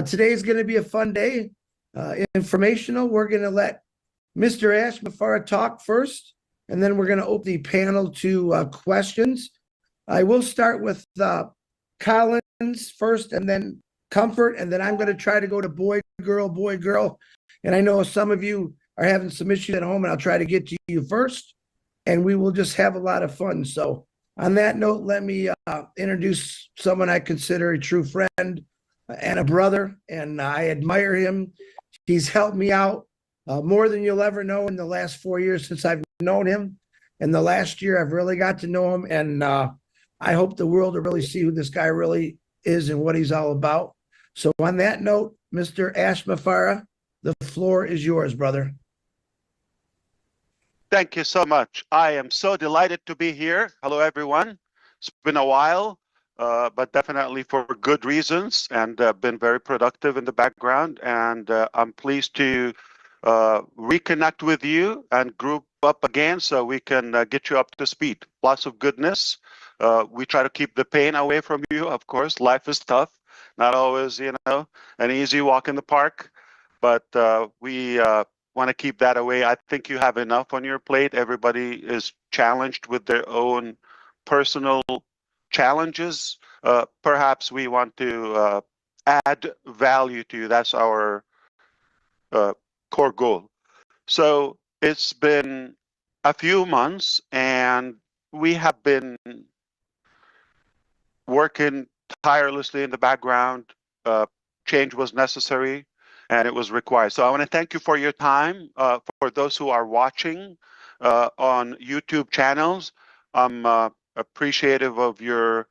Today's going to be a fun day, informational. We're going to let Mr. Ashmafara talk first, and then we're going to open the panel to questions. I will start with Collins first, and then Comfort, and then I'm going to try to go to boy, girl. And I know some of you are having some issues at home, and I'll try to get to you first, and we will just have a lot of fun. So on that note, let me introduce someone I consider a true friend and a brother, and I admire him. He's helped me out more than you'll ever know in the last 4 years since I've known him. And the last year, I've really got to know him, and I hope the world will really see who this guy really is and what he's all about. So on that note, Mr. Ashmafara, the floor is yours, brother. Thank you so much. I am so delighted to be here. Hello, everyone. It's been a while, but definitely for good reasons, and been very productive in the background. And I'm pleased to reconnect with you and group up again so we can get you up to speed. Lots of goodness. We try to keep the pain away from you, of course. Life is tough. Not always, an easy walk in the park, but we want to keep that away. I think you have enough on your plate. Everybody is challenged with their own personal challenges. Perhaps we want to add value to you. That's our core goal. So it's been a few months, and we have been working tirelessly in the background. Change was necessary, and it was required. So I want to thank you for your time. For those who are watching on YouTube channels, I'm appreciative of your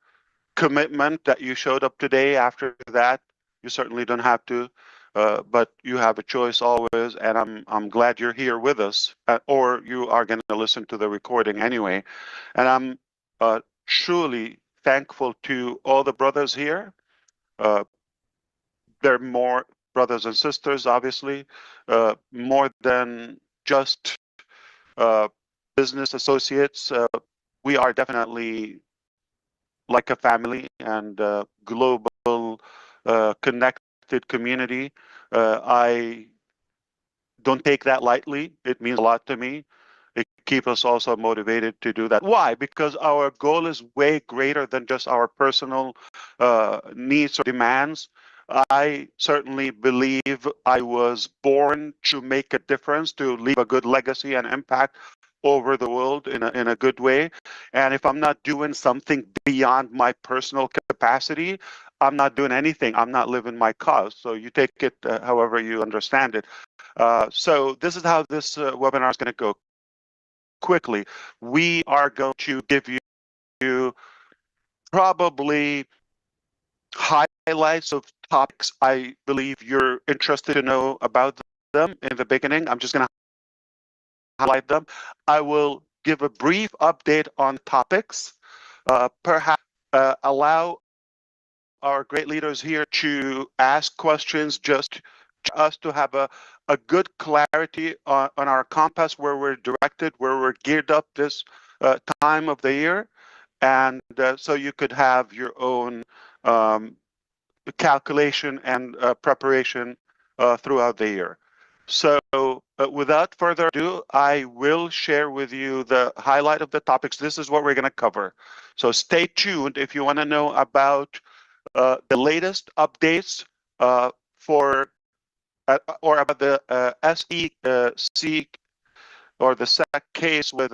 commitment that you showed up today. After that, you certainly don't have to, but you have a choice always, and I'm glad you're here with us, or you are going to listen to the recording anyway. And I'm truly thankful to all the brothers here. There are more brothers and sisters, obviously, more than just business associates. We are definitely like a family and global connected community. I don't take that lightly. It means a lot to me. It keeps us also motivated to do that. Why? Because our goal is way greater than just our personal needs or demands. I certainly believe I was born to make a difference, to leave a good legacy and impact over the world in a good way. And if I'm not doing something beyond my personal capacity, I'm not doing anything. I'm not living my cause. So you take it however you understand it. So this is how this webinar is going to go. Quickly, we are going to give you probably highlights of topics I believe you're interested to know about them in the beginning. I'm just going to highlight them. I will give a brief update on topics, perhaps allow our great leaders here to ask questions, just us to have a good clarity on our compass, where we're directed, where we're geared up this time of the year. And so you could have your own calculation and preparation throughout the year. So without further ado, I will share with you the highlight of the topics. This is what we're going to cover. So stay tuned if you want to know about the latest updates for or about the SEC or the SEC case with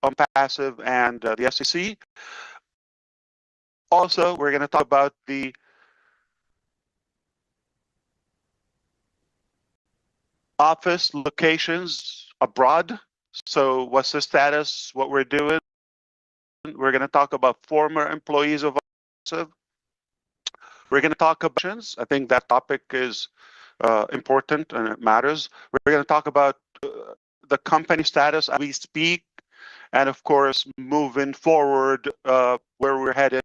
ONPASSIVE and the SEC. Also, we're going to talk about the office locations abroad. So what's the status, what we're doing? We're going to talk about former employees of ONPASSIVE. We're going to talk about, I think that topic is important and it matters. We're going to talk about the company status as we speak, and of course, moving forward, where we're headed.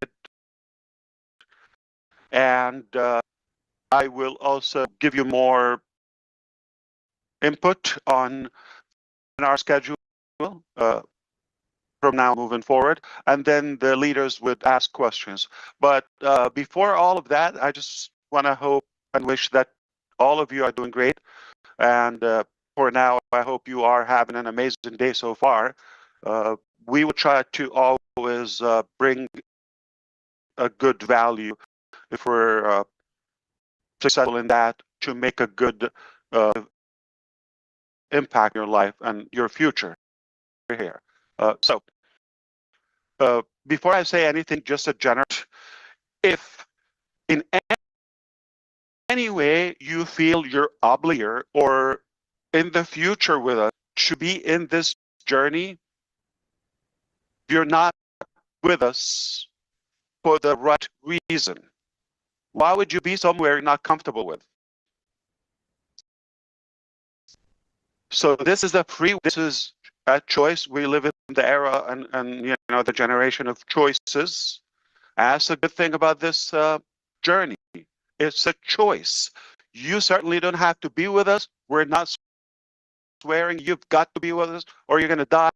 And I will also give you more input on our schedule from now moving forward, and then the leaders would ask questions. But before all of that, I just want to hope and wish that all of you are doing great. And for now, I hope you are having an amazing day so far. We will try to always bring a good value if we're successful in that, to make a good impact in your life and your future here. So before I say anything, just a general, if in any way you feel you're obligated or in the future with us to be in this journey, you're not with us for the right reason. Why would you be somewhere you're not comfortable with? So this is this is a choice. We live in the era and you know, the generation of choices. That's a good thing about this journey. It's a choice. You certainly don't have to be with us. We're not swearing you've got to be with us or you're going to die,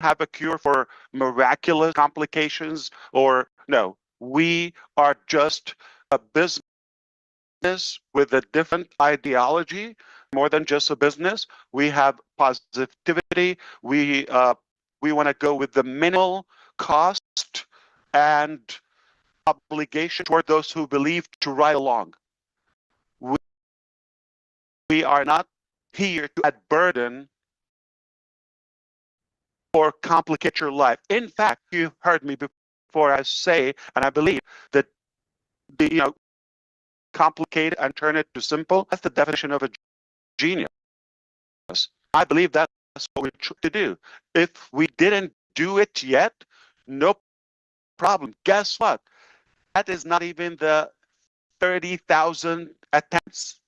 have a cure for miraculous complications, or no. We are just a business with a different ideology, more than just a business. We have positivity. We want to go with the minimal cost and obligation toward those who believe to ride along. We are not here to add burden or complicate your life. In fact, you heard me before I say, and I believe that the complicate and turn it to simple. That's the definition of a genius. I believe that's what we try to do. If we didn't do it yet, no problem. Guess what? That is not even the 30,000 attempts,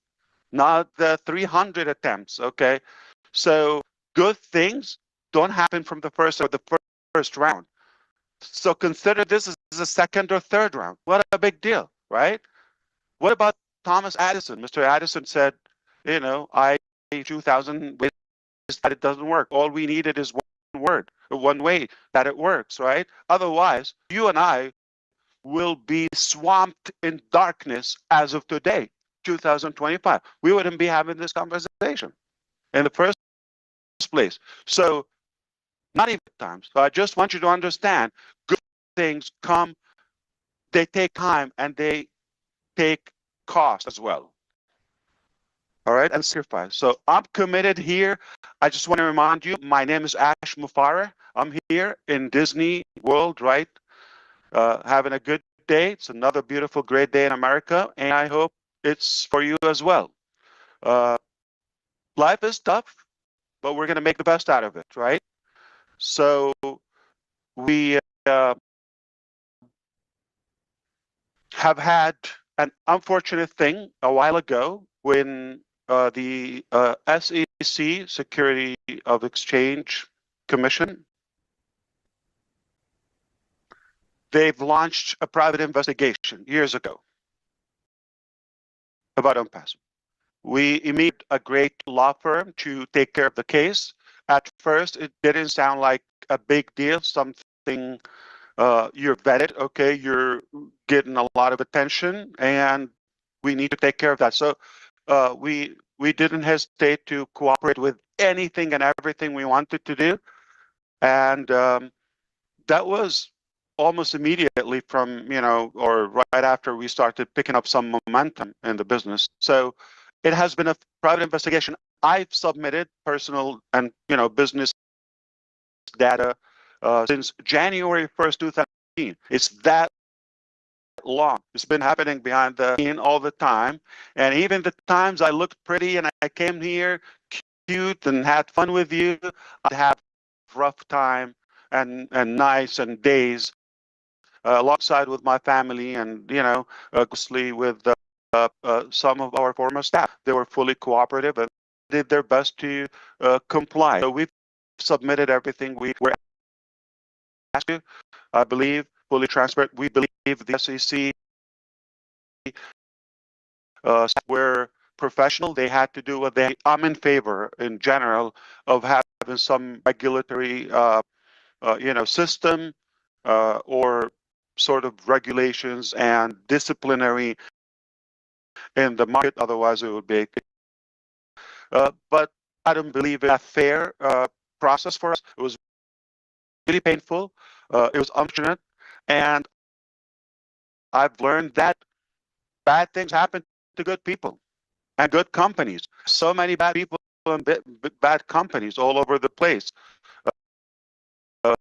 not the 300 attempts. Okay, so good things don't happen from the first or the first round. So consider this as the second or third round. What a big deal, right? What about Thomas Edison? Mr. Edison said, I 2,000 ways that it doesn't work. All we needed is one way that it works, right? Otherwise, you and I will be swamped in darkness as of today, 2025. We wouldn't be having this conversation in the first place. So not even times. So I just want you to understand, good things come, they take time, and they take cost as well. All right, and sacrifice. So I'm committed here. I just want to remind you, my name is Ash Mufareh. I'm here in Disney World, right? Having a good day. It's another beautiful, great day in America, and I hope it's for you as well. Life is tough, but we're going to make the best out of it, right? So we have had an unfortunate thing a while ago when the SEC, Security of Exchange Commission, they've launched a private investigation years ago about ONPASSIVE. We immediately a great law firm to take care of the case. At first, it didn't sound like a big deal, something you're vetted, okay, you're getting a lot of attention, and we need to take care of that. So we didn't hesitate to cooperate with anything and everything we wanted to do, and that was almost immediately from or right after we started picking up some momentum in the business. So it has been a private investigation. I've submitted personal and business data since January 1st, 2018. It's that long. It's been happening behind the scene all the time. And even the times I looked pretty and I came here cute and had fun with you, I'd have rough time and nights and days alongside with my family and, closely with some of our former staff. They were fully cooperative and did their best to comply. So we've submitted everything we were asked to. I believe fully transparent. We believe the SEC were professional. They had to do what they. I'm in favor, in general, of having some regulatory, system or sort of regulations and disciplinary in the market. Otherwise, it would be. But I don't believe in a fair process for us. It was really painful. It was unfortunate, and I've learned that bad things happen to good people and good companies. So many bad people and bad companies all over the place. Uh,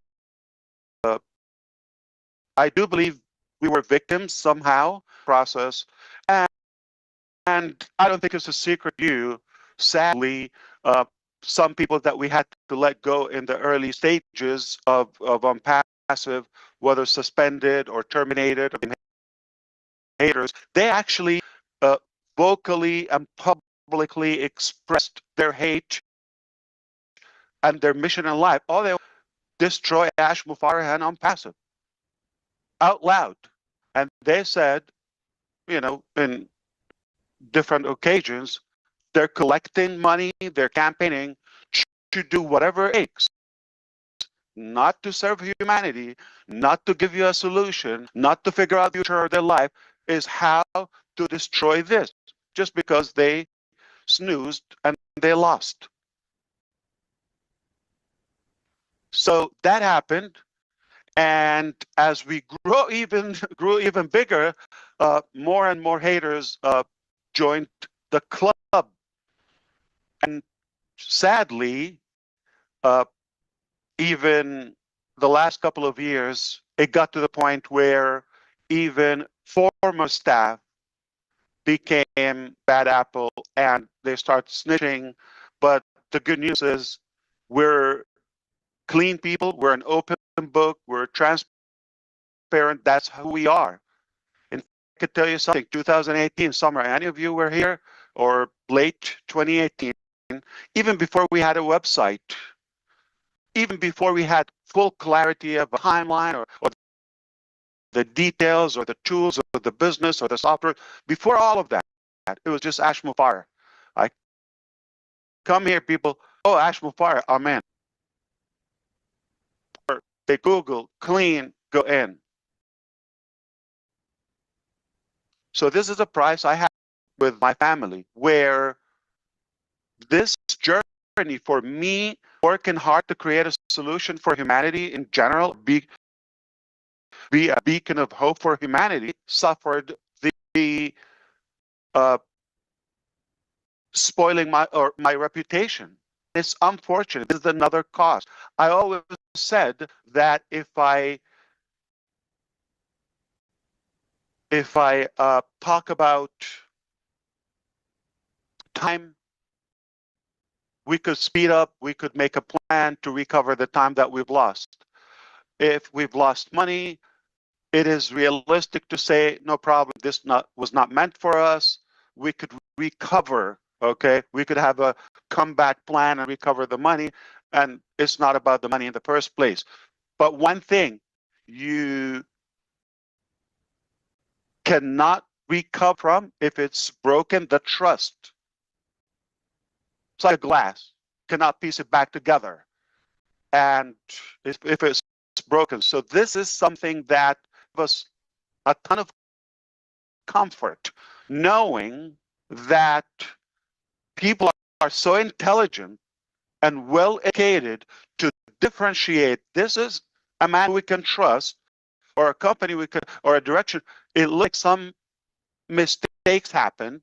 I do believe we were victims somehow process, and I don't think it's a secret view. Sadly, some people that we had to let go in the early stages of ONPASSIVE, whether suspended or terminated or haters, they actually vocally and publicly expressed their hate and their mission in life. All they destroy Ash Mufareh and ONPASSIVE out loud. And they said, you know, in different occasions, they're collecting money, they're campaigning to do whatever it takes, not to serve humanity, not to give you a solution, not to figure out the future of their life, is how to destroy this, just because they snoozed and they lost. So that happened, and as we grew even bigger, more and more haters joined the club, and sadly, even the last couple of years, it got to the point where even former staff became bad apple and they start snitching. But the good news is we're clean people, we're an open book, we're transparent, that's who we are. And I could tell you something, 2018 summer, any of you were here, or late 2018, even before we had a website, even before we had full clarity of a timeline or the details or the tools or the business or the software, before all of that, it was just Ash Mufareh. I come here, people, oh, Ash Mufareh, amen. Or they Google, clean, go in. So this is a price I have with my family, where this journey for me, working hard to create a solution for humanity in general, be a beacon of hope for humanity, suffered the spoiling my reputation. It's unfortunate. This is another cost. I always said that if I talk about time, we could speed up, we could make a plan to recover the time that we've lost. If we've lost money, it is realistic to say, no problem, this was not meant for us. We could recover, okay? We could have a comeback plan and recover the money, and it's not about the money in the first place. But one thing you cannot recover from, if it's broken, the trust. It's like a glass, cannot piece it back together. And if it's broken. So this is something that gives us a ton of comfort, knowing that people are so intelligent and well educated to differentiate this is a man we can trust, or a company we can, or a direction. It looks like some mistakes happened,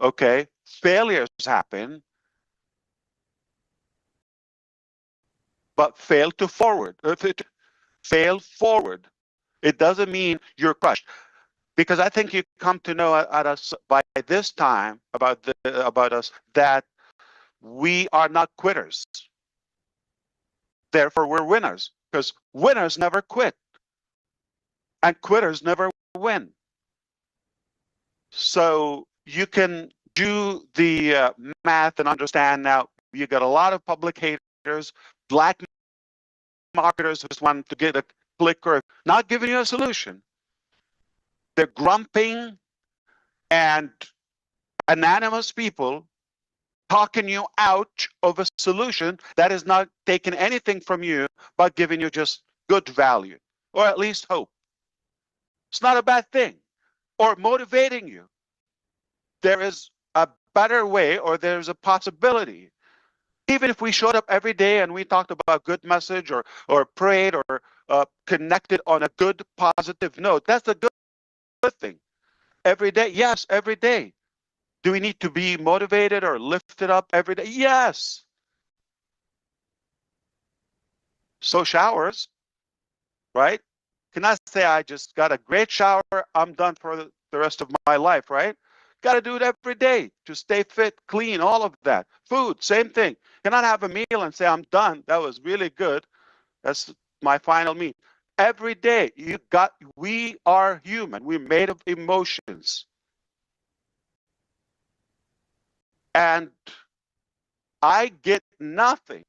okay, failures happen, but fail forward. If it fail forward, it doesn't mean you're crushed. Because I think you come to know at us by this time about us that we are not quitters. Therefore, we're winners, because winners never quit and quitters never win. So you can do the math and understand now. You got a lot of public haters, black marketers who just want to get a click or not giving you a solution. They're grumping and anonymous people talking you out of a solution that is not taking anything from you, but giving you just good value, or at least hope. It's not a bad thing, or motivating you. there is a better way, or there's a possibility. Even if we showed up every day and we talked about a good message, or prayed, or connected on a good positive note, that's a good thing. Every day, yes, every day. Do we need to be motivated or lifted up every day? Yes. So showers, right? Cannot say I just got a great shower, I'm done for the rest of my life, right? Got to do it every day to stay fit, clean, all of that. Food, same thing. Cannot have a meal and say I'm done. That was really good. That's my final meal. Every day, we are human. We're made of emotions. And I get nothing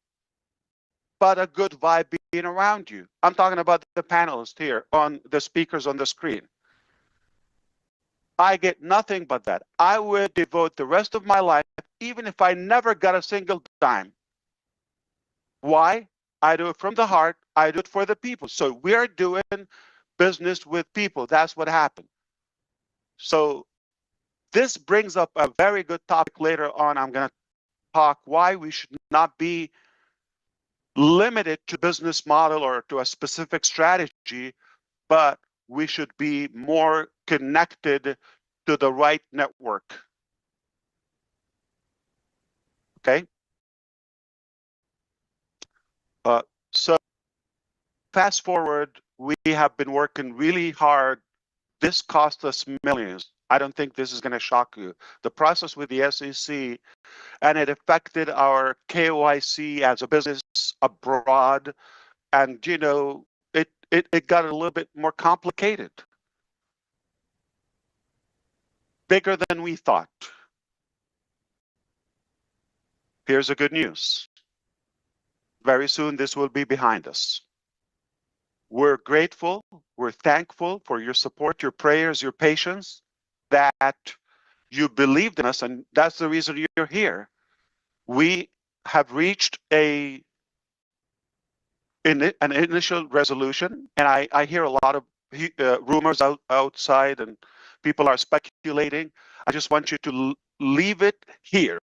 but a good vibe being around you. I'm talking about the panelists here, on the speakers on the screen. I get nothing but that. I would devote the rest of my life, even if I never got a single dime. Why? I do it from the heart. I do it for the people. So we're doing business with people. That's what happened. So this brings up a very good topic later on. I'm going to talk why we should not be limited to business model or to a specific strategy, but we should be more connected to the right network. Okay. So fast forward, we have been working really hard. This cost us millions. I don't think this is going to shock you. The process with the SEC, and it affected our KYC as a business abroad. And, you know, it got a little bit more complicated. Bigger than we thought. Here's the good news. Very soon, this will be behind us. We're grateful, we're thankful for your support, your prayers, your patience, that you believed in us, and that's the reason you're here. We have reached an initial resolution, and I hear a lot of rumors outside, and people are speculating. I just want you to leave it here.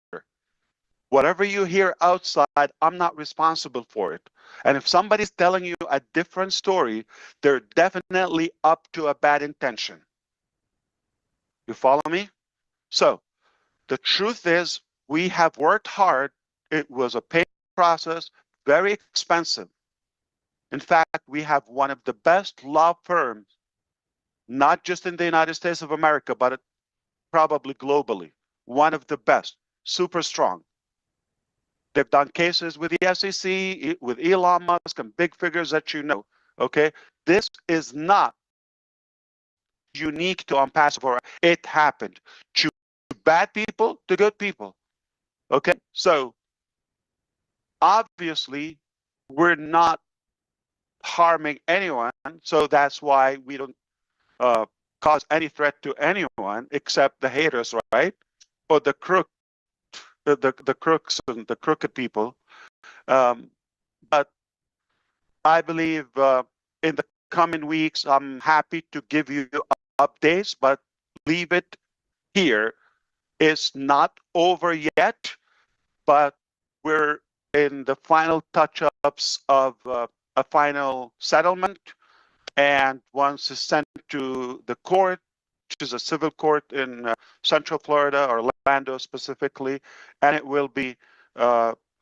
Whatever you hear outside, I'm not responsible for it. And if somebody's telling you a different story, they're definitely up to a bad intention. You follow me? So the truth is, we have worked hard. It was a painful process, very expensive. In fact, we have one of the best law firms, not just in the United States of America, but probably globally. One of the best, super strong. They've done cases with the SEC, with Elon Musk, and big figures that you know. Okay, this is not unique to ONPASSIVE, or it happened to bad people, to good people. Okay, so obviously we're not harming anyone, so that's why we don't cause any threat to anyone except the haters, right? Or the crooks and the crooked people. But I believe in the coming weeks, I'm happy to give you updates, but leave it here. It's not over yet, but we're in the final touch-ups of a final settlement. And once it's sent to the court, which is a civil court in Central Florida, Orlando specifically, and it will be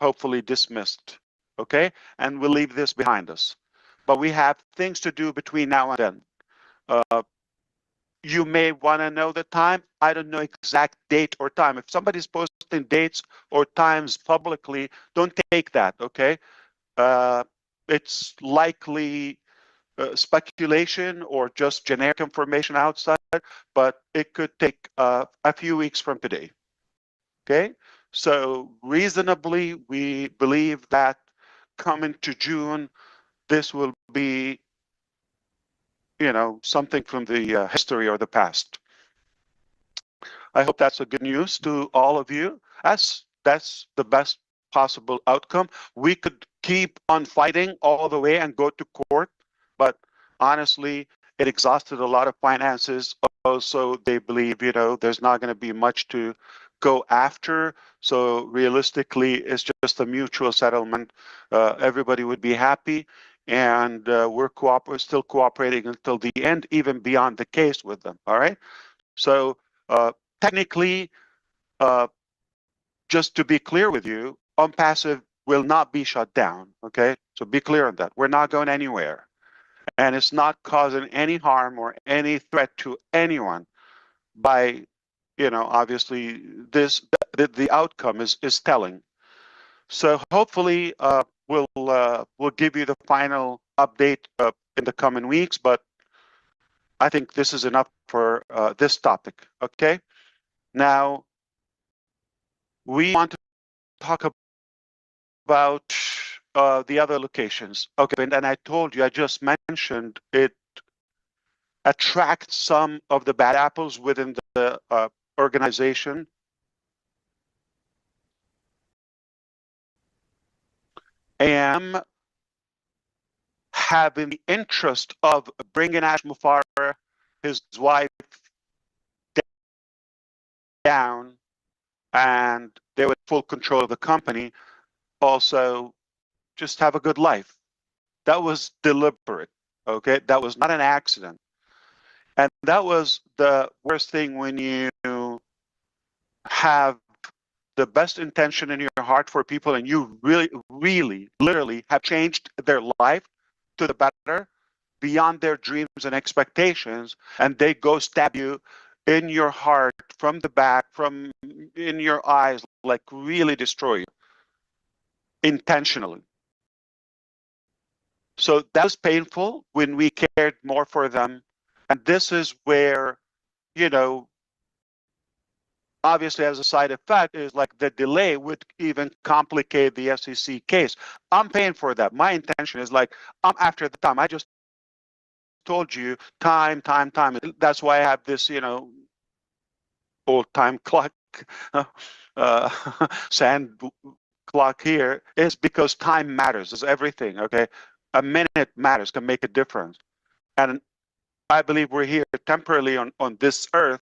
hopefully dismissed. Okay, and we'll leave this behind us. But we have things to do between now and then. You may want to know the time. I don't know exact date or time. If somebody's posting dates or times publicly, don't take that, okay? It's likely speculation or just generic information outside, but it could take a few weeks from today, okay? So reasonably, we believe that coming to June, this will be, you know, something from the history or the past. I hope that's a good news to all of you. That's the best possible outcome. We could keep on fighting all the way and go to court, but honestly, It exhausted a lot of finances. Also, they believe, there's not going to be much to go after. So realistically, it's just a mutual settlement. Everybody would be happy, and we're still cooperating until the end, even beyond the case with them. All right. So technically, just to be clear with you, ONPASSIVE will not be shut down. Okay. So be clear on that. We're not going anywhere. And it's not causing any harm or any threat to anyone by, obviously the outcome is telling. So hopefully we'll give you the final update in the coming weeks, but I think this is enough for this topic. Okay. Now we want to talk about the other locations. Okay, and I told you, I just mentioned it attracts some of the bad apples within the organization. And having the interest of bringing Ash Mufareh, his wife, down, and they were full control of the company, also just have a good life. That was deliberate, okay? That was not an accident. And that was the worst thing when you have the best intention in your heart for people and you really, really, literally have changed their life to the better beyond their dreams and expectations, and they go stab you in your heart from the back, from in your eyes, like really destroy you intentionally. So that was painful when we cared more for them. And this is where, obviously as a side effect is like the delay would even complicate the SEC case. I'm paying for that. My intention is like, I'm after the time. I just told you time. That's why I have this, old time clock, sand clock here, is because time matters. Is everything, okay? A minute matters, can make a difference. And I believe we're here temporarily on this earth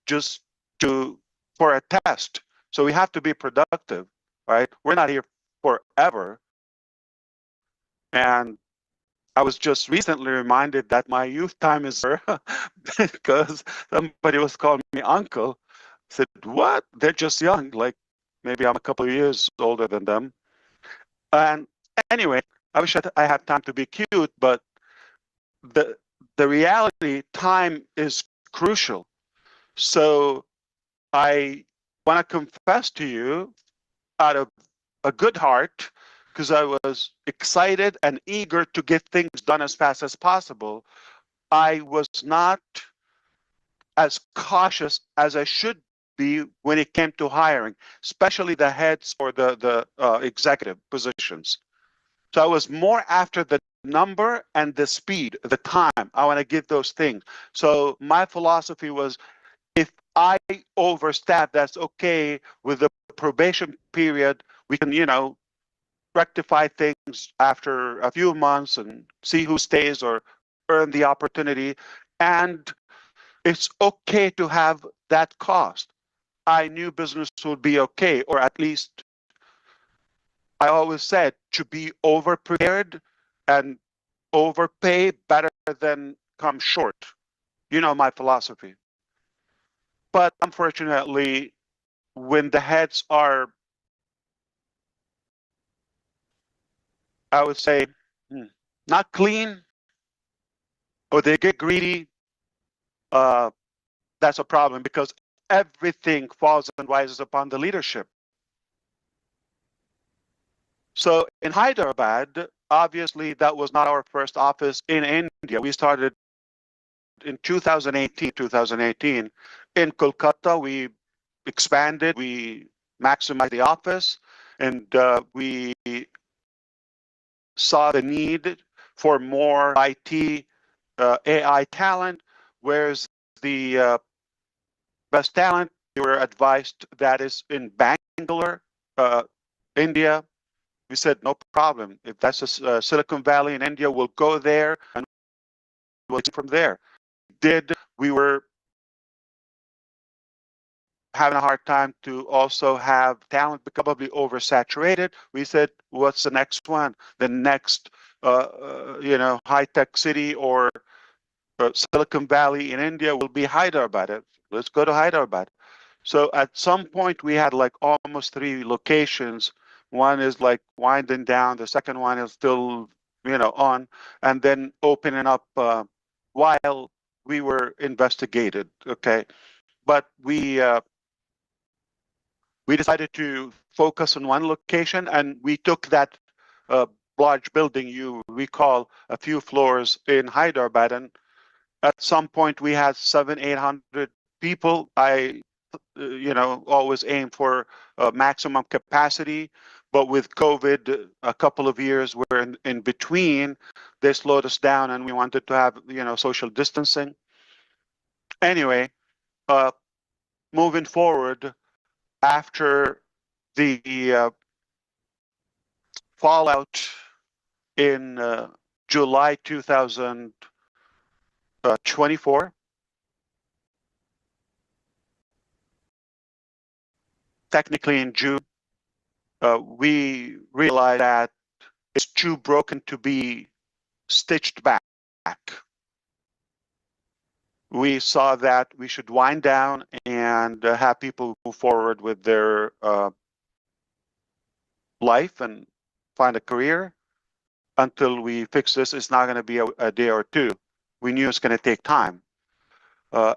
just for a test. So we have to be productive, right? We're not here forever. And I was just recently reminded that my youth time is over because somebody was calling me uncle. I said, what? They're just young. Like maybe I'm a couple of years older than them. And anyway, I wish I had time to be cute, but the reality, time is crucial. So I want to confess to you out of a good heart, because I was excited and eager to get things done as fast as possible. I was not as cautious as I should be when it came to hiring, especially the heads or the executive positions. So I was more after the number and the speed, the time. I want to get those things. So my philosophy was, if I overstaff, that's okay. With the probation period, we can, rectify things after a few months and see who stays or earn the opportunity. And it's okay to have that cost. I knew business would be okay, or at least I always said to be over prepared and overpay better than come short. You know my philosophy. But unfortunately, when the heads are, I would say, not clean, or they get greedy, that's a problem, because everything falls and rises upon the leadership. So in Hyderabad, obviously that was not our first office in India. We started in 2018. In Kolkata, we expanded, we maximized the office, and we saw the need for more IT, AI talent, whereas the best talent, we were advised that is in Bangalore, India. We said, no problem. If that's a Silicon Valley in India, we'll go there and was from there. We were having a hard time to also have talent probably oversaturated. We said, what's the next one? The next, high-tech city or Silicon Valley in India will be Hyderabad. Let's go to Hyderabad. So at some point we had like almost 3 locations. One is like winding down. The second one is still, on, and then opening up while we were investigated. Okay, but we decided to focus on one location, and we took that large building you recall a few floors in Hyderabad, and at some point we had 700-800 people. I always aim for maximum capacity, but with COVID, a couple of years were in between, they slowed us down, and we wanted to have social distancing. Anyway, moving forward, after the fallout in July 2024, technically in June, we realized that it's too broken to be stitched back. We saw that we should wind down and have people move forward with their life and find a career until we fix this. It's not going to be a day or two. We knew it's going to take time.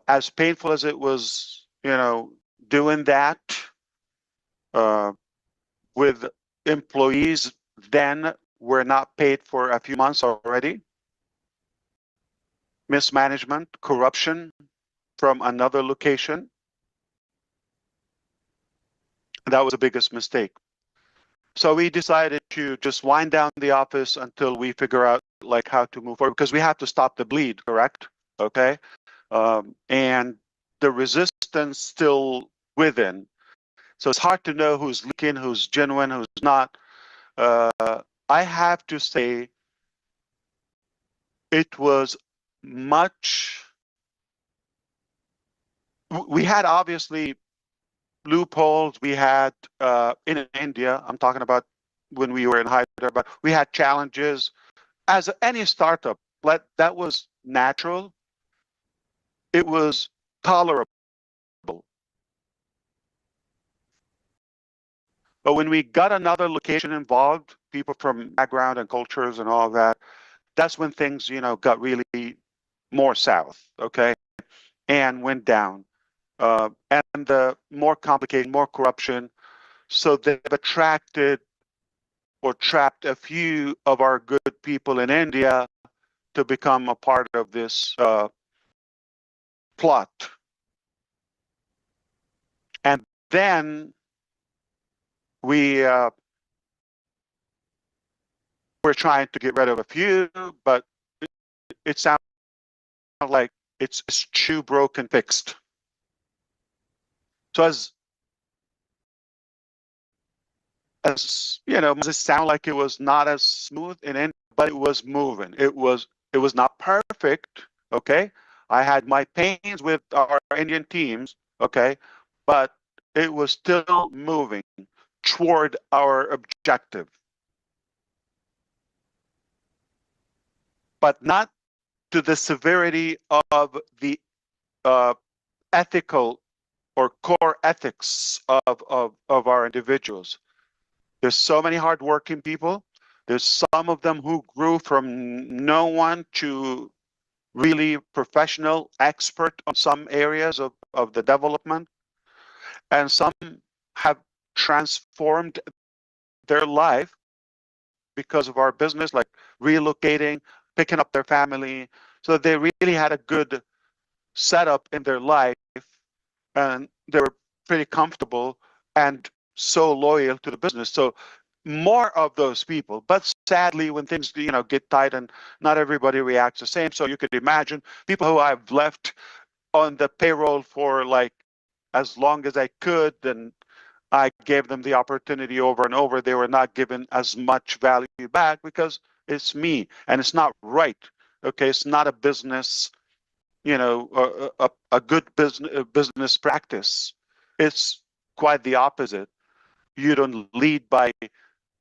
As painful as it was, doing that with employees then were not paid for a few months already. Mismanagement, corruption from another location. That was the biggest mistake. So we decided to just wind down the office until we figure out like how to move forward, because we have to stop the bleed, correct? Okay. And the resistance still within. So it's hard to know who's leaking, who's genuine, who's not. I have to say it was much. We had obviously loopholes. We had in India, I'm talking about when we were in Hyderabad, we had challenges. As any startup, that was natural. It was tolerable. But when we got another location involved, people from background and cultures and all that, that's when things, got really more south, okay, and went down. And the more complicated, more corruption. So they've attracted or trapped a few of our good people in India to become a part of this plot. And then we're trying to get rid of a few, but it sounds like it's too broken fixed. So as does it sound like it was not as smooth in India, but it was moving. It was not perfect, okay? I had my pains with our Indian teams, okay? But it was still moving toward our objective. But not to the severity of the ethical or core ethics of our individuals. There's so many hardworking people. There's some of them who grew from no one to really professional expert on some areas of the development. And some have transformed their life because of our business, like relocating, picking up their family. So they really had a good setup in their life, and they were pretty comfortable and so loyal to the business. So more of those people, but sadly, when things get tight and not everybody reacts the same. So you could imagine people who I've left on the payroll for like as long as I could, and I gave them the opportunity over and over. They were not given as much value back because it's me, and it's not right. Okay, it's not a business, a good business practice. It's quite the opposite. You don't lead by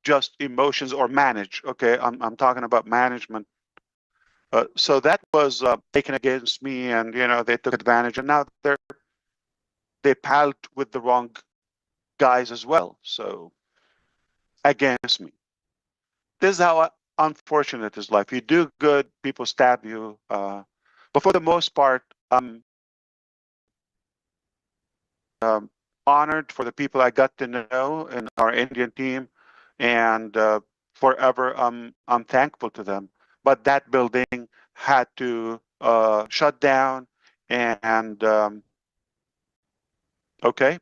just emotions or manage. Okay, I'm talking about management. So that was taken against me, and they took advantage, and now they palled with the wrong guys as well. So against me. This is how unfortunate is life. You do good, people stab you. But for the most part, I'm honored for the people I got to know in our Indian team, and forever I'm thankful to them. But that building had to shut down and okay,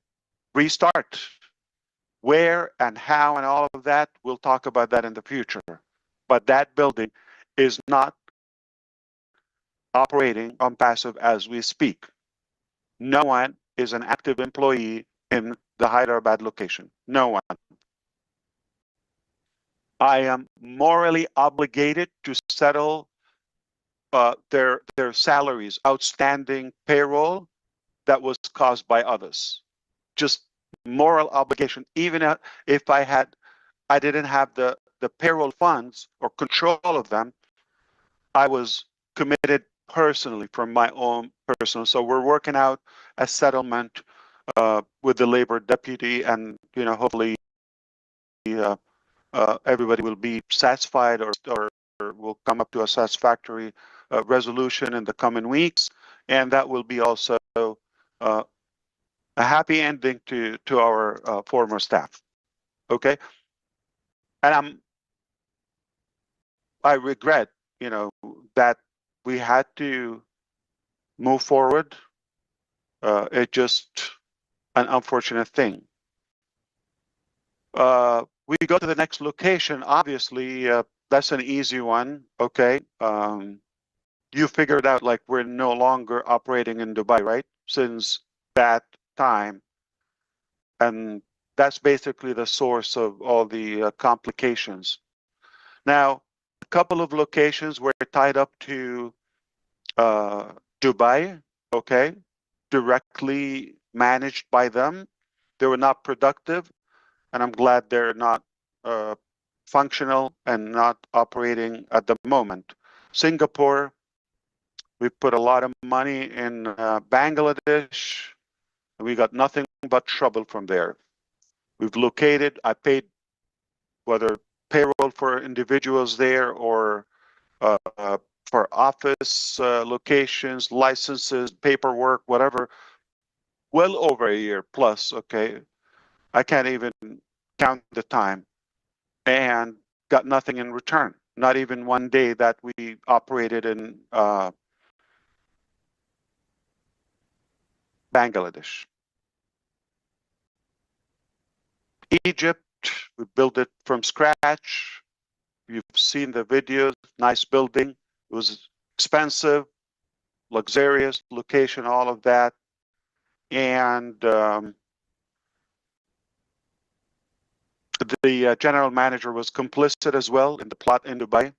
restart. Where and how and all of that, we'll talk about that in the future. But that building is not operating on passive as we speak. No one is an active employee in the Hyderabad location. No one. I am morally obligated to settle their salaries, outstanding payroll that was caused by others. Just moral obligation. Even if I didn't have the payroll funds or control of them, I was committed personally from my own personal. So we're working out a settlement with the labor deputy, and hopefully everybody will be satisfied, or will come up to a satisfactory resolution in the coming weeks, and that will be also a happy ending to our former staff. Okay, and I regret that we had to move forward. It's just an unfortunate thing. We go to the next location. Obviously, that's an easy one. Okay. You figured out, like, we're no longer operating in Dubai, right? Since that time. And that's basically the source of all the complications. Now, a couple of locations were tied up to Dubai, okay, directly managed by them. They were not productive, and I'm glad they're not functional and not operating at the moment. Singapore, we put a lot of money in Bangladesh, and we got nothing but trouble from there. We've located, I paid whether payroll for individuals there or for office locations, licenses, paperwork, whatever, well over a year plus, okay? I can't even count the time, and got nothing in return. Not even one day that we operated in Bangladesh. Egypt, we built it from scratch. You've seen the videos, nice building. It was expensive, luxurious location, all of that. And the general manager was complicit as well in the plot in Dubai,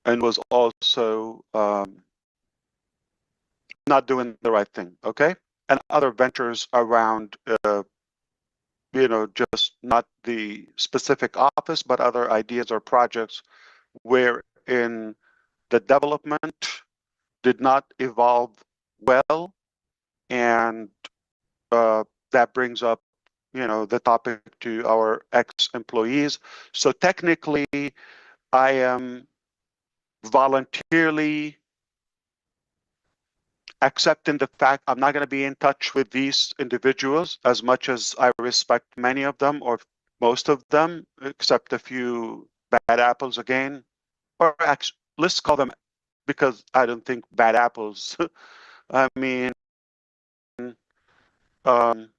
and was also not doing the right thing, okay? And other ventures around, just not the specific office, but other ideas or projects wherein the development did not evolve well, and that brings up, the topic to our ex-employees. So technically, I am voluntarily accepting the fact I'm not going to be in touch with these individuals, as much as I respect many of them, or most of them, except a few bad apples again. Or actually, let's call them, because I don't think bad apples. I mean,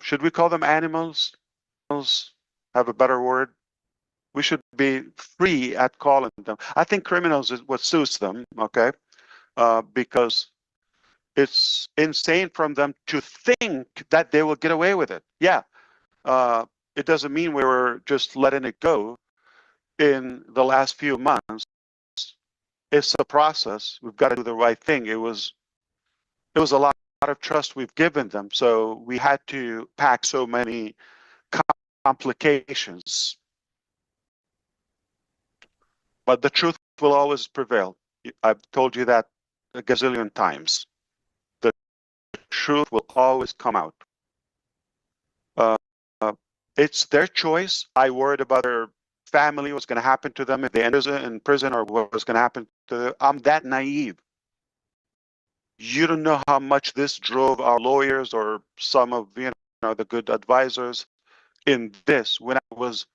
should we call them animals? Have a better word. We should be free at calling them. I think criminals is what suits them, okay? Because it's insane from them to think that they will get away with it. Yeah, it doesn't mean we were just letting it go in the last few months. it's a process. We've got to do the right thing. It was a lot of trust we've given them, so we had to pack so many complications. But the truth will always prevail. I've told you that a gazillion times. The truth will always come out. Uh, it's their choice. I worried about their family, what's going to happen to them if they end up in prison, or what was going to happen to them. I'm that naive. You don't know how much this drove our lawyers or some of the good advisors in this, when I was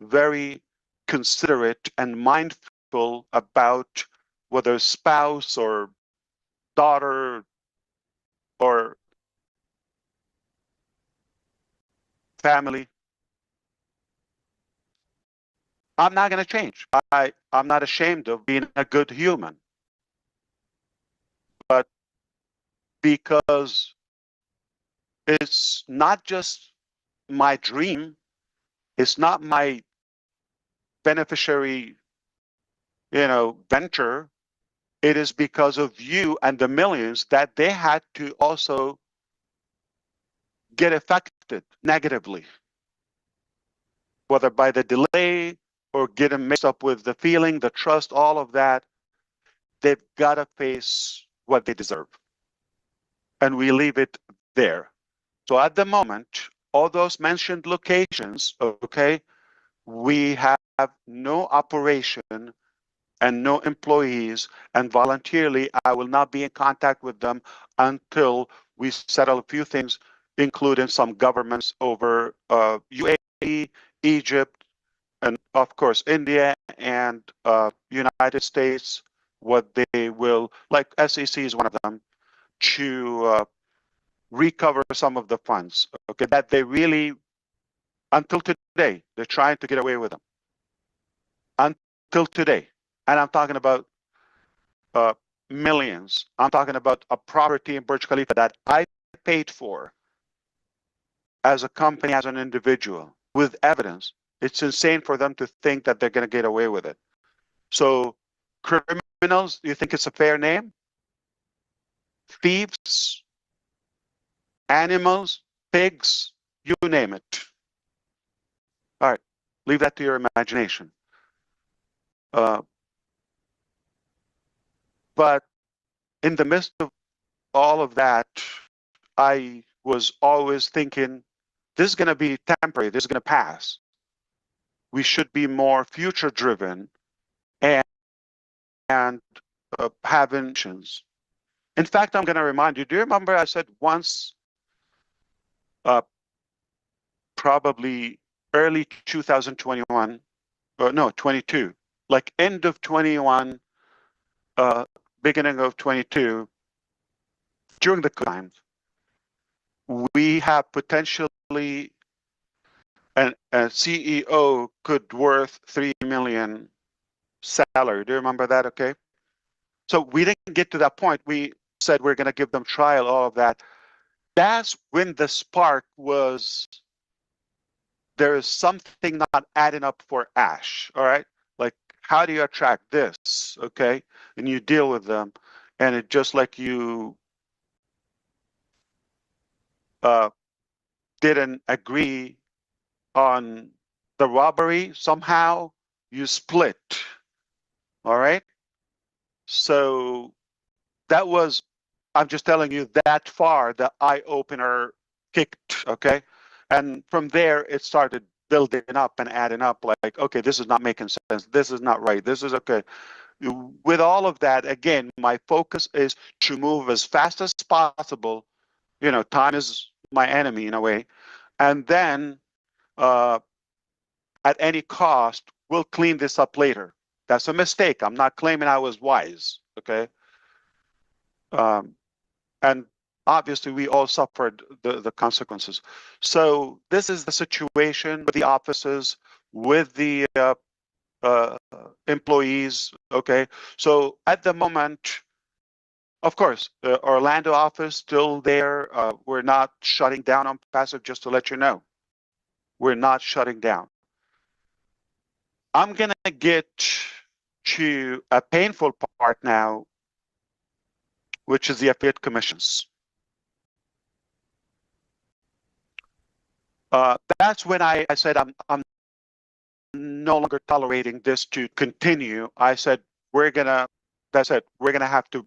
very considerate and mindful about whether spouse or daughter or family. I'm not going to change. I'm not ashamed of being a good human. But because it's not just my dream, it's not my beneficiary, venture. It is because of you and the millions that they had to also get affected negatively, whether by the delay or getting mixed up with the feeling, the trust, all of that. They've got to face what they deserve. And we leave it there. So at the moment, all those mentioned locations, okay, we have no operation and no employees, and voluntarily, I will not be in contact with them until we settle a few things, including some governments over UAE, Egypt, and of course, India and United States, what they will, like SEC is one of them, to recover some of the funds, okay, that they really, until today, they're trying to get away with them. Until today. And I'm talking about millions. I'm talking about a property in Burj Khalifa that I paid for as a company, as an individual, with evidence. It's insane for them to think that they're going to get away with it. So criminals, do you think it's a fair name? Thieves, animals, pigs, you name it. All right, leave that to your imagination. But in the midst of all of that, I was always thinking, this is going to be temporary, this is going to pass. We should be more future driven and having actions. In fact, I'm going to remind you, do you remember I said once, probably early 2021, or no, 22, like end of 21, beginning of 22, during the times, we have potentially a CEO could worth 3 million salary. Do you remember that? Okay. So we didn't get to that point. We said we're going to give them trial, all of that. That's when the spark was, there is something not adding up for Ash. All right. Like, how do you attract this? Okay. And you deal with them. And it just like you didn't agree on the robbery, somehow you split. All right. So that was, I'm just telling you, that far the eye opener kicked. Okay. And from there, it started building up and adding up like, okay, this is not making sense. This is not right. This is okay. With all of that, again, my focus is to move as fast as possible. Time is my enemy in a way. And then at any cost, we'll clean this up later. That's a mistake. I'm not claiming I was wise, okay? And obviously, we all suffered the consequences. So this is the situation with the offices, with the employees, okay? So at the moment, of course, the Orlando office still there. We're not shutting down ONPASSIVE, just to let you know. We're not shutting down. I'm going to get to a painful part now, which is the affiliate commissions. That's when I said I'm no longer tolerating this to continue. I said we're gonna have to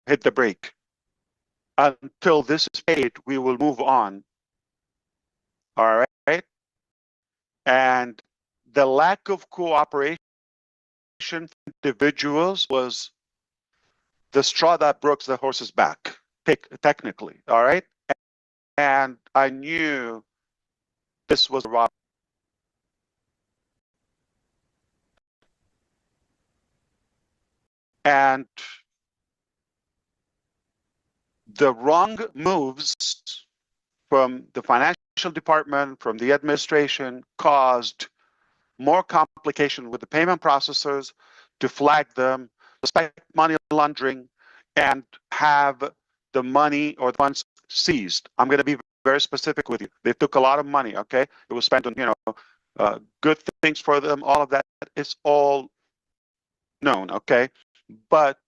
hit the brake. Until this is paid, we will move on. All right. And the lack of cooperation from individuals was the straw that broke the horse's back, technically. All right. And I knew this was wrong. And the wrong moves from the financial department, from the administration, caused more complication with the payment processors to flag them, suspect money laundering, and have the money or the funds seized. I'm going to be very specific with you. They took a lot of money, okay? It was spent on, good things for them. All of that is all known, okay? But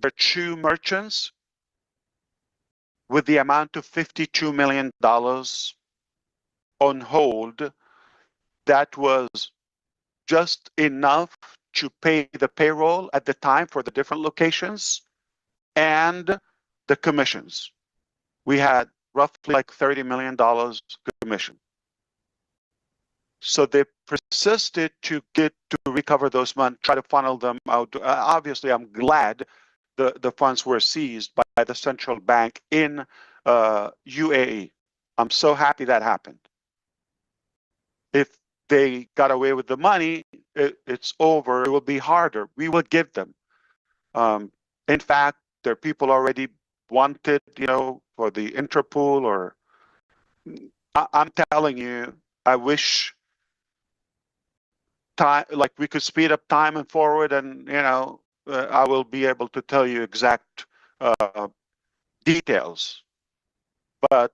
there are two merchants with the amount of $52 million on hold. That was just enough to pay the payroll at the time for the different locations and the commissions. We had roughly like $30 million commission. So they persisted to recover those funds, try to funnel them out. Obviously, I'm glad the funds were seized by the central bank in UAE. I'm so happy that happened. If they got away with the money, it's over. It will be harder. We will give them. In fact, there are people already wanted, for the Interpol, or I'm telling you, I wish time, like we could speed up time and forward, and I will be able to tell you exact details. But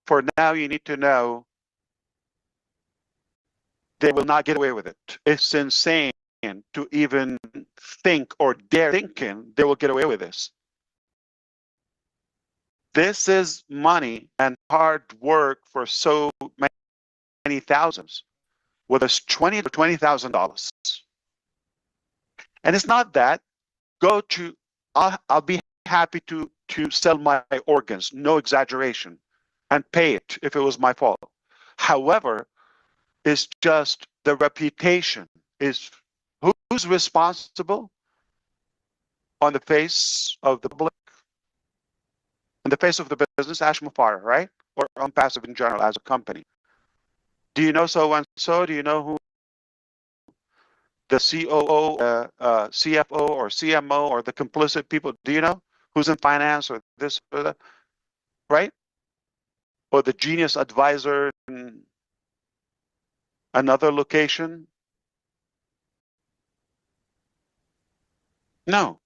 for now, you need to know they will not get away with it. It's insane to even think or dare thinking they will get away with this. This is money and hard work for so many thousands, whether it's $20,000 to $20,000. And it's not that. I'll be happy to sell my organs, no exaggeration, and pay it if it was my fault. However, it's just the reputation is who's responsible on the face of the public, in the face of the business, Ash Mufareh, right? Or ONPASSIVE in general as a company. Do you know so and so? Do you know who the COO, CFO, or CMO, or the complicit people? Do you know who's in finance or this or that? Right? Or the genius advisor in another location? No.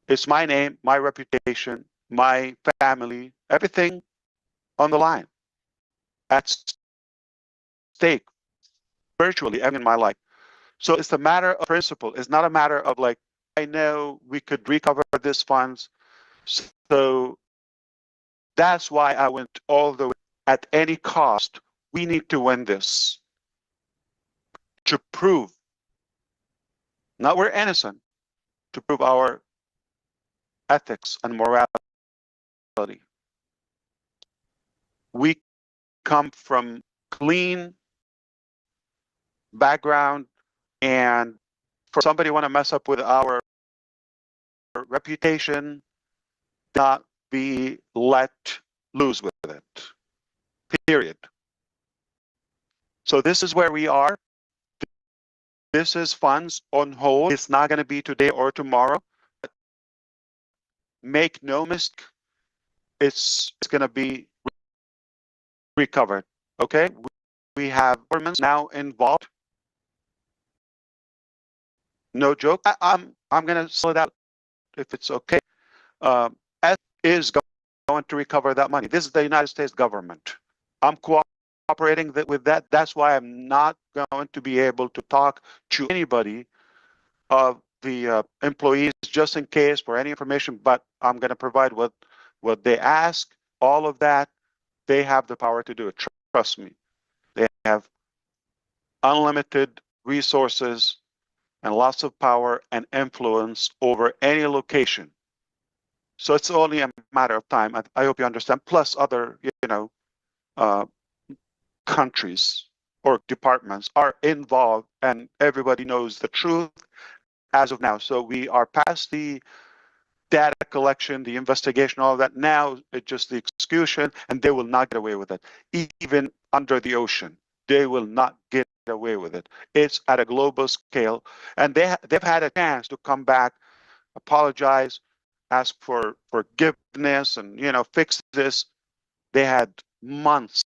It's my name, my reputation, my family, everything on the line, at stake, virtually, in my life. So it's a matter of principle. It's not a matter of like, I know we could recover these funds. So that's why I went all the way. At any cost, we need to win this to prove, not we're innocent, to prove our ethics and morality. We come from clean background, and for somebody want to mess up with our reputation, not be let loose with it, period. So this is where we are. This is funds on hold. It's not going to be today or tomorrow. Make no mistake, it's going to be recovered. Okay, we have governments now involved. No joke. I'm going to slow it out if it's okay. As is going to recover that money. This is the United States government. I'm cooperating cooperating with that. That's why I'm not going to be able to talk to anybody of the employees just in case for any information, but I'm going to provide what they ask, all of that. They have the power to do it. Trust me. They have unlimited resources and lots of power and influence over any location. So it's only a matter of time. I hope you understand. Plus other, uh, countries or departments are involved, and everybody knows the truth as of now. So we are past the data collection, the investigation, all of that. Now it's just the execution, and they will not get away with it. Even under the ocean, they will not get away with it. It's at a global scale, and they've had a chance to come back, apologize, ask for forgiveness, and fix this. They had months.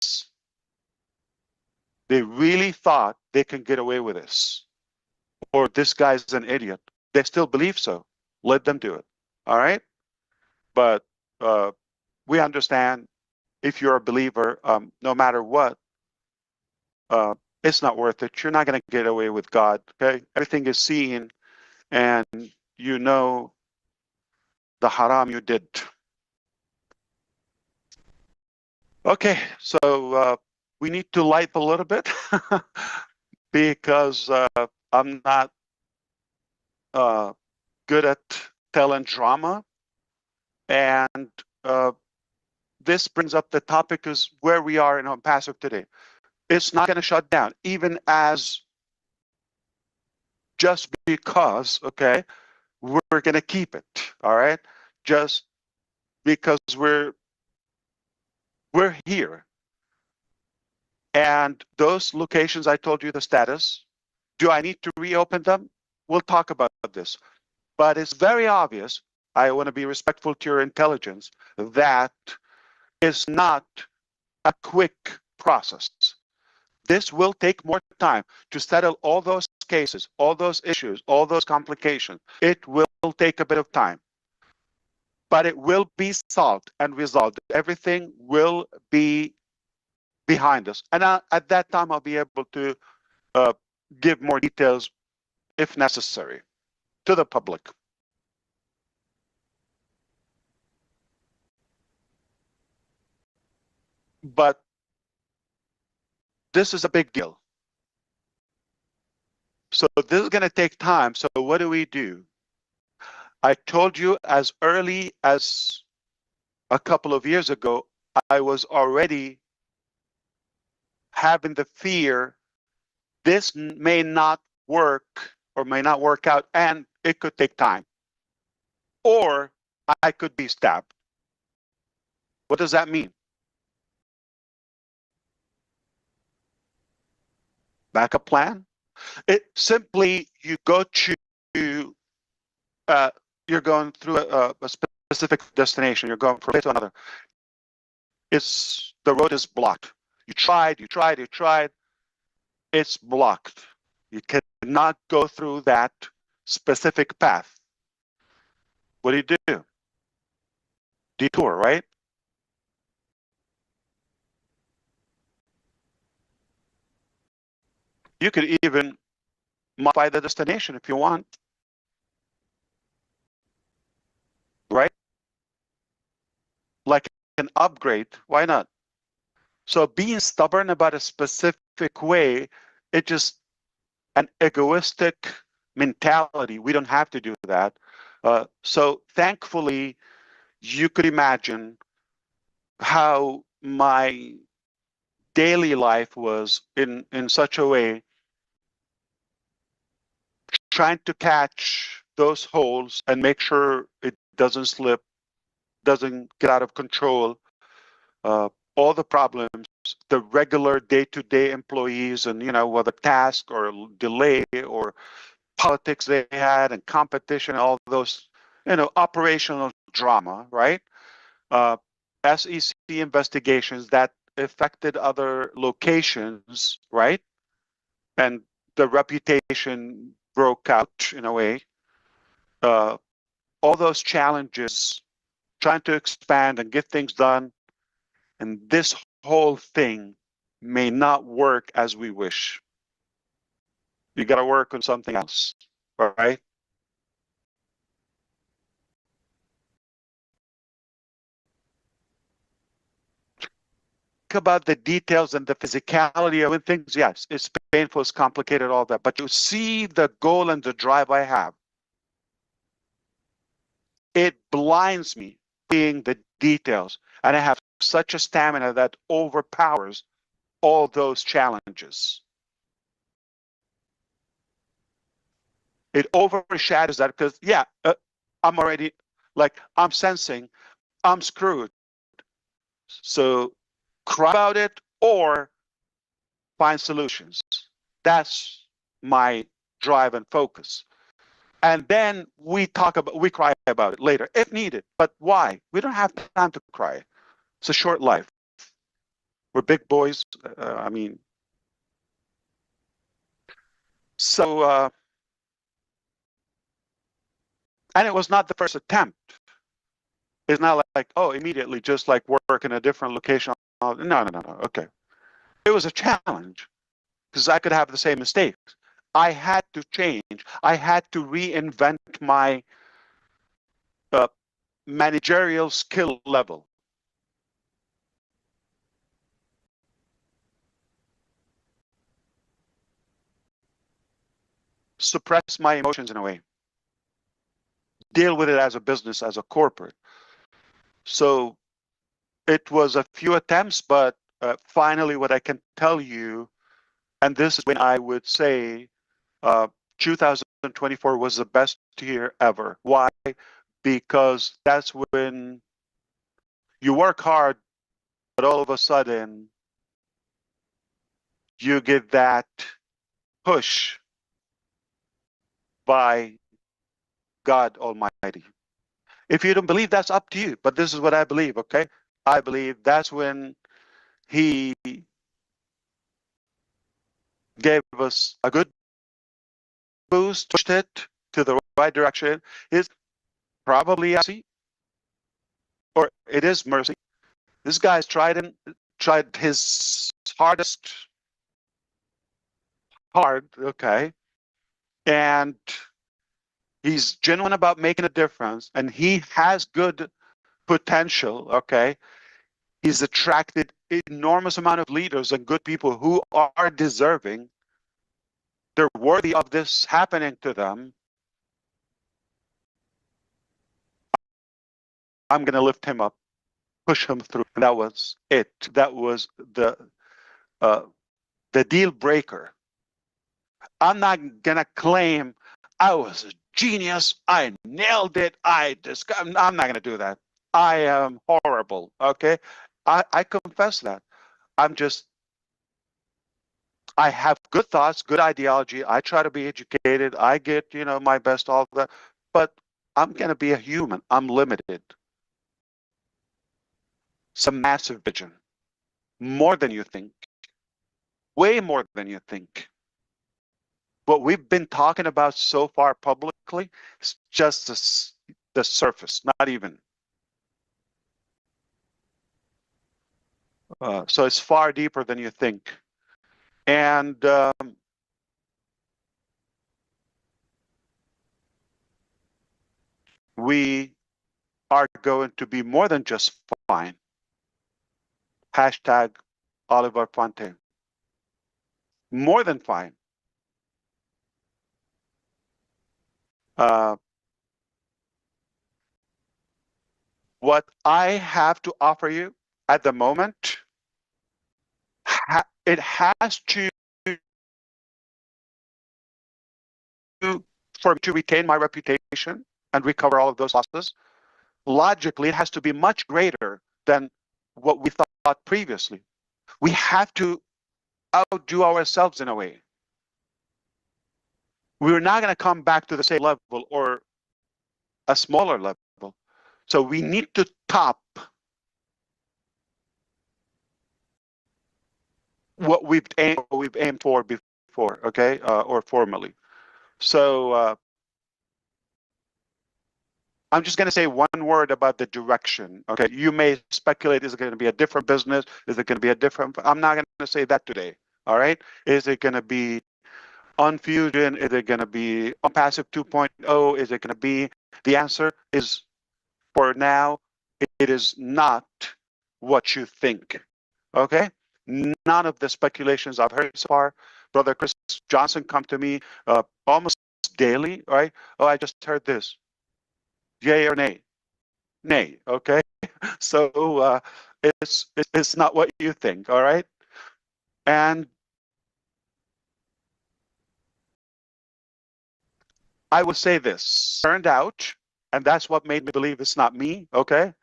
They really thought they can get away with this, or this guy's an idiot. They still believe so. Let them do it. All right. But we understand if you're a believer, no matter what, it's not worth it. You're not going to get away with God. Okay. Everything is seen, and you know the haram you did. Okay. So we need to light a little bit because I'm not good at telling drama. And this brings up the topic is where we are in ONPASSIVE today. It's not going to shut down, even as just because, okay, we're going to keep it, all right? Just because we're here. And those locations, I told you the status. Do I need to reopen them? We'll talk about this. But it's very obvious, I want to be respectful to your intelligence, that it's not a quick process. This will take more time to settle all those cases, all those issues, all those complications. It will take a bit of time, but it will be solved and resolved. Everything will be behind us. And at that time, I'll be able to give more details if necessary to the public. But this is a big deal. So this is going to take time. So what do? I told you as early as a couple of years ago, I was already having the fear this may not work or may not work out, and it could take time. Or I could be stabbed. What does that mean? Backup plan? It simply, you go to, you're going through a specific destination. You're going from place to another. The road is blocked. You tried. It's blocked. You cannot go through that specific path. What do? Detour, right? You could even modify the destination if you want, right? Like an upgrade, why not? So being stubborn about a specific way, it's just an egoistic mentality. We don't have to do that. So thankfully, you could imagine how my daily life was in such a way, trying to catch those holes and make sure it doesn't slip, doesn't get out of control. All the problems, the regular day-to-day employees, and whether task or delay or politics they had and competition, all those operational drama, right? SEC investigations that affected other locations, right? And the reputation broke out in a way. All those challenges, trying to expand and get things done, and this whole thing may not work as we wish. You got to work on something else, all right? About the details and the physicality of things, yes, it's painful, it's complicated, all that, but you see the goal and the drive I have. It blinds me seeing the details, and I have such a stamina that overpowers all those challenges. It overshadows that because, yeah, I'm already, like, I'm sensing I'm screwed. So cry about it or find solutions. That's my drive and focus. And then we cry about it later if needed. But why? We don't have time to cry. It's a short life. We're big boys. I mean, so, and it was not the first attempt. It's not like, oh, immediately just like work in a different location. No. Okay. It was a challenge because I could have the same mistakes. I had to change. I had to reinvent my managerial skill level. Suppress my emotions in a way. Deal with it as a business, as a corporate. So it was a few attempts, but finally what I can tell you, and this is when I would say 2024 was the best year ever. Why? Because that's when you work hard, but all of a sudden you get that push by God Almighty. If you don't believe, that's up to you. But this is what I believe, okay? I believe that's when He gave us a good boost, pushed it to the right direction. Is probably mercy, or it is mercy. This guy's tried his hardest, okay, and he's genuine about making a difference, and he has good potential, okay. He's attracted enormous amount of leaders and good people who are deserving. They're worthy of this happening to them. I'm going to lift him up, push him through. And that was it. That was the deal breaker. I'm not going to claim I was a genius. I nailed it. I'm not going to do that. I am horrible. Okay. I confess that. I have good thoughts, good ideology. I try to be educated. I get, my best, all of that. But I'm going to be a human. I'm limited. It's a massive vision. More than you think. Way more than you think. What we've been talking about so far publicly is just the surface, not even. So it's far deeper than you think. And we are going to be more than just fine. Hashtag Oliver Fonte. More than fine. What I have to offer you at the moment, it has to, for me to retain my reputation and recover all of those losses. Logically, it has to be much greater than what we thought previously. We have to outdo ourselves in a way. We're not going to come back to the same level or a smaller level. So we need to top what we've aimed for before, okay, or formally. So I'm just going to say one word about the direction. Okay, you may speculate, is it going to be a different business? Is it going to be a different? I'm not going to say that today. All right, is it going to be on Fusion? Is it going to be on Passive 2.0? Is it going to be? The answer is, for now, it is not what you think. Okay, none of the speculations I've heard so far. Brother Chris Johnson come to me almost daily, right? Oh, I just heard this. Yay or nay? Nay. Okay, so it's not what you think. All right, and I will say this: turned out, and that's what made me believe it's not me. Okay,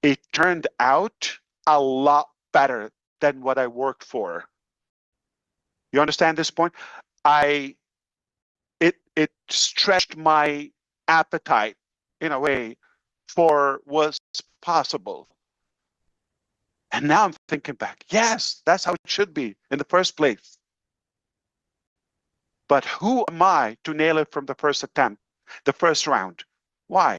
it turned out a lot better than what I worked for. You understand this point? It stretched my appetite in a way for what's possible. And now I'm thinking back, yes, that's how it should be in the first place. But who am I to nail it from the first attempt, the first round? Why?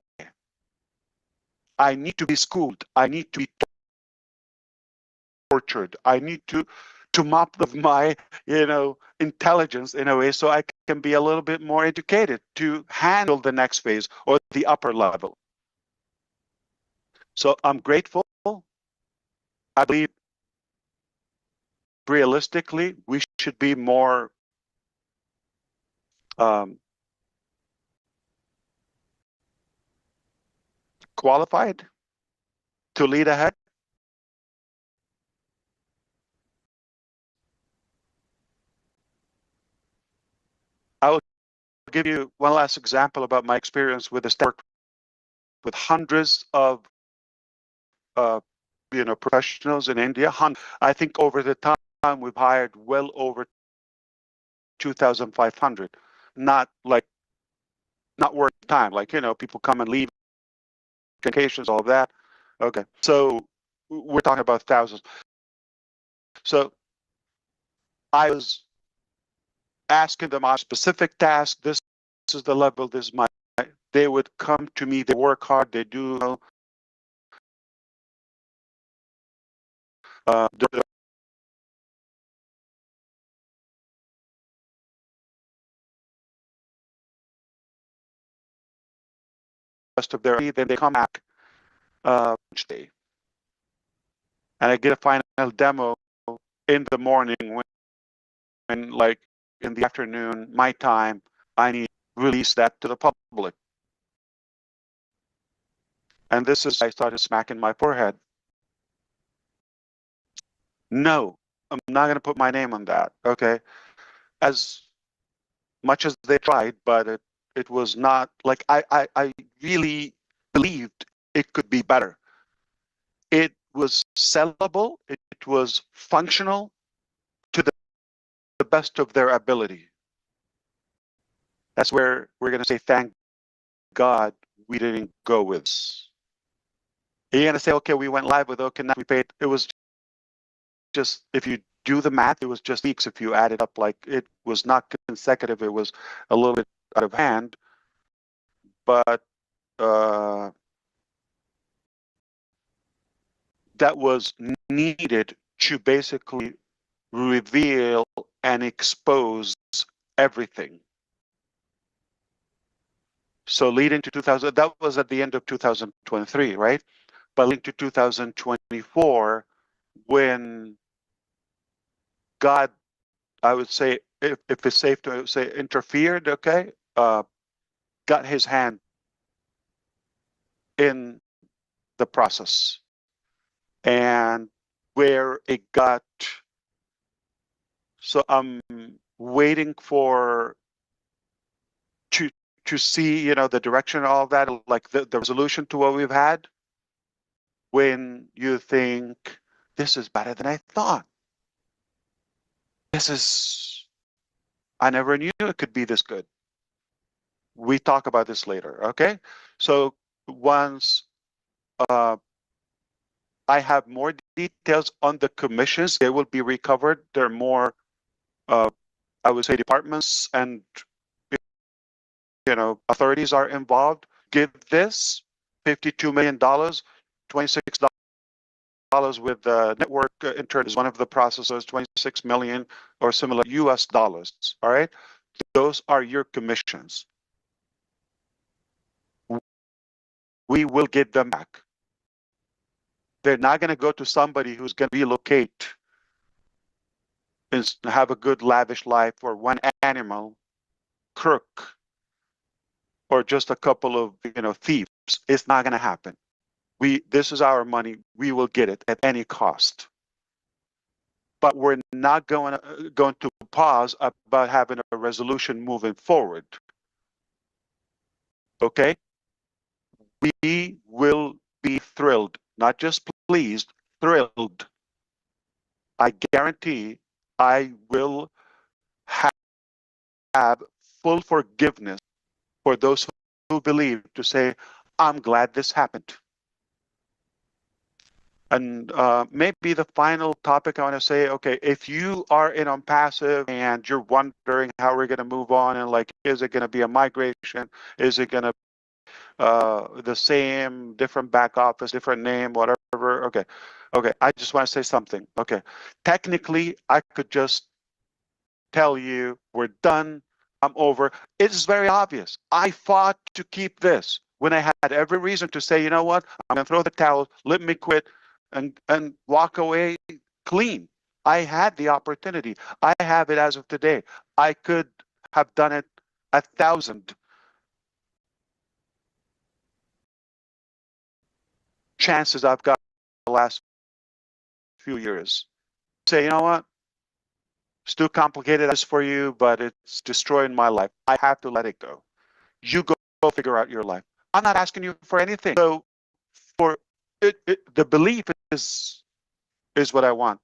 I need to be schooled. I need to be tortured. I need to mop of my, intelligence in a way so I can be a little bit more educated to handle the next phase or the upper level. So I'm grateful. I believe realistically, we should be more qualified to lead ahead. I will give you one last example about my experience with the work with hundreds of professionals in India. I think over the time we've hired well over 2,500. Not worth time. People come and leave, vacations, all of that. Okay, so we're talking about thousands. So I was asking them on specific tasks. This is the level. This is my. They would come to me. They work hard. They do. The rest of their. Then they come back each day, and I get a final demo in the morning when like in the afternoon, my time. I need to release that to the public. And this is, I started smacking my forehead. No, I'm not going to put my name on that. Okay. As much as they tried, but it was not like I really believed it could be better. It was sellable. It was functional to the best of their ability. That's where we're going to say, thank God we didn't go with this. You're going to say, okay, we went live with okay, now we paid. It was just, if you do the math, it was just weeks. If you add it up, like it was not consecutive. It was a little bit out of hand, but that was needed to basically reveal and expose everything. So leading to 2000, that was at the end of 2023, right? But leading to 2024, when God, I would say, if it's safe to say, interfered, okay, got his hand in the process, and where it got. So I'm waiting for to see, the direction of all that, like the resolution to what we've had. When you think this is better than I thought, I never knew it could be this good. We talk about this later, okay? So once I have more details on the commissions, they will be recovered. There are more, I would say, departments and authorities are involved give this $52 million, $26 with the network intern is one of the processors, 26 million or similar US dollars. All right. Those are your commissions. We will get them back. They're not going to go to somebody who's going to relocate and have a good lavish life for one animal, crook, or just a couple of thieves. It's not going to happen. This is our money. We will get it at any cost. But we're not going to pause about having a resolution moving forward. Okay? We will be thrilled, not just pleased, thrilled. I guarantee I will have full forgiveness for those who believe to say, I'm glad this happened. And maybe the final topic I want to say, okay, if you are in ONPASSIVE and you're wondering how we're going to move on and like, is it going to be a migration? Is it going to the same, different back office, different name, whatever? Okay. I just want to say something. Okay. Technically, I could just tell you we're done. I'm over. It's very obvious. I fought to keep this when I had every reason to say, you know what? I'm going to throw the towel, let me quit and walk away clean. I had the opportunity. I have it as of today. I could have done it 1,000 chances I've got the last few years. Say, you know what? It's too complicated as for you, but it's destroying my life. I have to let it go. You go figure out your life. I'm not asking you for anything. So for the belief is what I want,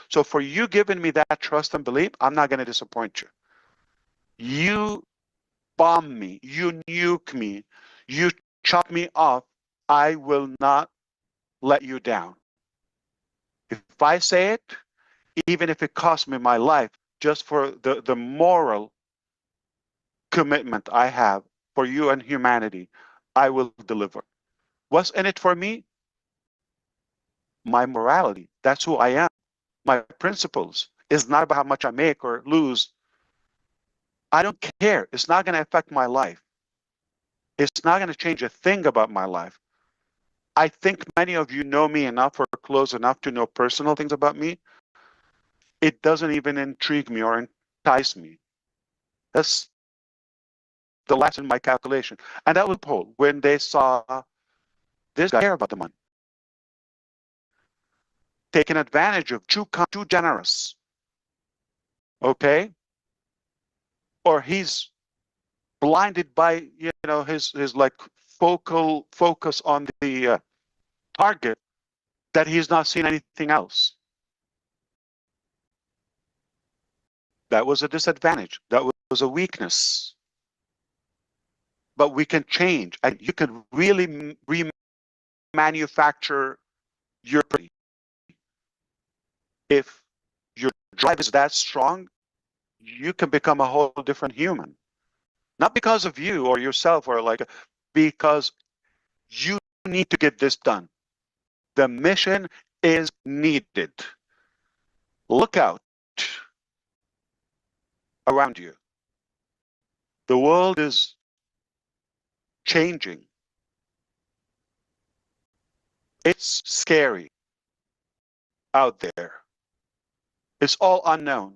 So for you giving me that trust and belief, I'm not going to disappoint you. You bomb me, you nuke me, you chop me off, I will not let you down. If I say it, even if it costs me my life, just for the moral commitment I have for you and humanity, I will deliver. What's in it for me? My morality. That's who I am. My principles. It's not about how much I make or lose. I don't care. It's not going to affect my life. It's not going to change a thing about my life. I think many of you know me enough or close enough to know personal things about me. It doesn't even intrigue me or entice me. That's the last in my calculation. And that was Paul when they saw this guy care about the money, taking advantage of, too generous. Okay? Or he's blinded by his like focal focus on the target that he's not seeing anything else. That was a disadvantage. That was a weakness. But we can change, and you can really remanufacture your body. If your drive is that strong, you can become a whole different human. Not because of you or yourself or like, because you need to get this done. The mission is needed. Look out around you. The world is changing. It's scary out there. It's all unknown.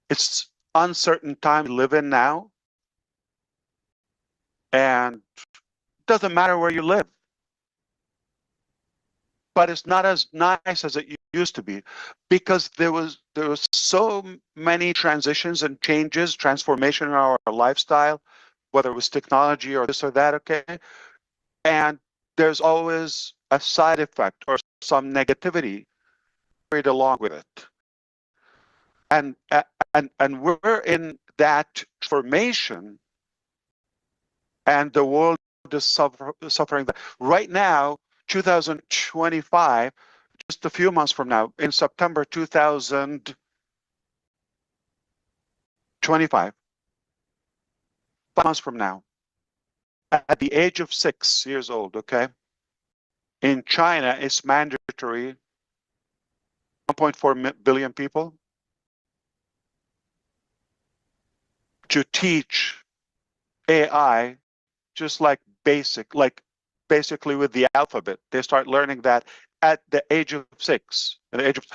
It's uncertain time we live in now. And it doesn't matter where you live. But it's not as nice as it used to be, because there was so many transitions and changes, transformation in our lifestyle, whether it was technology or this or that, okay? And there's always a side effect or some negativity carried along with it. And we're in that transformation, and the world is suffering that. Right now, 2025, just a few months from now, in September 2025, 5 months from now, at the age of 6 years old, okay? In China, it's mandatory, 1.4 billion people, to teach AI just like basically with the alphabet. They start learning that at the age of 6. At the age of,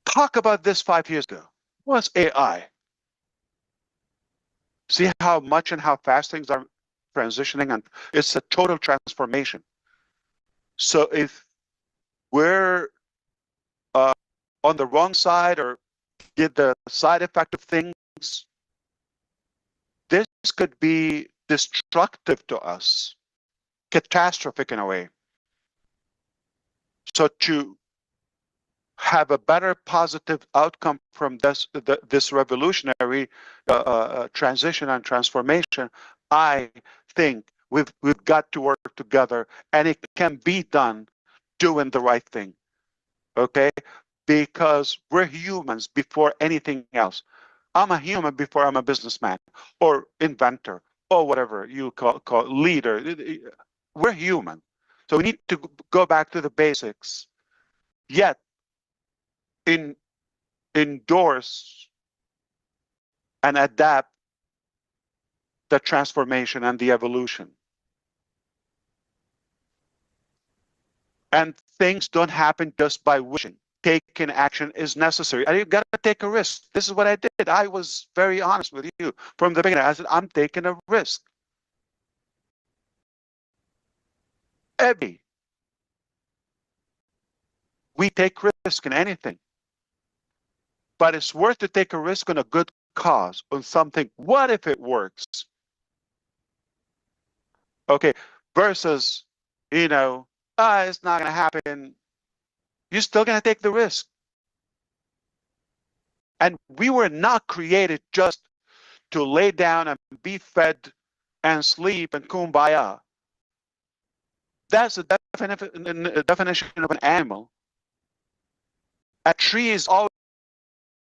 talk about this 5 years ago. What's AI? See how much and how fast things are transitioning, and it's a total transformation. So if we're on the wrong side or get the side effect of things, this could be destructive to us, catastrophic in a way. So to have a better positive outcome from this revolutionary transition and transformation, I think we've got to work together, and it can be done doing the right thing, okay? Because we're humans before anything else. I'm a human before I'm a businessman or inventor or whatever you call leader. We're human. So we need to go back to the basics, yet endorse and adapt the transformation and the evolution. And things don't happen just by wishing. Taking action is necessary. And you've got to take a risk. This is what I did. I was very honest with you from the beginning. I said, I'm taking a risk. We take risk in anything. But it's worth to take a risk on a good cause, on something. What if it works? Okay, versus, it's not going to happen. You're still going to take the risk. And we were not created just to lay down and be fed and sleep and kumbaya. That's the definition of an animal. A tree is always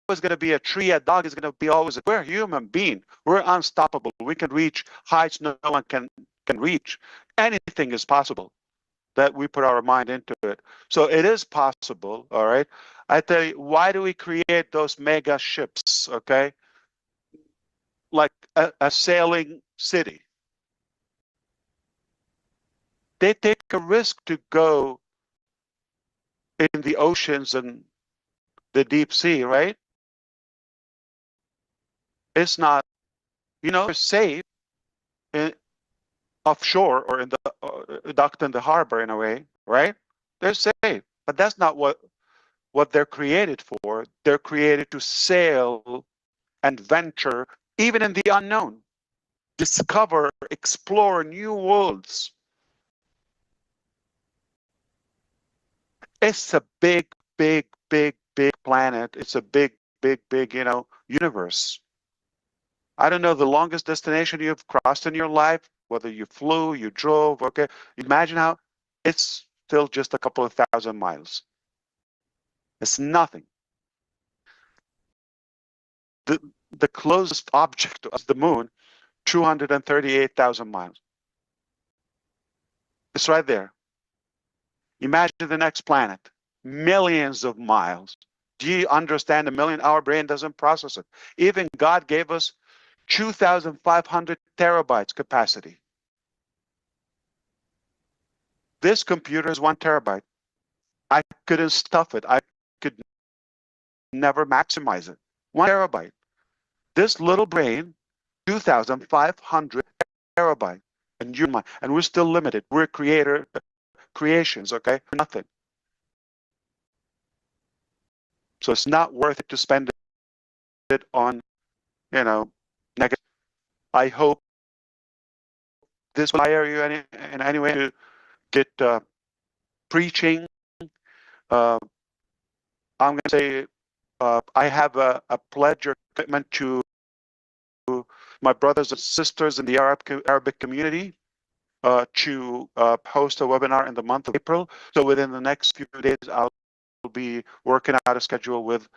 going to be a tree. A dog is going to be always. We're a human being. We're unstoppable. We can reach heights no one can reach. Anything is possible that we put our mind into it. So it is possible, all right? I tell you, why do we create those mega ships, okay? Like a sailing city. They take a risk to go in the oceans and the deep sea, right? It's not, they're safe offshore or in the docked in the harbor in a way, right? They're safe, but that's not what they're created for. They're created to sail and venture even in the unknown, discover, explore new worlds. It's a big, big, big, big planet. It's a big, big, big, universe. I don't know the longest destination you've crossed in your life, whether you flew, you drove, okay? Imagine how it's still just a couple of thousand miles. It's nothing. The closest object is the moon, 238,000 miles. It's right there. Imagine the next planet, millions of miles. Do you understand? 1 million? Our brain doesn't process it. Even God gave us 2,500 terabytes capacity. This computer is 1 terabyte. I couldn't stuff it. I could never maximize it. 1 terabyte. This little brain, 2,500 terabyte. And we're still limited. We're creations, okay? Nothing. So it's not worth it to spend it on, negative. I hope this will inspire you in any way to get preaching. I'm going to say I have a pledge or commitment to my brothers and sisters in the Arabic community to host a webinar in the month of April. So within the next few days, I'll be working out a schedule with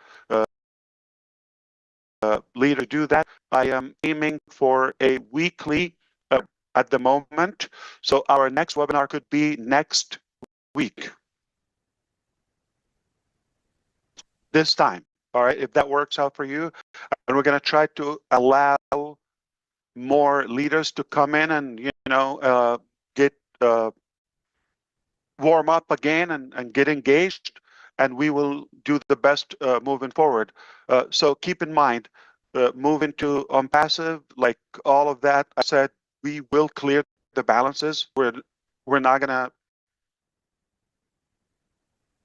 leader to do that. I am aiming for a weekly at the moment. So our next webinar could be next week. This time, all right, if that works out for you. And we're going to try to allow more leaders to come in and, get warm up again and get engaged. And we will do the best moving forward. So keep in mind, moving to ONPASSIVE, like all of that, I said, we will clear the balances. We're not going to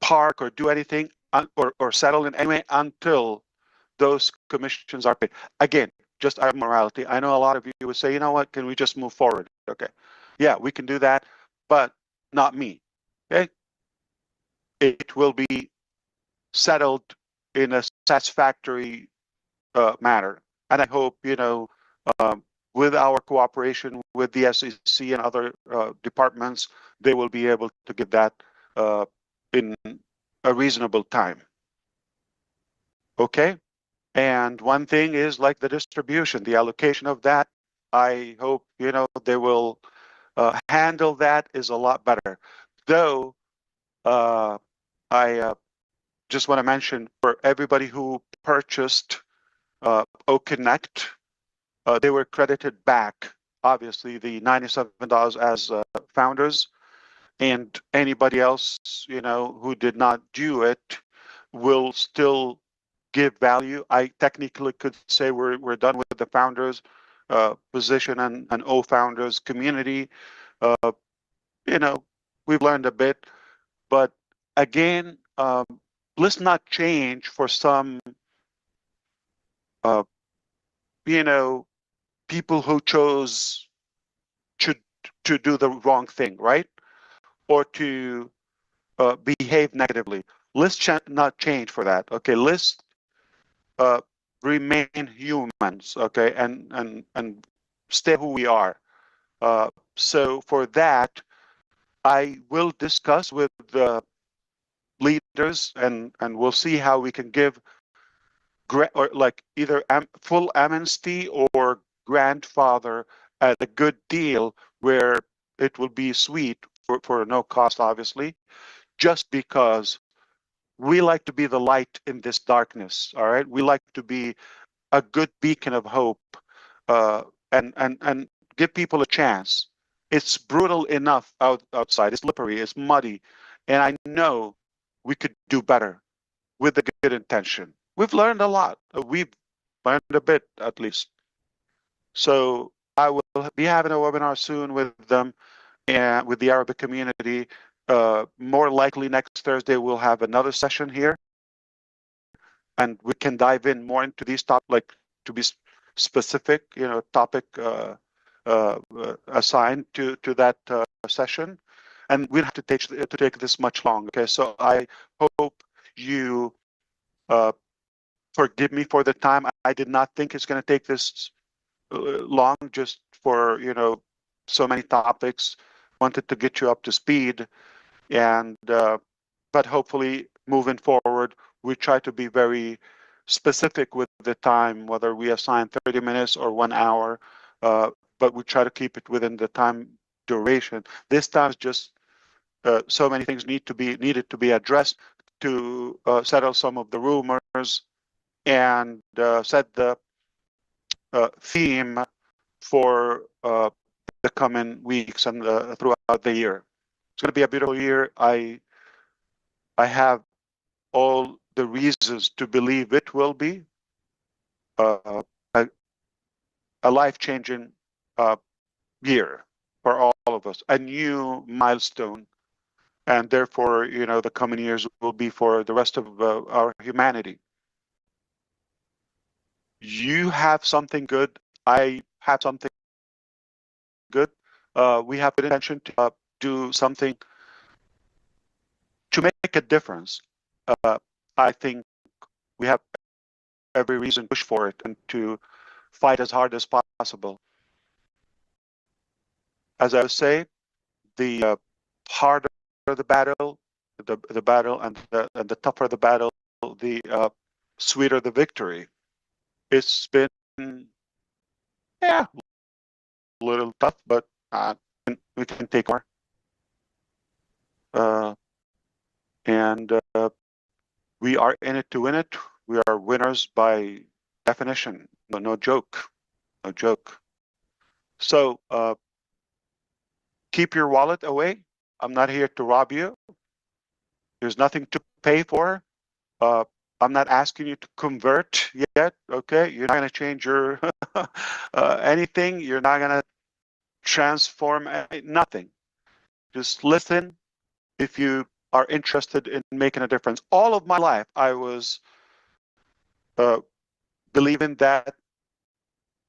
park or do anything or settle in any way until those commissions are paid. Again, just our morality. I know a lot of you would say, you know what, can we just move forward? Okay. Yeah, we can do that, but not me. Okay. It will be settled in a satisfactory manner. And I hope, with our cooperation with the SEC and other departments, they will be able to get that in a reasonable time. Okay. And one thing is like the distribution, the allocation of that. I hope, they will handle that is a lot better. Though, I just want to mention for everybody who purchased OConnect, they were credited back, obviously, the $97 as founders. And anybody else, who did not do it will still give value. I technically could say we're done with the founders position and O founders community. We've learned a bit, but again, let's not change for some, people who chose to do the wrong thing, right? Or to behave negatively. Let's not change for that. Okay, let's remain humans. Okay, and stay who we are. So for that, I will discuss with the leaders, and we'll see how we can give or like either full amnesty or grandfather at a good deal where it will be sweet for no cost, obviously, just because we like to be the light in this darkness. All right, we like to be a good beacon of hope, and give people a chance. It's brutal enough outside. It's slippery. It's muddy, and I know we could do better with a good intention. We've learned a lot. We've learned a bit, at least. So I will be having a webinar soon with them and with the Arabic community. More likely next Thursday, we'll have another session here, and we can dive in more into these topics, like to be specific, topic assigned to that session. And we don't have to take this much long. Okay, so I hope you forgive me for the time. I did not think it's going to take this long, just for so many topics. Wanted to get you up to speed, and but hopefully moving forward, we try to be very specific with the time, whether we assign 30 minutes or 1 hour, but we try to keep it within the time duration. This time is just so many things needed to be addressed to settle some of the rumors and set the theme for the coming weeks and throughout the year. It's going to be a beautiful year. I have all the reasons to believe it will be a life-changing year for all of us, a new milestone, and therefore, the coming years will be for the rest of our humanity. You have something good. I have something good. We have good intention to do something to make a difference. I think we have every reason to push for it and to fight as hard as possible. As I would say, the harder the battle, the battle, and the tougher the battle, the sweeter the victory. It's been, yeah, a little tough, but we can take more. And we are in it to win it. We are winners by definition. No joke. No joke. So keep your wallet away. I'm not here to rob you. There's nothing to pay for. I'm not asking you to convert yet. Okay, you're not going to change your anything. You're not going to transform nothing. Just listen if you are interested in making a difference. All of my life, I was believing that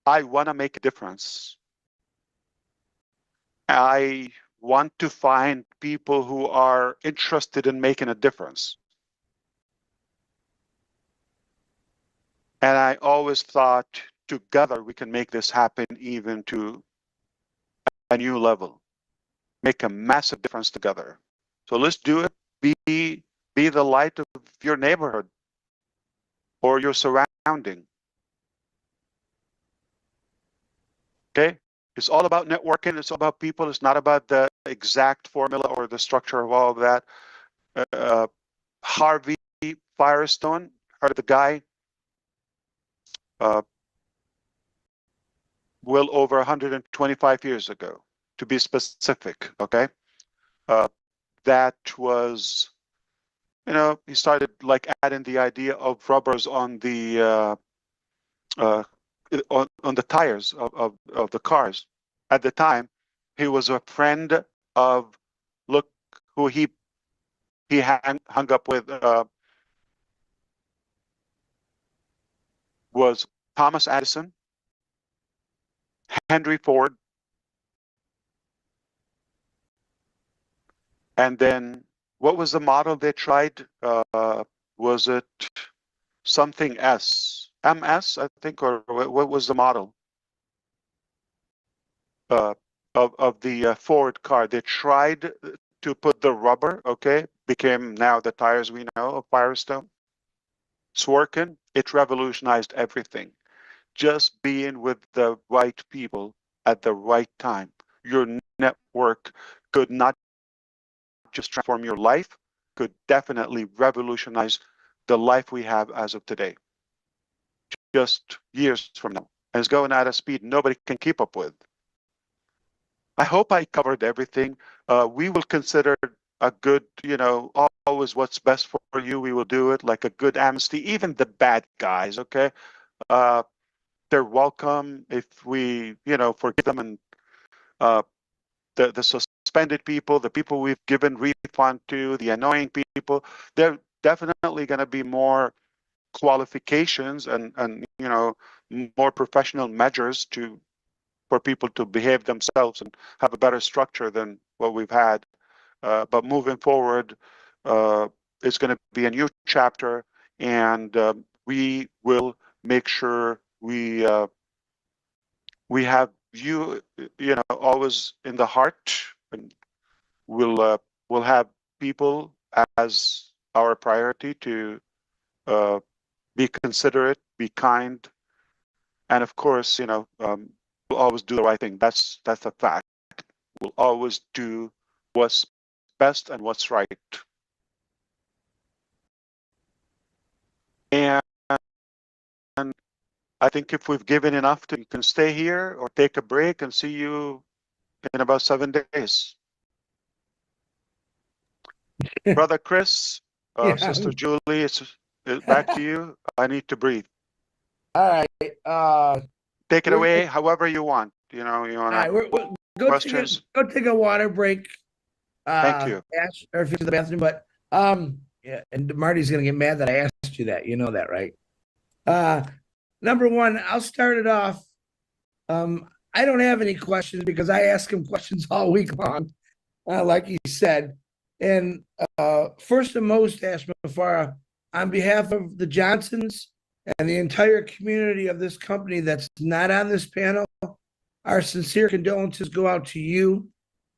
I want to make a difference. I want to find people who are interested in making a difference. And I always thought together we can make this happen even to a new level, make a massive difference together. So let's do it. Be the light of your neighborhood or your surrounding. Okay? It's all about networking. It's all about people. It's not about the exact formula or the structure of all of that. Harvey Firestone, heard of the guy? Well over 125 years ago, to be specific, okay? That was, he started like adding the idea of rubbers on the on the tires of the cars. At the time, he was a friend of, look who he hung up with, was Thomas Edison, Henry Ford, and then what was the model they tried? Was it something S? MS, I think, or what was the model of the Ford car? They tried to put the rubber, okay, became now the tires we know of Firestone. It's working. It revolutionized everything. Just being with the right people at the right time. Your network could not just transform your life, could definitely revolutionize the life we have as of today. Just years from now. And it's going at a speed nobody can keep up with. I hope I covered everything. We will consider a good, always what's best for you. We will do it like a good amnesty, even the bad guys, okay? They're welcome if we, forgive them, and the suspended people, the people we've given refund to, the annoying people, they're definitely going to be more qualifications and more professional measures for people to behave themselves and have a better structure than what we've had. But moving forward, it's going to be a new chapter, and we will make sure we have you, always in the heart, and we'll have people as our priority to be considerate, be kind, and of course, we'll always do the right thing. That's a fact. We'll always do what's best and what's right. And I think if we've given enough, you can stay here or take a break and see you in about 7 days. Brother Chris, Yeah. Sister Julie, it's back to you. I need to breathe. All right. Take it away however you want. You want All right, to go questions. go take a water break. Thank you. Or if you're to the bathroom, but yeah, and Marty's gonna get mad that I asked you that. You know that, right? Number one, I'll start it off. I don't have any questions because I ask him questions all week long, like he said. And first and most, Ashmafara, on behalf of the Johnsons and the entire community of this company that's not on this panel, our sincere condolences go out to you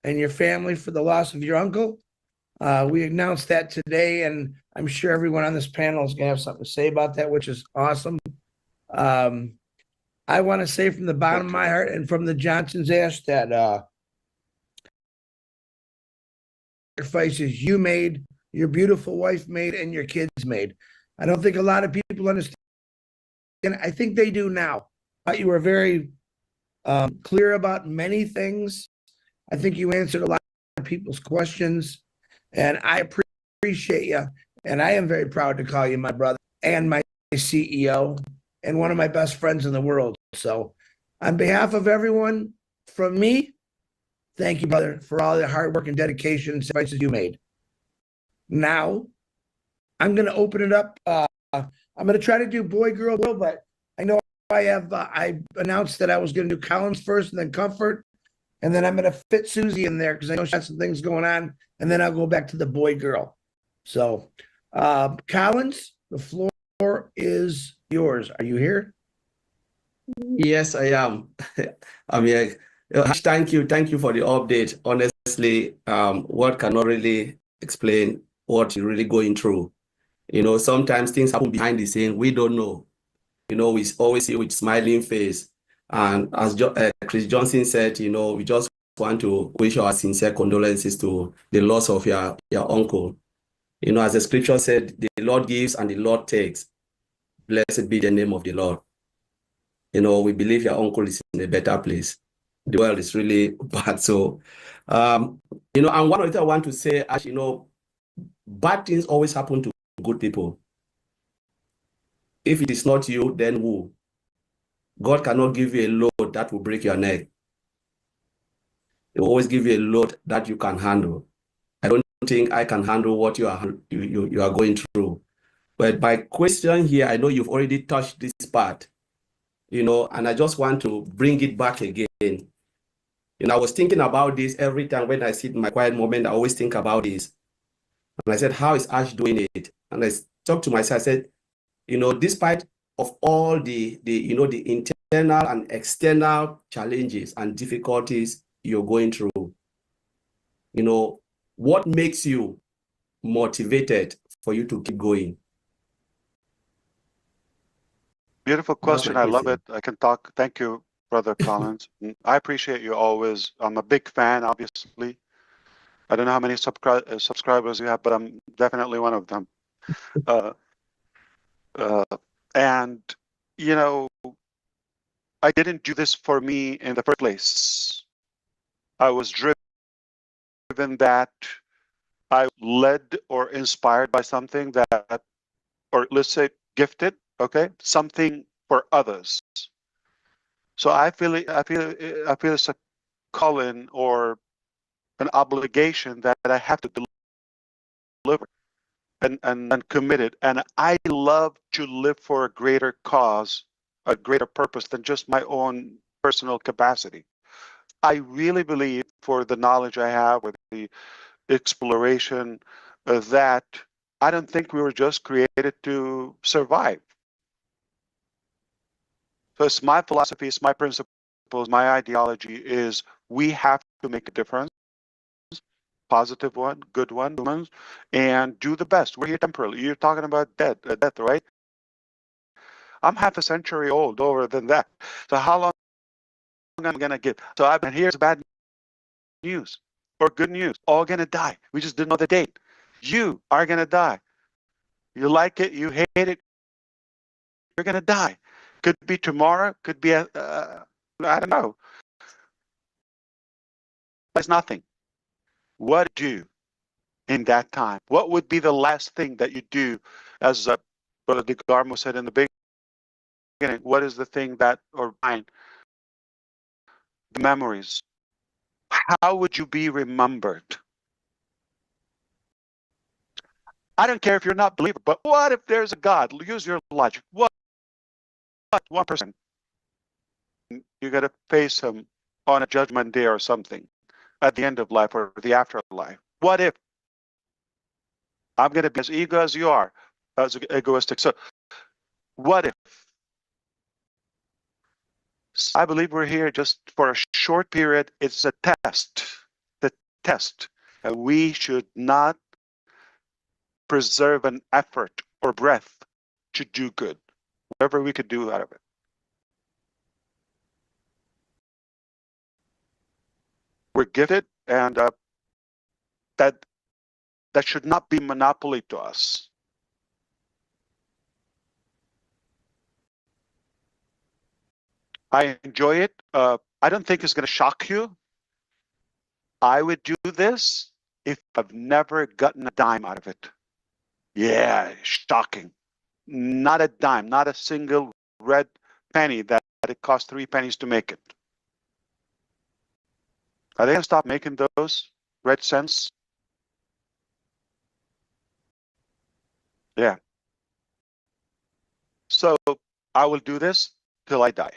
and your family for the loss of your uncle. We announced that today, and I'm sure everyone on this panel is going to have something to say about that, which is awesome. I want to say from the bottom of my heart and from the Johnsons, Ash, that sacrifices you made, your beautiful wife made, and your kids made. I don't think a lot of people understand. I think they do now. You were very clear about many things. I think you answered a lot of people's questions, and I appreciate you. And I am very proud to call you my brother and my CEO and one of my best friends in the world. So, on behalf of everyone, from me, thank you, brother, for all the hard work and dedication and sacrifices you made. Now, I'm going to open it up. I'm going to try to do boy, girl, but I know I announced that I was going to do Collins first and then Comfort. And then I'm going to fit Susie in there because I know she has some things going on. And then I'll go back to the boy, girl. So, Collins, the floor is yours. Are you here? Yes, I am. I'm here. Thank you for the update. Honestly, word cannot really explain what you're really going through. You know, sometimes things happen behind the scene. We don't know. You know, we always see you with smiling face. And as Chris Johnson said, you know, we just want to wish our sincere condolences to the loss of your uncle. You know, as the scripture said, the Lord gives and the Lord takes. Blessed be the name of the Lord. You know, we believe your uncle is in a better place. The world is really bad. So, you know, and one of the things I want to say, as you know, bad things always happen to good people. If it is not you, then who? God cannot give you a load that will break your neck. He will always give you a load that you can handle. I don't think I can handle what you are going through. But my question here, I know you've already touched this part, you know, and I just want to bring it back again. You know, I was thinking about this every time when I sit in my quiet moment. I always think about this. And I said, how is Ash doing it? And I talked to myself, I said, you know, despite of all the you know, the internal and external challenges and difficulties you're going through, you know, what makes you motivated for you to keep going? Beautiful question. I love it. I can talk. Thank you, Brother Collins. I appreciate you always. I'm a big fan, obviously. I don't know how many subscribers you have, but I'm definitely one of them. And, you know, I didn't do this for me in the first place. I was driven that I led or inspired by something that, or let's say gifted, okay, something for others. So I feel it's a calling or an obligation that I have to deliver and commit it. And I love to live for a greater cause, a greater purpose than just my own personal capacity. I really believe, for the knowledge I have, or the exploration, that I don't think we were just created to survive. So it's my philosophy, it's my principles, my ideology is we have to make a difference, positive one, good one, and do the best. We're here temporarily. You're talking about death, right? I'm half a century old, over than that. So how long am I gonna give? So and here's bad news or good news. All gonna die. We just didn't know the date. You are gonna die. You like it, you hate it, you're gonna die. Could be tomorrow, could be I don't know. There's nothing. What do in that time? What would be the last thing that you do, as Brother DeGarmo said in the beginning? What is the thing that, or mine, the memories? How would you be remembered? I don't care if you're not a believer, but what if there's a God? Use your logic. What one person you got to face him on a judgment day or something at the end of life or the afterlife? What if I'm going to be as eager as you are, as egoistic? So what if? I believe we're here just for a short period. It's a test, the test. And we should not preserve an effort or breath to do good, whatever we could do out of it. We're gifted, and that that should not be monopoly to us. I enjoy it. I don't think it's going to shock you. I would do this if I've never gotten a dime out of it. Yeah, shocking. Not a dime, not a single red penny that it cost 3 pennies to make it. Are they going to stop making those red cents? Yeah. So I will do this till I die.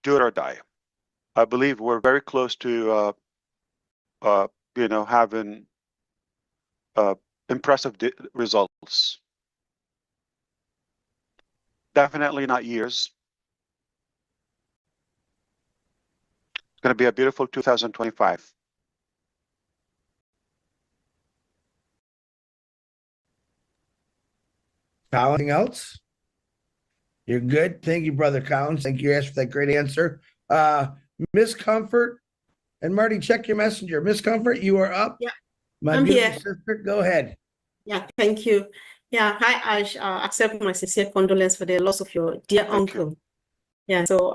Do it or die. I believe we're very close to, having impressive results. Definitely not years. It's going to be a beautiful 2025. Anything else? You're good. Thank you, Brother Collins. Thank you, Ash, for that great answer. Miss Comfort and Marty, check your messenger. Miss Comfort, you are up. Yeah, My I'm beautiful here. sister, go ahead. Yeah, thank you. Yeah, hi Ash. Accept my sincere condolence for the loss of your dear uncle. Yeah, so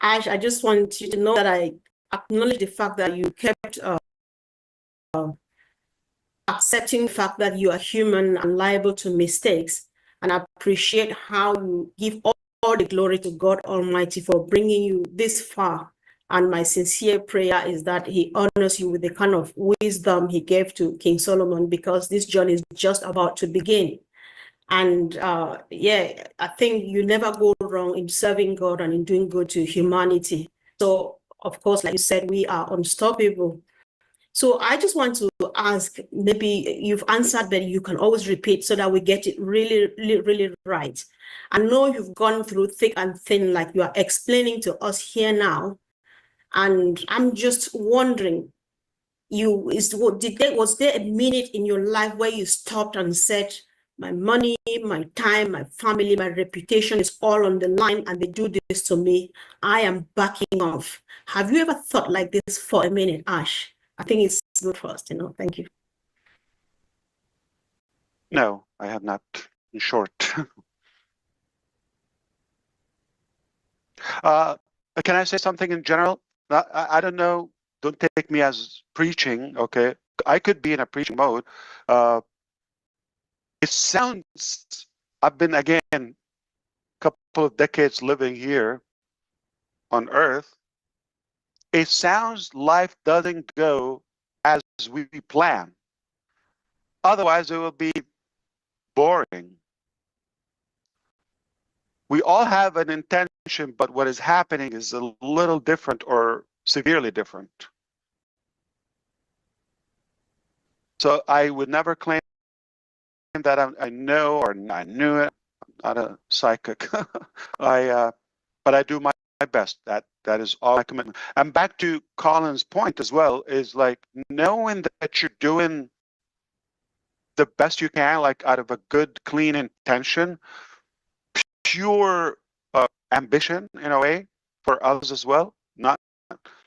Ash, I just want you to know that I acknowledge the fact that you kept accepting the fact that you are human and liable to mistakes, and I appreciate how you give all the glory to God Almighty for bringing you this far. And my sincere prayer is that He honors you with the kind of wisdom He gave to King Solomon, because this journey is just about to begin. And yeah, I think you never go wrong in serving God and in doing good to humanity. So, of course, like you said, we are unstoppable. So I just want to ask, maybe you've answered, but you can always repeat so that we get it really, really, really right. I know you've gone through thick and thin, like you are explaining to us here now. And I'm just wondering, was there a minute in your life where you stopped and said, my money, my time, my family, my reputation is all on the line, and they do this to me, I am backing off? Have you ever thought like this for a minute, Ash? I think it's good for us to know. Thank you. No, I have not, in short. Can I say something in general? I don't know. Don't take me as preaching, okay? I could be in a preaching mode. It sounds, I've been, again, a couple of decades living here on Earth. It sounds life doesn't go as we plan. Otherwise, it will be boring. We all have an intention, but what is happening is a little different or severely different. So I would never claim that I know or I knew it. I'm not a psychic. But I do my best. That is all my commitment. And back to Colin's point as well, is like knowing that you're doing the best you can, like out of a good, clean intention, pure ambition in a way for others as well. Not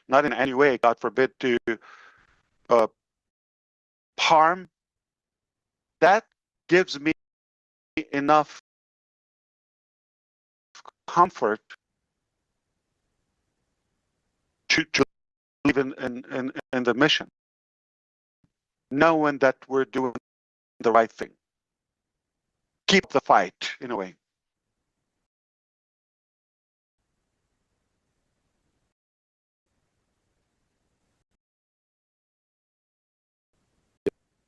in any way, God forbid, to harm. That gives me enough comfort to believe in the mission, knowing that we're doing the right thing. Keep the fight in a way.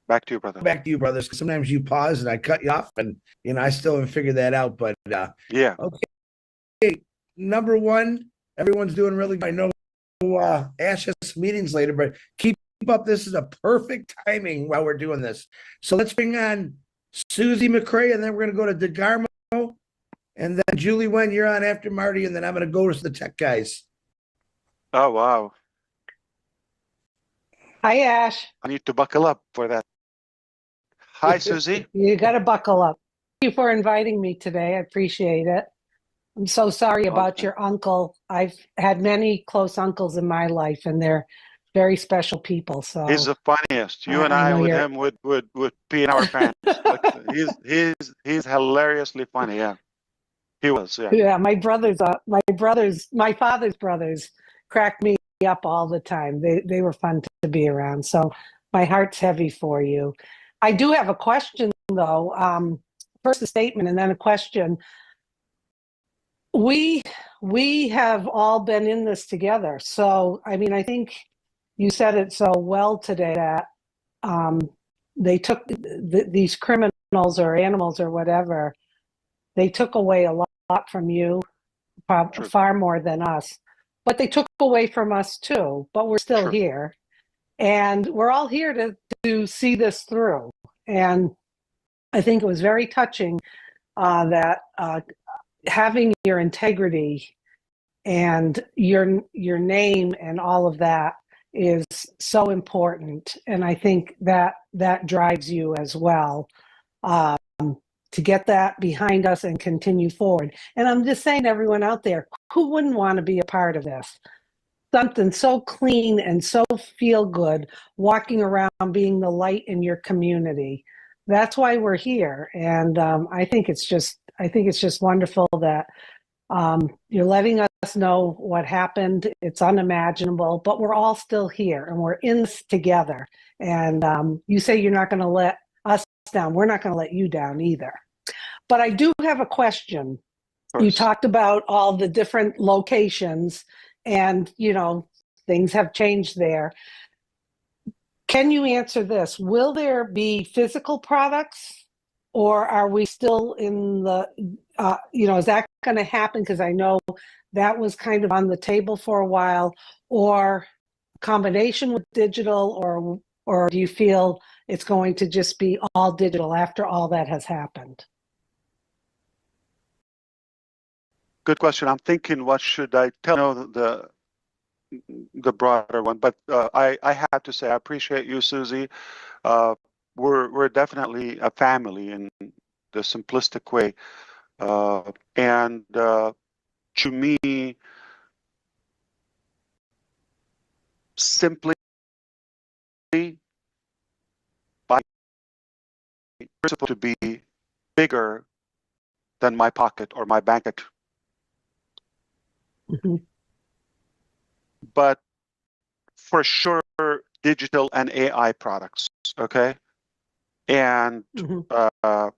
Back to you, brother. Back to you, brothers. Sometimes you pause and I cut you off, and I still haven't figured that out. But yeah. Okay. Number one, everyone's doing really good. I know Ash has some meetings later, but keep up. This is a perfect timing while we're doing this. So let's bring on Susie McCrae, and then we're going to go to DeGarmo, and then Julie Wen, you're on after Marty, and then I'm going to go to the tech guys. Oh, wow. Hi, Ash. I need to buckle up for that. Hi, Susie. You got to buckle up. Thank you for inviting me today. I appreciate it. I'm so sorry about Okay. your uncle. I've had many close uncles in my life, and they're very special people. So He's the funniest. You and I I know with you're- him would pee in our pants. Like, he's hilariously funny. Yeah, he was. Yeah, yeah, my father's brothers cracked me up all the time. They were fun to be around. So my heart's heavy for you. I do have a question though. First a statement and then a question. We have all been in this together. So I mean, I think you said it so well today that they took these criminals or animals or whatever. They took away a lot from you, True. far more than us. But they took away from us too. But we're still True. here, and we're all here to see this through. And I think it was very touching that having your integrity and your name and all of that is so important. And I think that drives you as well, to get that behind us and continue forward. And I'm just saying, everyone out there, who wouldn't want to be a part of this? Something so clean and so feel good, walking around being the light in your community. That's why we're here. And I think it's just wonderful that you're letting us know what happened. It's unimaginable, but we're all still here and we're in this together. And you say you're not going to let us down. We're not going to let you down either. But I do have a question. You talked about all the different locations and, you know, things have changed there. Can you answer this? Will there be physical products, or are we still in the, you know, is that going to happen? Because I know that was kind of on the table for a while, or combination with digital, or do you feel it's going to just be all digital after all that has happened? Good question. I'm thinking, what should I tell? The broader one, but I have to say I appreciate you, Susie. We're definitely a family in the simplistic way, and to me, simply by principle to be bigger than my pocket or my bank account. Mm-hmm. But for sure, digital and AI products, okay? And Mm-hmm.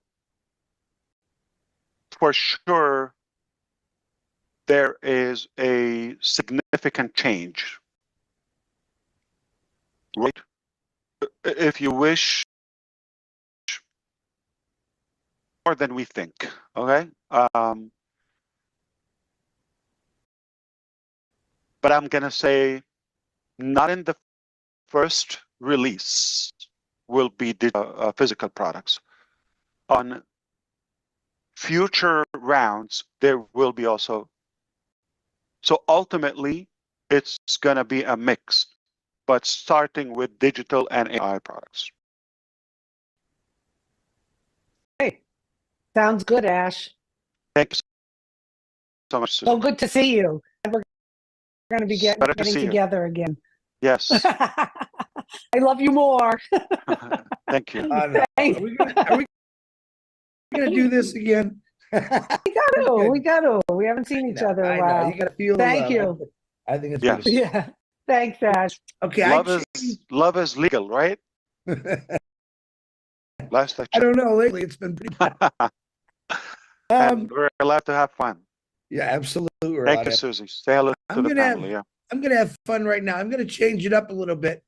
For sure, there is a significant change, right? If you wish, more than we think, okay? But I'm gonna say, not in the first release will be physical products. On future rounds, there will be also. So ultimately, it's gonna be a mix, but starting with digital and AI products. Hey, sounds good, Ash. Thank you so much, Susan. So good to see you. And we're going to be Better to getting see you. together again. Yes. I love you more. Thank you. Thanks. Are we gonna do this again? We got to. We haven't seen each other I in a know. while. You gotta feel. Thank you. I think it's Yes. beautiful. Yeah. Thanks, Ash. Okay, Love is legal, right? Last I I checked. don't know. Lately, it's been pretty. And we're allowed to have fun. Yeah, absolutely. Thank you, Susie. Say hello to the family. Yeah. I'm gonna have fun right now. I'm gonna change it up a little bit.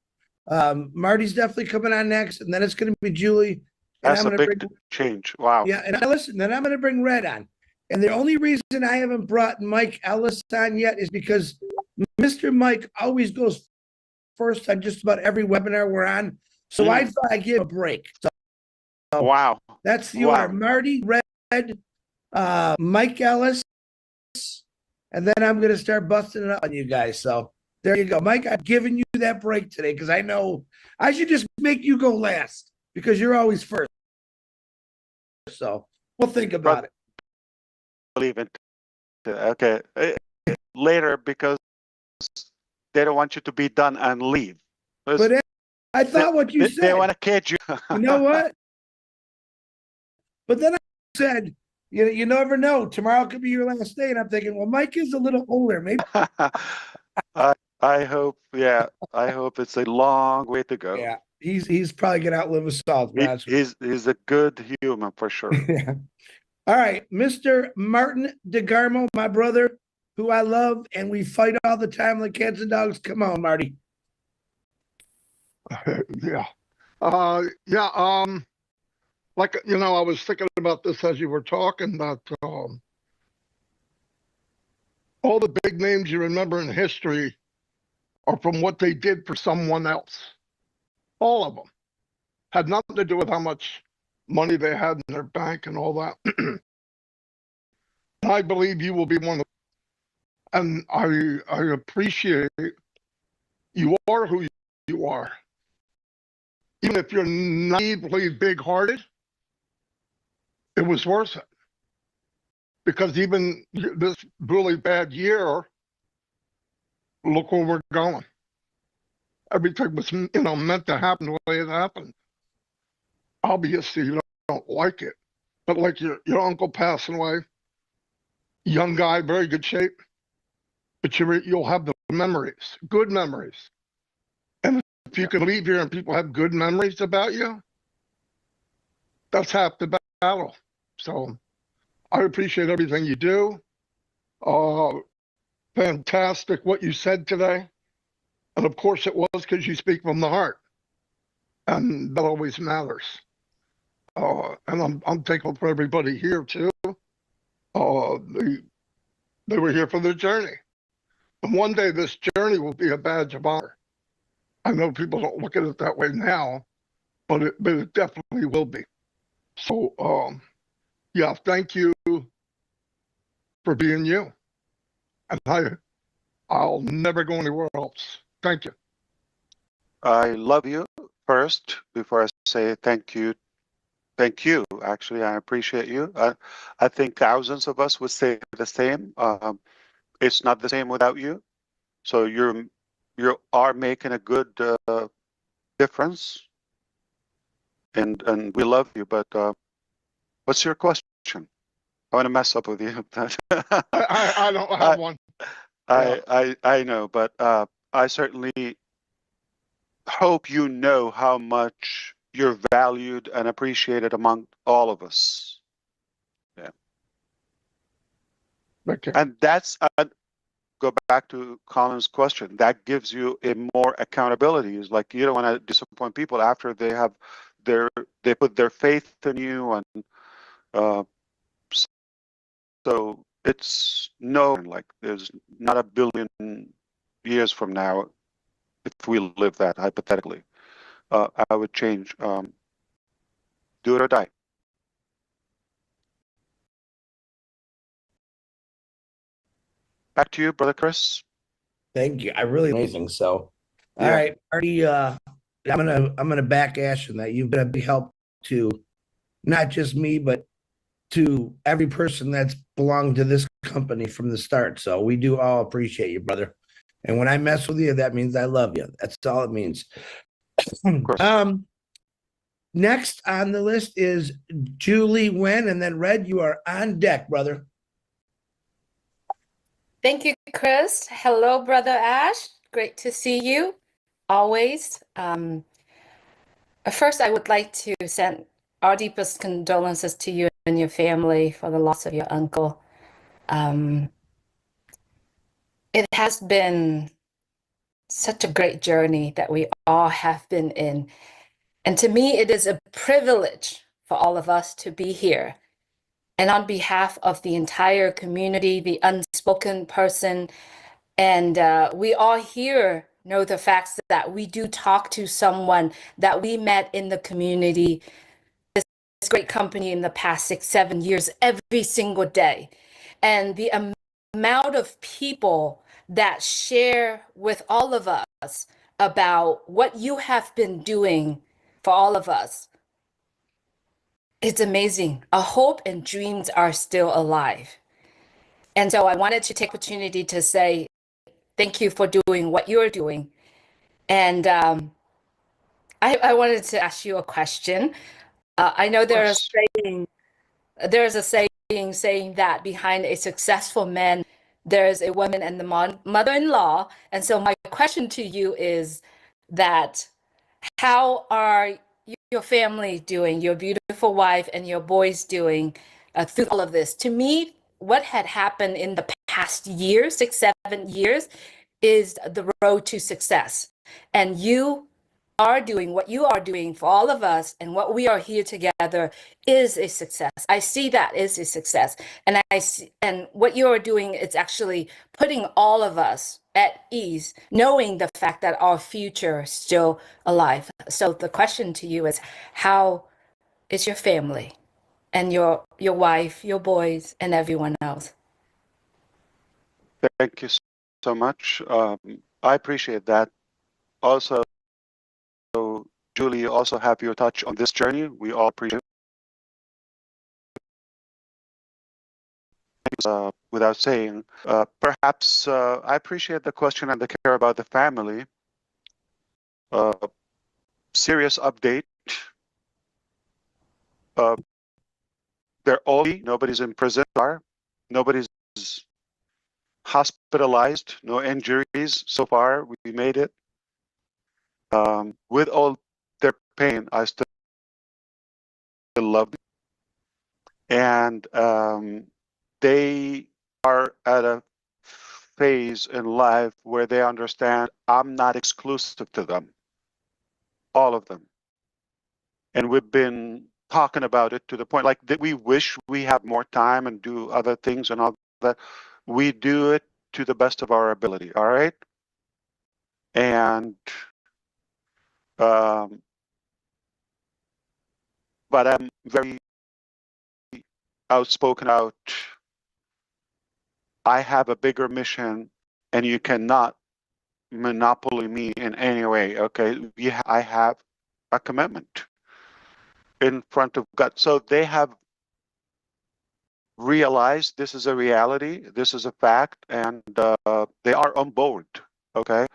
Marty's definitely coming on next, and then it's gonna be Julie. And That's a big change. Wow. Yeah, and listen, then I'm gonna bring Red on. And the only reason I haven't brought Mike Ellis on yet is because Mr. Mike always goes first on just about every webinar we're on. So I thought I'd give him a break. So wow. that's the order. Marty, Red, Mike Ellis, and then I'm gonna start busting it up on you guys. So there you go. Mike, I've given you that break today because I know I should just make you go last because you're always first. So we'll think about it. Believe it. Okay. Later, because they don't want you to be done and leave. But I thought what you They said. want to catch you. You know what? But then I said, you never know. Tomorrow could be your last day. And I'm thinking, well, Mike is a little older. Maybe. I hope, yeah, I hope it's a long way to go. Yeah. He's probably gonna outlive us all. To be honest with He's a good human for sure. you. Yeah. All right, Mr. Martin DeGarmo, my brother, who I love, and we fight all the time like cats and dogs. Come on, Marty. Yeah. Like, I was thinking about this as you were talking, that all the big names you remember in history are from what they did for someone else. All of them. Had nothing to do with how much money they had in their bank and all that. I believe you will be one of them. And I appreciate you are who you are. Even if you're naively big-hearted, it was worth it. Because even this really bad year, look where we're going. Everything was, meant to happen the way it happened. Obviously, you don't like it. But like your uncle passing away, young guy, very good shape. But you'll have the memories, good memories. And if you can leave here and people have good memories about you, that's half the battle. So I appreciate everything you do. Fantastic what you said today. And of course it was because you speak from the heart. And that always matters. And I'm thankful for everybody here too. They were here for the journey. And one day this journey will be a badge of honor. I know people don't look at it that way now, but it definitely will be. So, yeah, thank you for being you. And I'll never go anywhere else. Thank you. I love you first before I say thank you. Thank you. Actually, I appreciate you. I think thousands of us would say the same. It's not the same without you. So you are making a good difference, and we love you. But what's your question? I want to mess up with you. I don't have one. I know, but I certainly hope you know how much you're valued and appreciated among all of us. Yeah. Okay. And that's go back to Colin's question. That gives you a more accountability. Is like you don't want to disappoint people after they put their faith in you, and so it's like there's not a billion years from now, if we live that hypothetically, I would change. Do it or die. Back to you, Brother Chris. Thank you. I really amazing. So, all Yeah. right, Marty. I'm gonna back Ash in that. You've been a big help to not just me, but to every person that's belonged to this company from the start. So we do all appreciate you, brother. And when I mess with you, that means I love you. That's all it means. Next on the list is Julie Wen, and then Red, you are on deck, brother. Thank you, Chris. Hello, Brother Ash. Great to see you, always. First, I would like to send our deepest condolences to you and your family for the loss of your uncle. It has been such a great journey that we all have been in. And to me, it is a privilege for all of us to be here. And on behalf of the entire community, the unspoken person, and we all here know the facts that we do talk to someone that we met in the community, this great company in the past 6-7 years, every single day. And the amount of people that share with all of us about what you have been doing for all of us, it's amazing. Our hope and dreams are still alive. And so I wanted to take opportunity to say Thank you for doing what you're doing. And I wanted to ask you a question. I know Yes. there's a saying that behind a successful man, there's a woman and the mother-in-law. And so my question to you is that how are your family doing, your beautiful wife and your boys doing through all of this? To me, what had happened in the past year, 6-7 years, is the road to success. And you are doing what you are doing for all of us, and what we are here together is a success. I see that is a success. And I see, and what you are doing is actually putting all of us at ease, knowing the fact that our future is still alive. So the question to you is, how is your family and your wife, your boys, and everyone else? Thank you so much. I appreciate that. Also, Julie, you also have your touch on this journey. We all appreciate it. Without saying, perhaps I appreciate the question and the care about the family. Serious update. They're all, nobody's in prison, nobody's hospitalized, no injuries so far. We made it. With all their pain, I still love them. And they are at a phase in life where they understand I'm not exclusive to them, all of them. And we've been talking about it to the point like that we wish we have more time and do other things and all that. We do it to the best of our ability, all right? And but I'm very outspoken out. I have a bigger mission, and you cannot monopoly me in any way. Okay, I have a commitment in front of God. So they have realized this is a reality, this is a fact, and they are on board. Okay,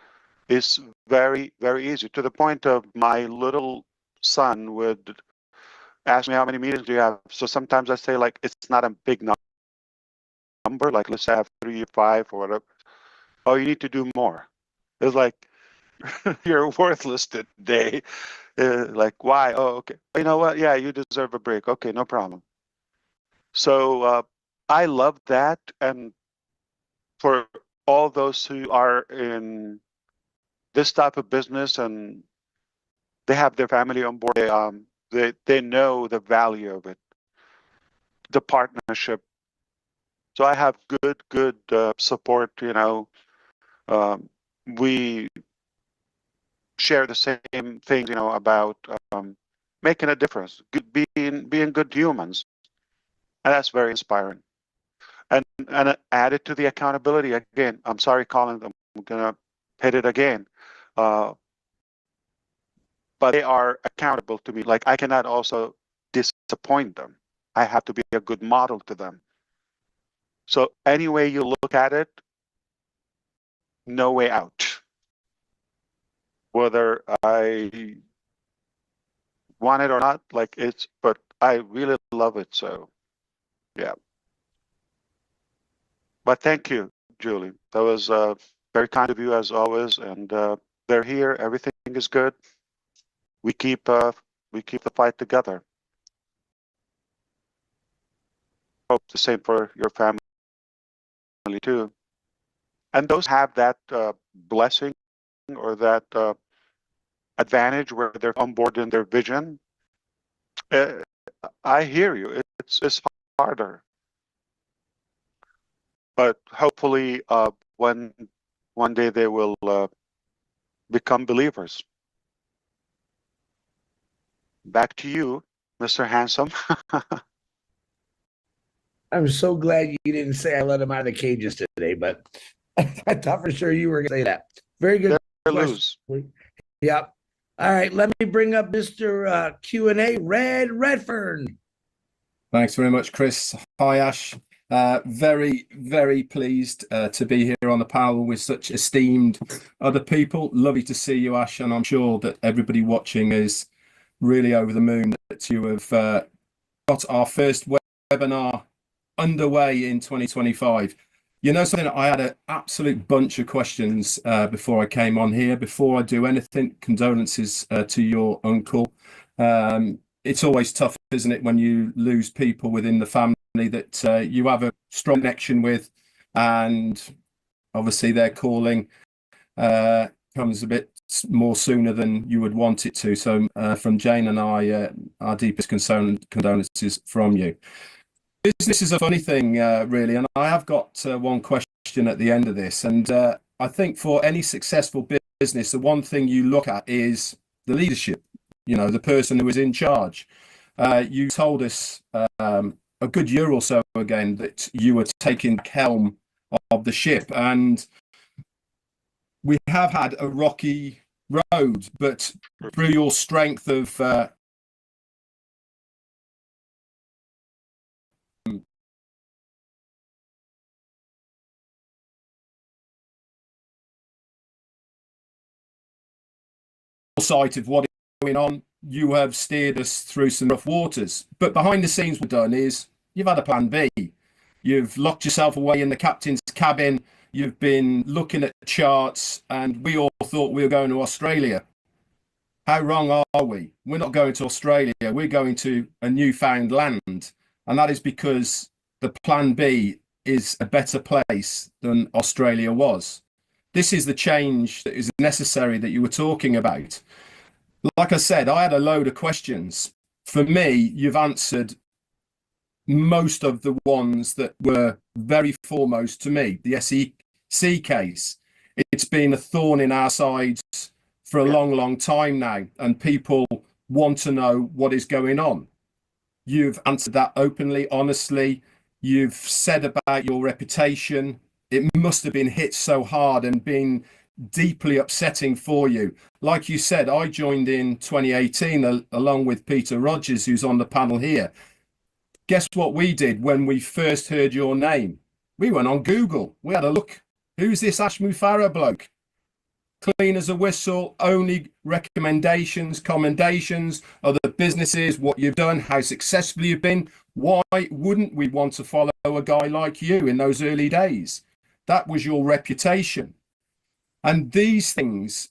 it's very, very easy to the point of my little son would ask me how many meetings do you have. So sometimes I say like it's not a big number, like let's say I have 3 or 5 or whatever. Oh, you need to do more. It's like you're worthless today. Like why? Oh, okay. You know what? Yeah, you deserve a break. Okay, no problem. So I love that, and for all those who are in this type of business and they have their family on board, they know the value of it, the partnership. So I have good support. You know, we share the same things. You know, about making a difference, being good humans, and that's very inspiring. And added to the accountability again. I'm sorry, Colin. I'm gonna hit it again. But they are accountable to me. Like I cannot also disappoint them. I have to be a good model to them. So any way you look at it, no way out. Whether I want it or not, like but I really love it. So yeah. But thank you, Julie. That was very kind of you as always. And they're here. Everything is good. We keep the fight together. Hope the same for your family too. And those have that blessing or that advantage where they're on board in their vision. I hear you. It's harder, but hopefully, when one day they will become believers. Back to you, Mr. Handsome. I'm so glad you didn't say I let him out of the cages today, but I thought for sure you were going to say that. Very good question. Lose. Yep. All right, let me bring up Mr. Q&A, Redfern. Thanks very much, Chris. Hi, Ash. Very, very pleased to be here on the panel with such esteemed other people. Lovely to see you, Ash, and I'm sure that everybody watching is really over the moon that you have got our first webinar underway in 2025. You know something, I had an absolute bunch of questions before I came on here. Before I do anything, condolences to your uncle. It's always tough, isn't it, when you lose people within the family that you have a strong connection with, and obviously their calling comes a bit more sooner than you would want it to. So from Jane and I, our deepest condolences from you. Business is a funny thing, really, and I have got one question at the end of this. And I think for any successful business, the one thing you look at is the leadership, you know, the person who is in charge. You told us a good year or so ago that you were taking the helm of the ship, and we have had a rocky road, but through your strength of sight of what is going on, you have steered us through some rough waters. But behind the scenes, what we've done is you've had a plan B. You've locked yourself away in the captain's cabin. You've been looking at charts, and we all thought we were going to Australia. How wrong are we? We're not going to Australia. We're going to a newfound land. And that is because the plan B is a better place than Australia was. This is the change that is necessary that you were talking about. Like I said, I had a load of questions. For me, you've answered most of the ones that were very foremost to me. The SEC case, it's been a thorn in our sides for a long, long time now, and people want to know what is going on. You've answered that openly, honestly. You've said about your reputation. It must have been hit so hard and been deeply upsetting for you. Like you said, I joined in 2018 along with Peter Rogers, who's on the panel here. Guess what we did when we first heard your name? We went on Google. We had a look. Who's this Ash Mufareh bloke? Clean as a whistle, only recommendations, commendations, other businesses, what you've done, how successful you've been. Why wouldn't we want to follow a guy like you in those early days? That was your reputation. And these things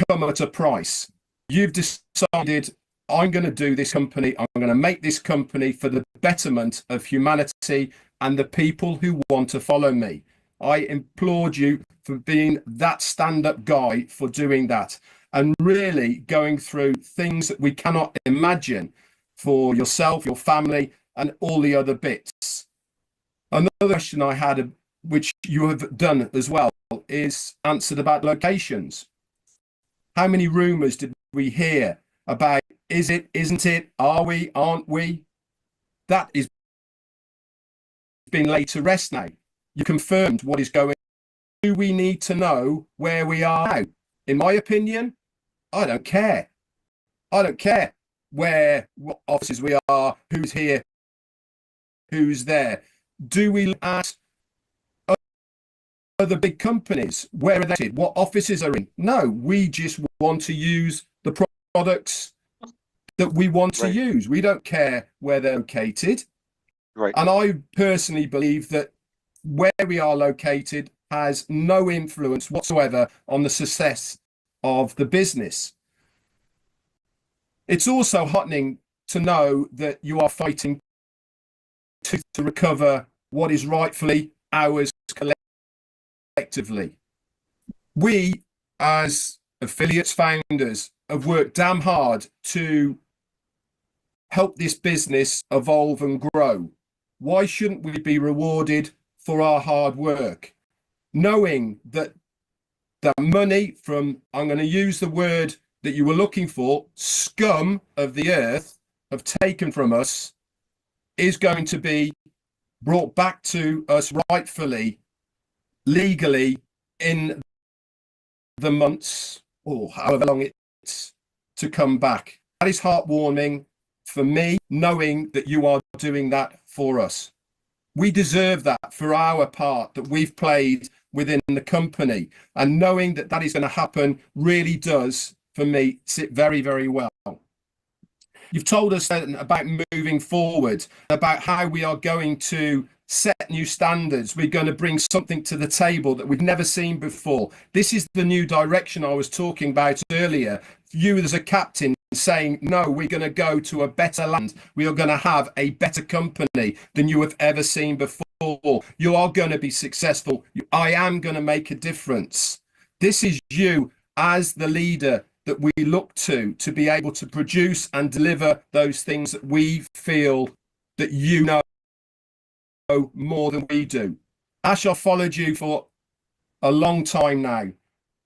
come at a price. You've decided, I'm going to do this company. I'm going to make this company for the betterment of humanity and the people who want to follow me. I applaud you for being that stand-up guy, for doing that, and really going through things that we cannot imagine for yourself, your family, and all the other bits. Another question I had, which you have done as well, is answered about locations. How many rumors did we hear about, is it, isn't it, are we, aren't we? That is being laid to rest now. You confirmed what is going on. Do we need to know where we are now? In my opinion, I don't care. I don't care what offices we are, who's here, who's there. Do we look at other big companies? Where are they? What offices are in? No, we just want to use the products that we want to use. We don't care where they're located. Right. And I personally believe that where we are located has no influence whatsoever on the success of the business. It's also heartening to know that you are fighting to recover what is rightfully ours collectively. We, as affiliates founders, have worked damn hard to help this business evolve and grow. Why shouldn't we be rewarded for our hard work, knowing that the money from, I'm going to use the word that you were looking for, scum of the earth have taken from us, is going to be brought back to us rightfully, legally, in the months or however long it's to come back. That is heartwarming for me, knowing that you are doing that for us. We deserve that for our part that we've played within the company. And knowing that that is going to happen really does, for me, sit very, very well. You've told us about moving forward, about how we are going to set new standards. We're going to bring something to the table that we've never seen before. This is the new direction I was talking about earlier. You as a captain saying, no, we're going to go to a better land. We are going to have a better company than you have ever seen before. You are going to be successful. I am going to make a difference. This is you as the leader that we look to be able to produce and deliver those things that we feel that you know more than we do. Ash, I've followed you for a long time now.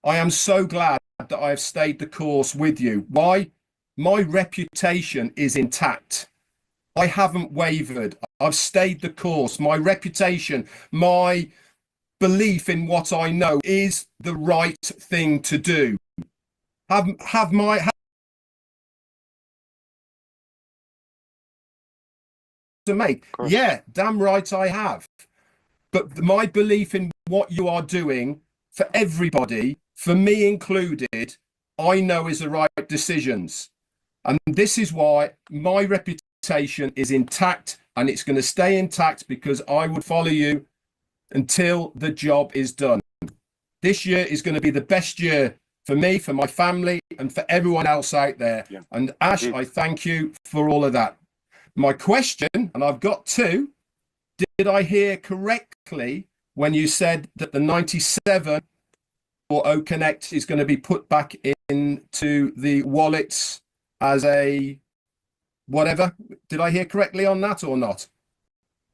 I am so glad that I have stayed the course with you. Why? My reputation is intact. I haven't wavered. I've stayed the course. My reputation, my belief in what I know is the right thing to do. Have to make. Yeah, damn right I have. But my belief in what you are doing for everybody, for me included, I know is the right decisions. And this is why my reputation is intact, and it's going to stay intact because I would follow you until the job is done. This year is going to be the best year for me, for my family, and for everyone else out there. Yeah. And Ash, I thank you for all of that. My question, and I've got two, did I hear correctly when you said that the 97 for ONET is going to be put back into the wallets as a whatever? Did I hear correctly on that or not?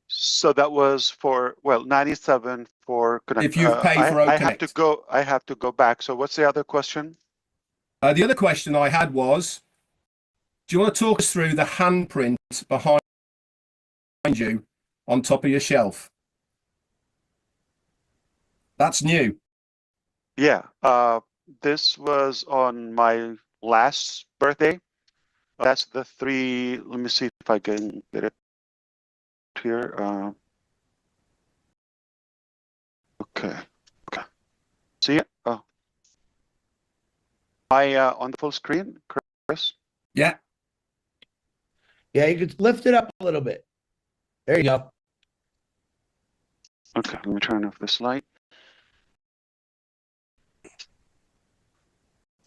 So that was for, well, 97 for Connect. If you've paid for ONET. I have to go back. So what's the other question? The other question I had was, do you want to talk us through the handprint behind you on top of your shelf? That's new. Yeah. This was on my last birthday. That's the three. Let me see if I can get it here. Okay. See it? Oh. On the full screen, Chris? Yeah. Yeah, you could lift it up a little bit. There you go. Okay, let me turn off this light.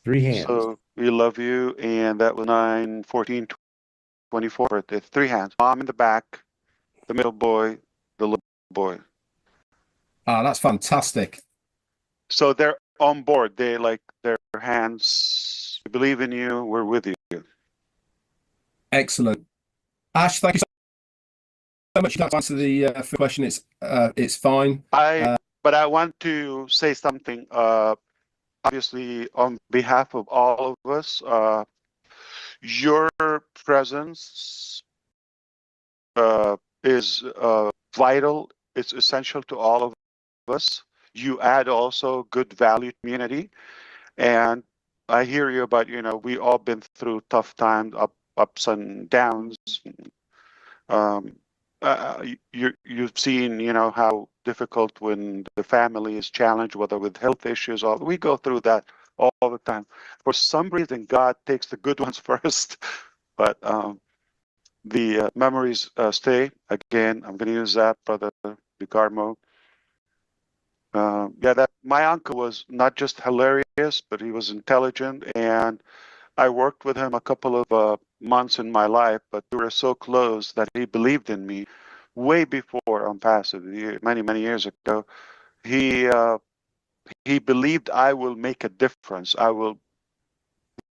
Three hands. So we love you, and that was 9/14/24 birthday. Three hands. Mom in the back, the middle boy, the little boy. Ah, that's fantastic. So they're on board. They like their hands. We believe in you. We're with you. Excellent. Ash, thank you so much. You don't answer the question. It's fine. But I want to say something. Obviously, on behalf of all of us, your presence is vital. It's essential to all of us. You add also good value community, and I hear you about, we all been through tough times, ups and downs. You've seen, how difficult when the family is challenged, whether with health issues, or we go through that all the time. For some reason, God takes the good ones first, but the memories stay. Again, I'm going to use that, Brother Bicarmo. That my uncle was not just hilarious, but he was intelligent, and I worked with him a couple of months in my life, but we were so close that he believed in me way before ONPASSIVE, many years ago. He believed I will make a difference.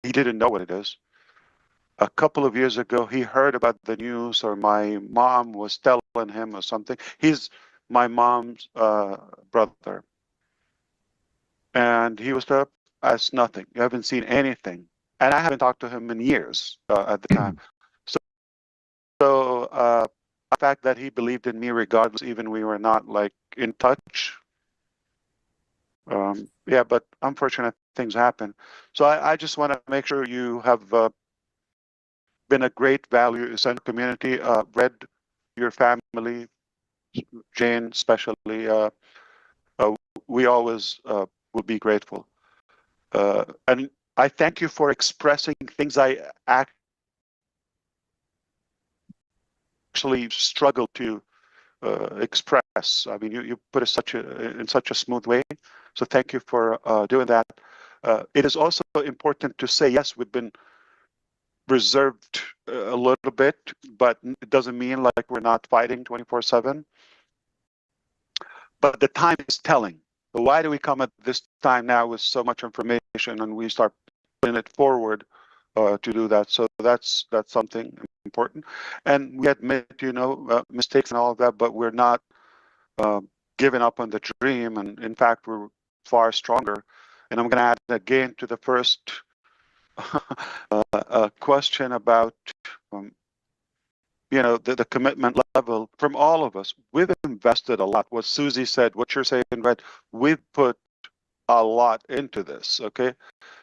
He didn't know what it is. A couple of years ago, he heard about the news, or my mom was telling him or something. He's my mom's brother. And he was there as nothing. You haven't seen anything. And I haven't talked to him in years at the time. So the fact that he believed in me regardless, even we were not like in touch. But unfortunate things happen. So I just want to make sure you have been a great value essential community. Read your family Jane especially, we always will be grateful. And I thank you for expressing things I actually struggle to express. I mean, you put it in such a smooth way. So thank you for doing that. It is also important to say, yes, we've been reserved a little bit, but it doesn't mean like we're not fighting 24/7. But the time is telling. So why do we come at this time now with so much information and we start putting it forward to do that? So that's something important. And we admit, mistakes and all of that, but we're not giving up on the dream. And in fact, we're far stronger. And I'm going to add again to the first question about the commitment level from all of us. We've invested a lot. What Susie said, what you're saying, Red, we've put a lot into this, okay?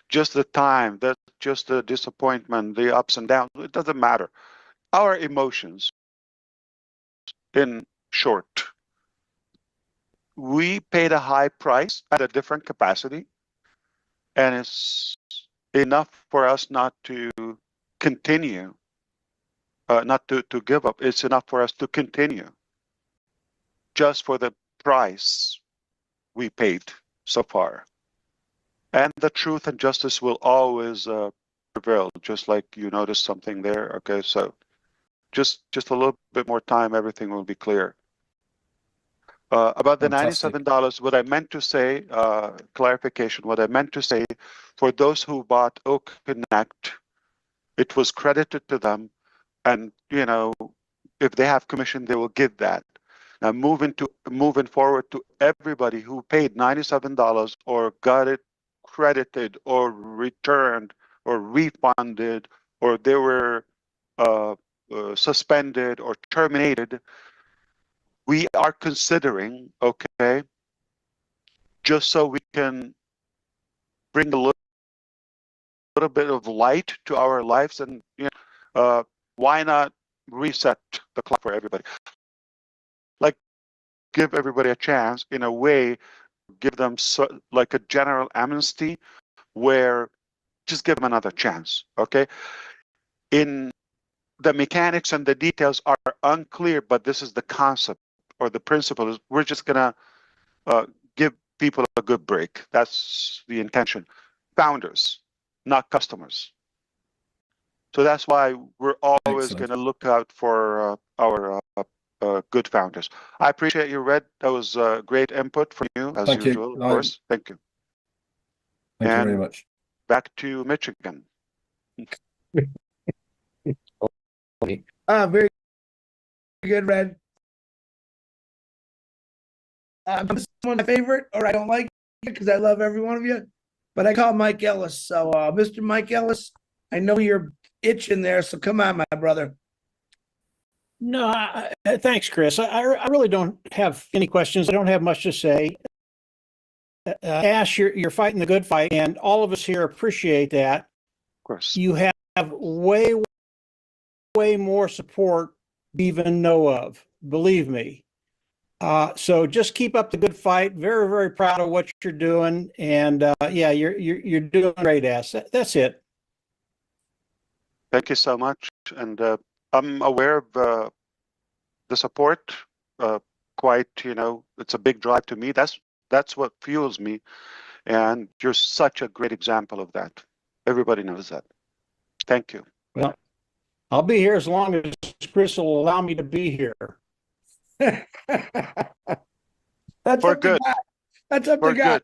Just the time, just the disappointment, the ups and downs, it doesn't matter. Our emotions, in short, we paid a high price at a different capacity, and it's enough for us not to continue, not to give up. It's enough for us to continue just for the price we paid so far. And the truth and justice will always prevail, just like you noticed something there. Okay, so just a little bit more time, everything will be clear. About the Fantastic. $97, what I meant to say, clarification, what I meant to say, for those who bought OConnect, it was credited to them, and if they have commission, they will get that. Now moving forward to everybody who paid $97 or got it credited or returned or refunded, or they were suspended or terminated, we are considering, okay, just so we can bring a little bit of light to our lives, and why not reset the clock for everybody? Like, give everybody a chance in a way, give them like a general amnesty, where just give them another chance, okay? In the mechanics and the details are unclear, but this is the concept or the principle. Is we're just gonna give people a good break. That's the intention. Founders, not customers. So that's why we're always Excellent. going to look out for our good founders. I appreciate you, Red. That was great input from you, as Thank you. usual, of course. Thank you. Thank you very And much. back to Michigan. Very good, Red. This is one of my favorite, or I don't like it because I love every one of you, but I call Mike Ellis. So, Mr. Mike Ellis, I know you're itching there, so come on, my brother. No, thanks, Chris. I really don't have any questions. I don't have much to say. Ash, you're fighting the good fight, and all of us here appreciate that. Of course. You have way more support we even know of, believe me. So just keep up the good fight. Very, very proud of what you're doing, and yeah, you're doing great, Ash. That's it. Thank you so much. And I'm aware of the support. Quite, it's a big drive to me. That's what fuels me. And you're such a great example of that. Everybody knows that. Thank you. Well, I'll be here as long as Chris will allow me to be here. That's For up to good. God. That's up For to God.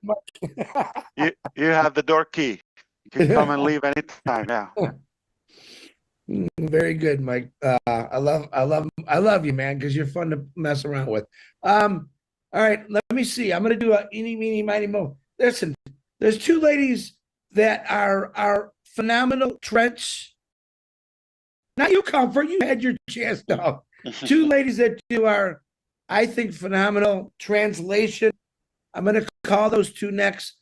You have the door key. You can come and leave anytime now. Very good, Mike. I love you, man, because you're fun to mess around with. All right, let me see. I'm gonna do a eeny, meeny, miny, mo. Listen, there's two ladies that are phenomenal. Trench. Now you Comfort, you had your chance, dog. Two ladies that do I think, phenomenal translation. I'm gonna call those two next.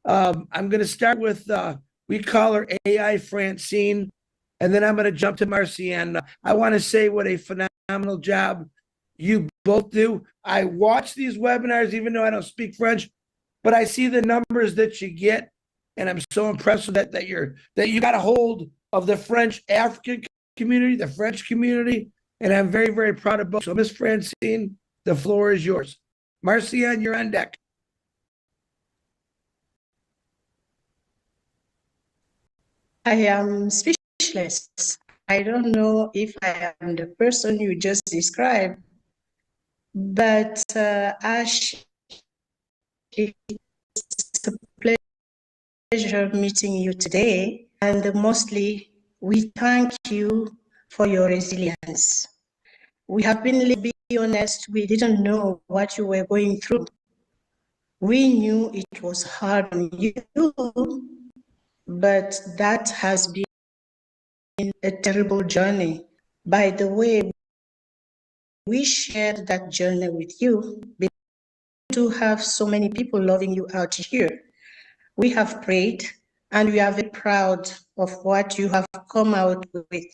I'm gonna start with we call her AI Francine. And then I'm going to jump to Marciana. I want to say what a phenomenal job you both do. I watch these webinars, even though I don't speak French, but I see the numbers that you get, and I'm so impressed with that you got a hold of the French African community, the French community, and I'm very, very proud of both. So, Miss Francine, the floor is yours. Marcian, you're on deck. I am speechless. I don't know if I am the person you just described, but Ash, it's a pleasure meeting you today, and mostly we thank you for your resilience. We have been, let's be honest, we didn't know what you were going through. We knew it was hard on you, but that has been a terrible journey. By the way, we shared that journey with you to have so many people loving you out here. We have prayed and we are very proud of what you have come out with.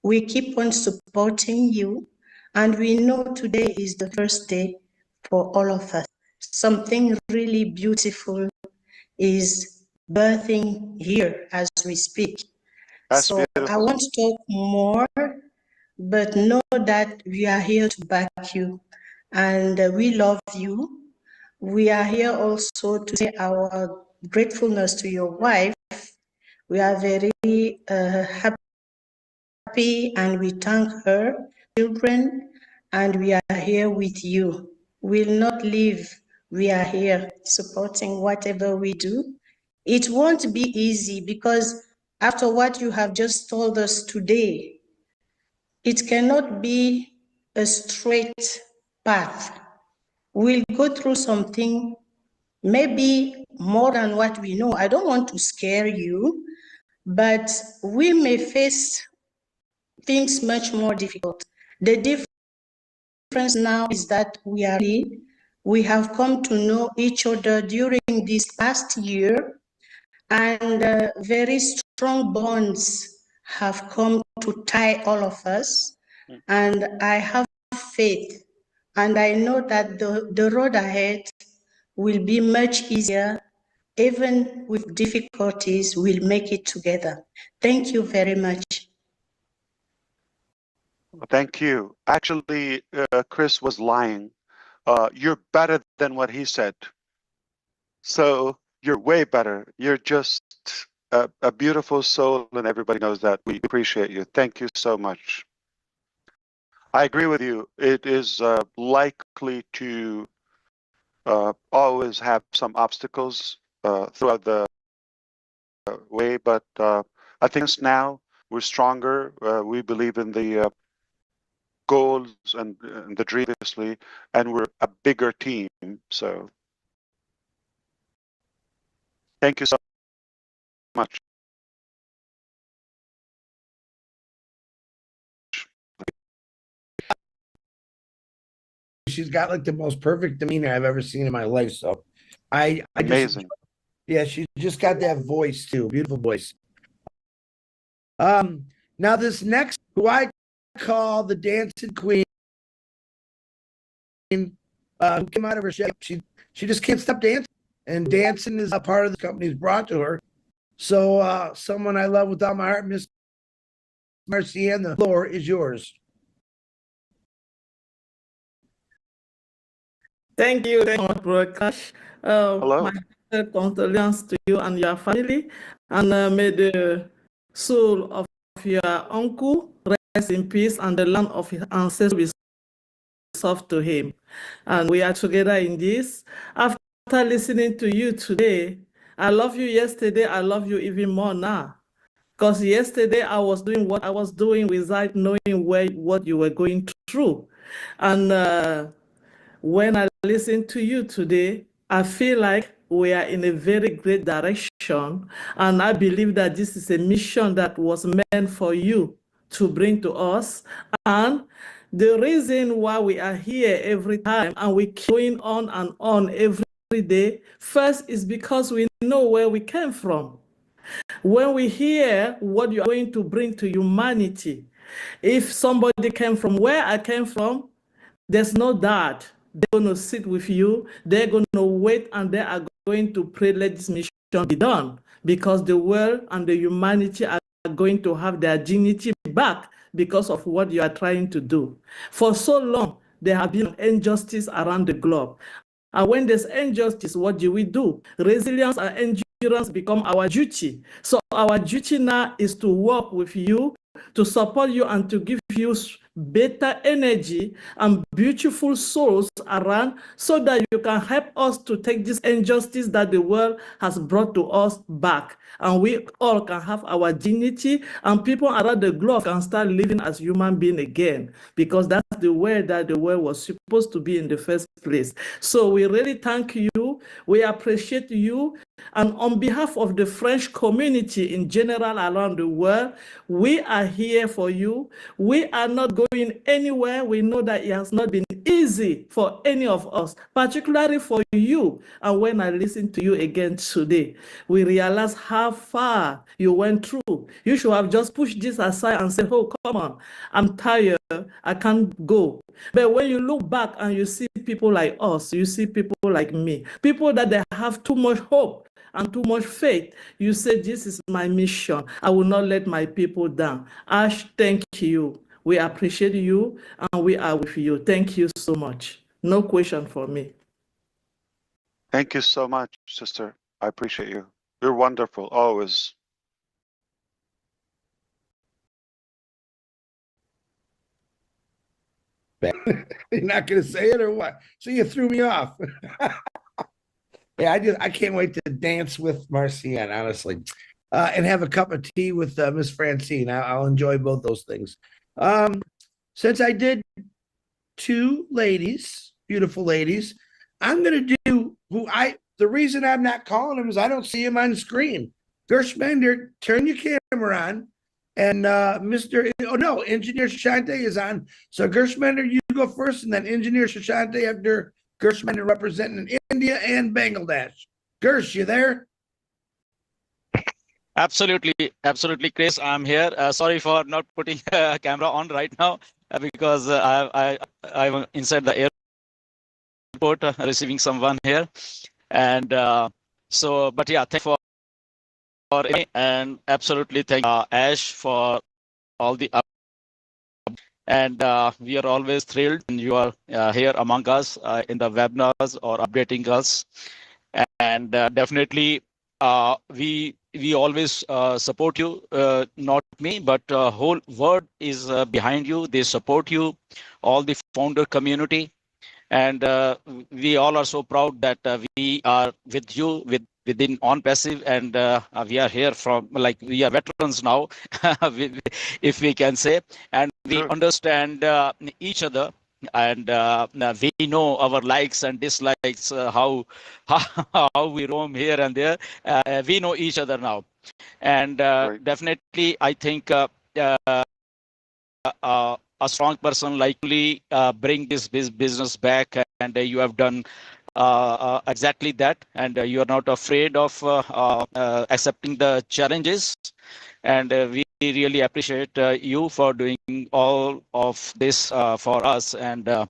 We keep on supporting you, and we know today is the first day for all of us. Something really beautiful is birthing here as we speak. That's So beautiful. I won't talk more, but know that we are here to back you, and we love you. We are here also to say our gratefulness to your wife. We are very happy and we thank her, children, and we are here with you. We'll not leave. We are here supporting whatever we do. It won't be easy because after what you have just told us today, it cannot be a straight path. We'll go through something, maybe more than what we know. I don't want to scare you, but we may face things much more difficult. The difference now is that we have come to know each other during this past year, and very strong bonds have come to tie all of us. And I have faith, and I know that the road ahead will be much easier. Even with difficulties, we'll make it together. Thank you very much. Thank you. Actually, Chris was lying. You're better than what he said. So you're way better. You're just a beautiful soul, and everybody knows that. We appreciate you. Thank you so much. I agree with you. It is likely to always have some obstacles throughout the way, but I think now we're stronger. We believe in the goals and the dream, obviously, and we're a bigger team. So thank you so much. She's got like the most perfect demeanor I've ever seen in my life. So I just, Amazing. yeah, she just got that voice too. Beautiful voice. Now this next, who I call the dancing queen, who came out of her shape. She just can't stop dancing, and dancing is a part of the company's brought to her. So someone I love with all my heart, Miss Marcian, the floor is yours. Thank you very much, Brother Cash. Hello. My condolences to you and your family, and may the soul of your uncle rest in peace, and the land of his ancestors be soft to him. And we are together in this. After listening to you today, I love you yesterday, I love you even more now. Because yesterday I was doing what I was doing without knowing what you were going through. And when I listen to you today, I feel like we are in a very great direction. And I believe that this is a mission that was meant for you to bring to us. And the reason why we are here every time and we keep going on every day, first is because we know where we came from. When we hear what you are going to bring to humanity, if somebody came from where I came from, there's no doubt they're going to sit with you. They're going to wait and they are going to pray, let this mission be done, because the world and the humanity are going to have their dignity back because of what you are trying to do. For so long, there have been injustice around the globe. And when there's injustice, what do? Resilience and endurance become our duty. So our duty now is to work with you, to support you, and to give you better energy and beautiful souls around, so that you can help us to take this injustice that the world has brought to us back. And we all can have our dignity, and people around the globe can start living as human beings again, because that's the way that the world was supposed to be in the first place. So we really thank you. We appreciate you. And on behalf of the French community in general around the world, we are here for you. We are not going anywhere. We know that it has not been easy for any of us, particularly for you. And when I listen to you again today, we realize how far you went through. You should have just pushed this aside and said, oh, come on, I'm tired, I can't go. But when you look back and you see people like us, you see people like me, people that they have too much hope and too much faith, you say, this is my mission. I will not let my people down. Ash, thank you. We appreciate you and we are with you. Thank you so much. No question for me. Thank you so much, sister. I appreciate you. You're wonderful, always. You're not going to say it or what? So you threw me off. Yeah, I can't wait to dance with Marcianne, honestly, and have a cup of tea with Miss Francine. I'll enjoy both those things. Since I did two ladies, beautiful ladies, I'm going to do the reason I'm not calling him is I don't see him on screen. Gershmender, turn your camera on. And Engineer Shashante is on. So Gershmender, you go first, and then Engineer Shashante after Gershmender, representing India and Bangladesh. Gersh, you there? Absolutely, Chris. I'm here. Sorry for not putting a camera on right now because I'm inside the airport receiving someone here, and but yeah, thank you for and absolutely thank Ash for all the and we are always thrilled when you are here among us in the webinars or updating us, and definitely we always support you, not me, but whole world is behind you. They support you, all the founder community, and we all are so proud that we are with you within ONPASSIVE, and we are here from, like, we are veterans now, if we can say, and we understand each other, and we know our likes and dislikes, how we roam here and there. We know each other now, and definitely I think a strong person likely bring this business back, and you have done exactly that, and you are not afraid of accepting the challenges, and we really appreciate you for doing all of this for us. And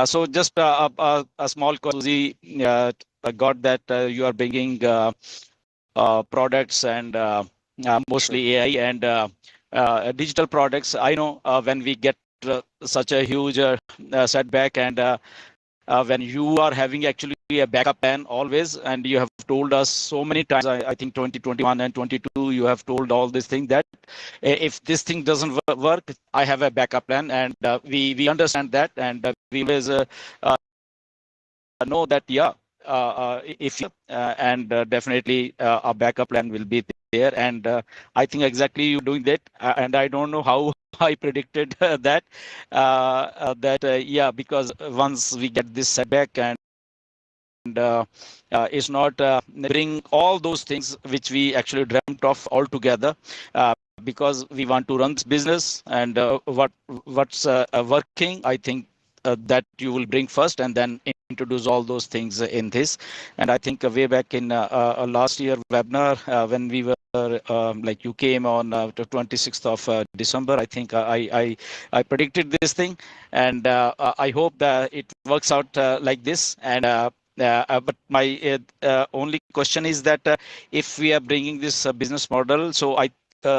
so just a small question, I got that you are bringing products and mostly AI and digital products. I know when we get such a huge setback, and when you are having actually a backup plan always, and you have told us so many times, I think 2021 and 22, you have told all this thing that if this thing doesn't work, I have a backup plan, and we understand that, and we always know that, yeah, if and definitely a backup plan will be there, and I think exactly you doing that, and I don't know how I predicted that yeah, because once we get this setback, and it's not bring all those things which we actually dreamt of all together, because we want to run this business, and what's working, I think that you will bring first, and then introduce all those things in this. And I think way back in last year webinar, when we were like you came on the 26th of December, I think I predicted this thing, and I hope that it works out like this. And but my only question is that if we are bringing this business model, so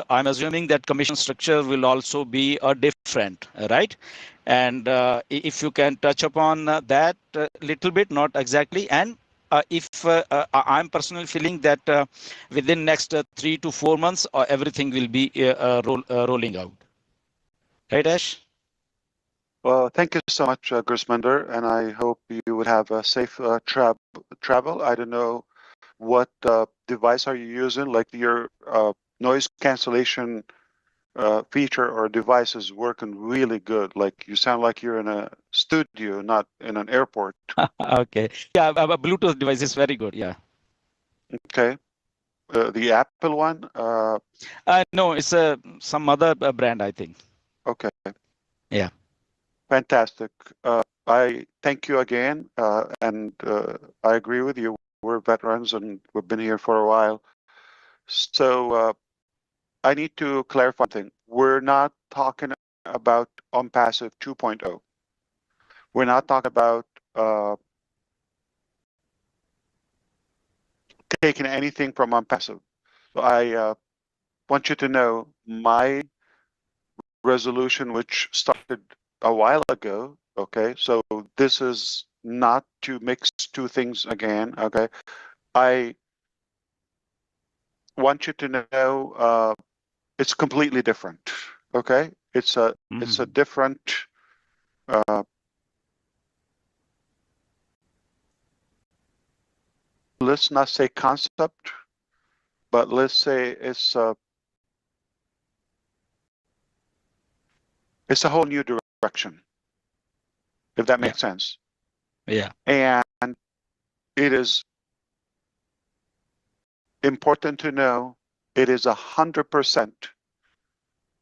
I'm assuming that commission structure will also be different, right? And if you can touch upon that a little bit, not exactly, and if I'm personally feeling that within next 3 to 4 months, everything will be rolling out. Right, Ash? Well, thank you so much, Grisminder, and I hope you would have a safe travel. I don't know what device are you using, like your noise cancellation feature or device is working really good. Like you sound like you're in a studio, not in an airport. Okay. Yeah, a Bluetooth device is very good. Yeah. Okay. The Apple one? No, it's some other brand, I think. Okay. Yeah. Fantastic. I thank you again, and I agree with you. We're veterans and we've been here for a while. So I need to clarify something. We're not talking about ONPASSIVE 2.0. We're not talking about taking anything from ONPASSIVE. So I want you to know my resolution, which started a while ago. Okay, so this is not to mix two things again. Okay, I want you to know it's completely different. Okay, it's a different let's not say concept, but let's say it's a whole new direction, if that makes sense. Yeah. And it is important to know it is 100%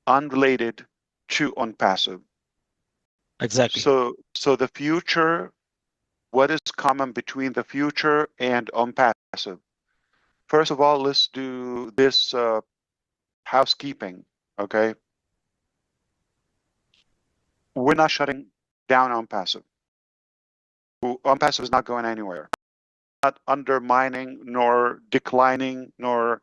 unrelated to ONPASSIVE. Exactly. So the future, what is common between the future and ONPASSIVE? First of all, let's do this housekeeping, okay? We're not shutting down ONPASSIVE. ONPASSIVE is not going anywhere. Not undermining, nor declining, nor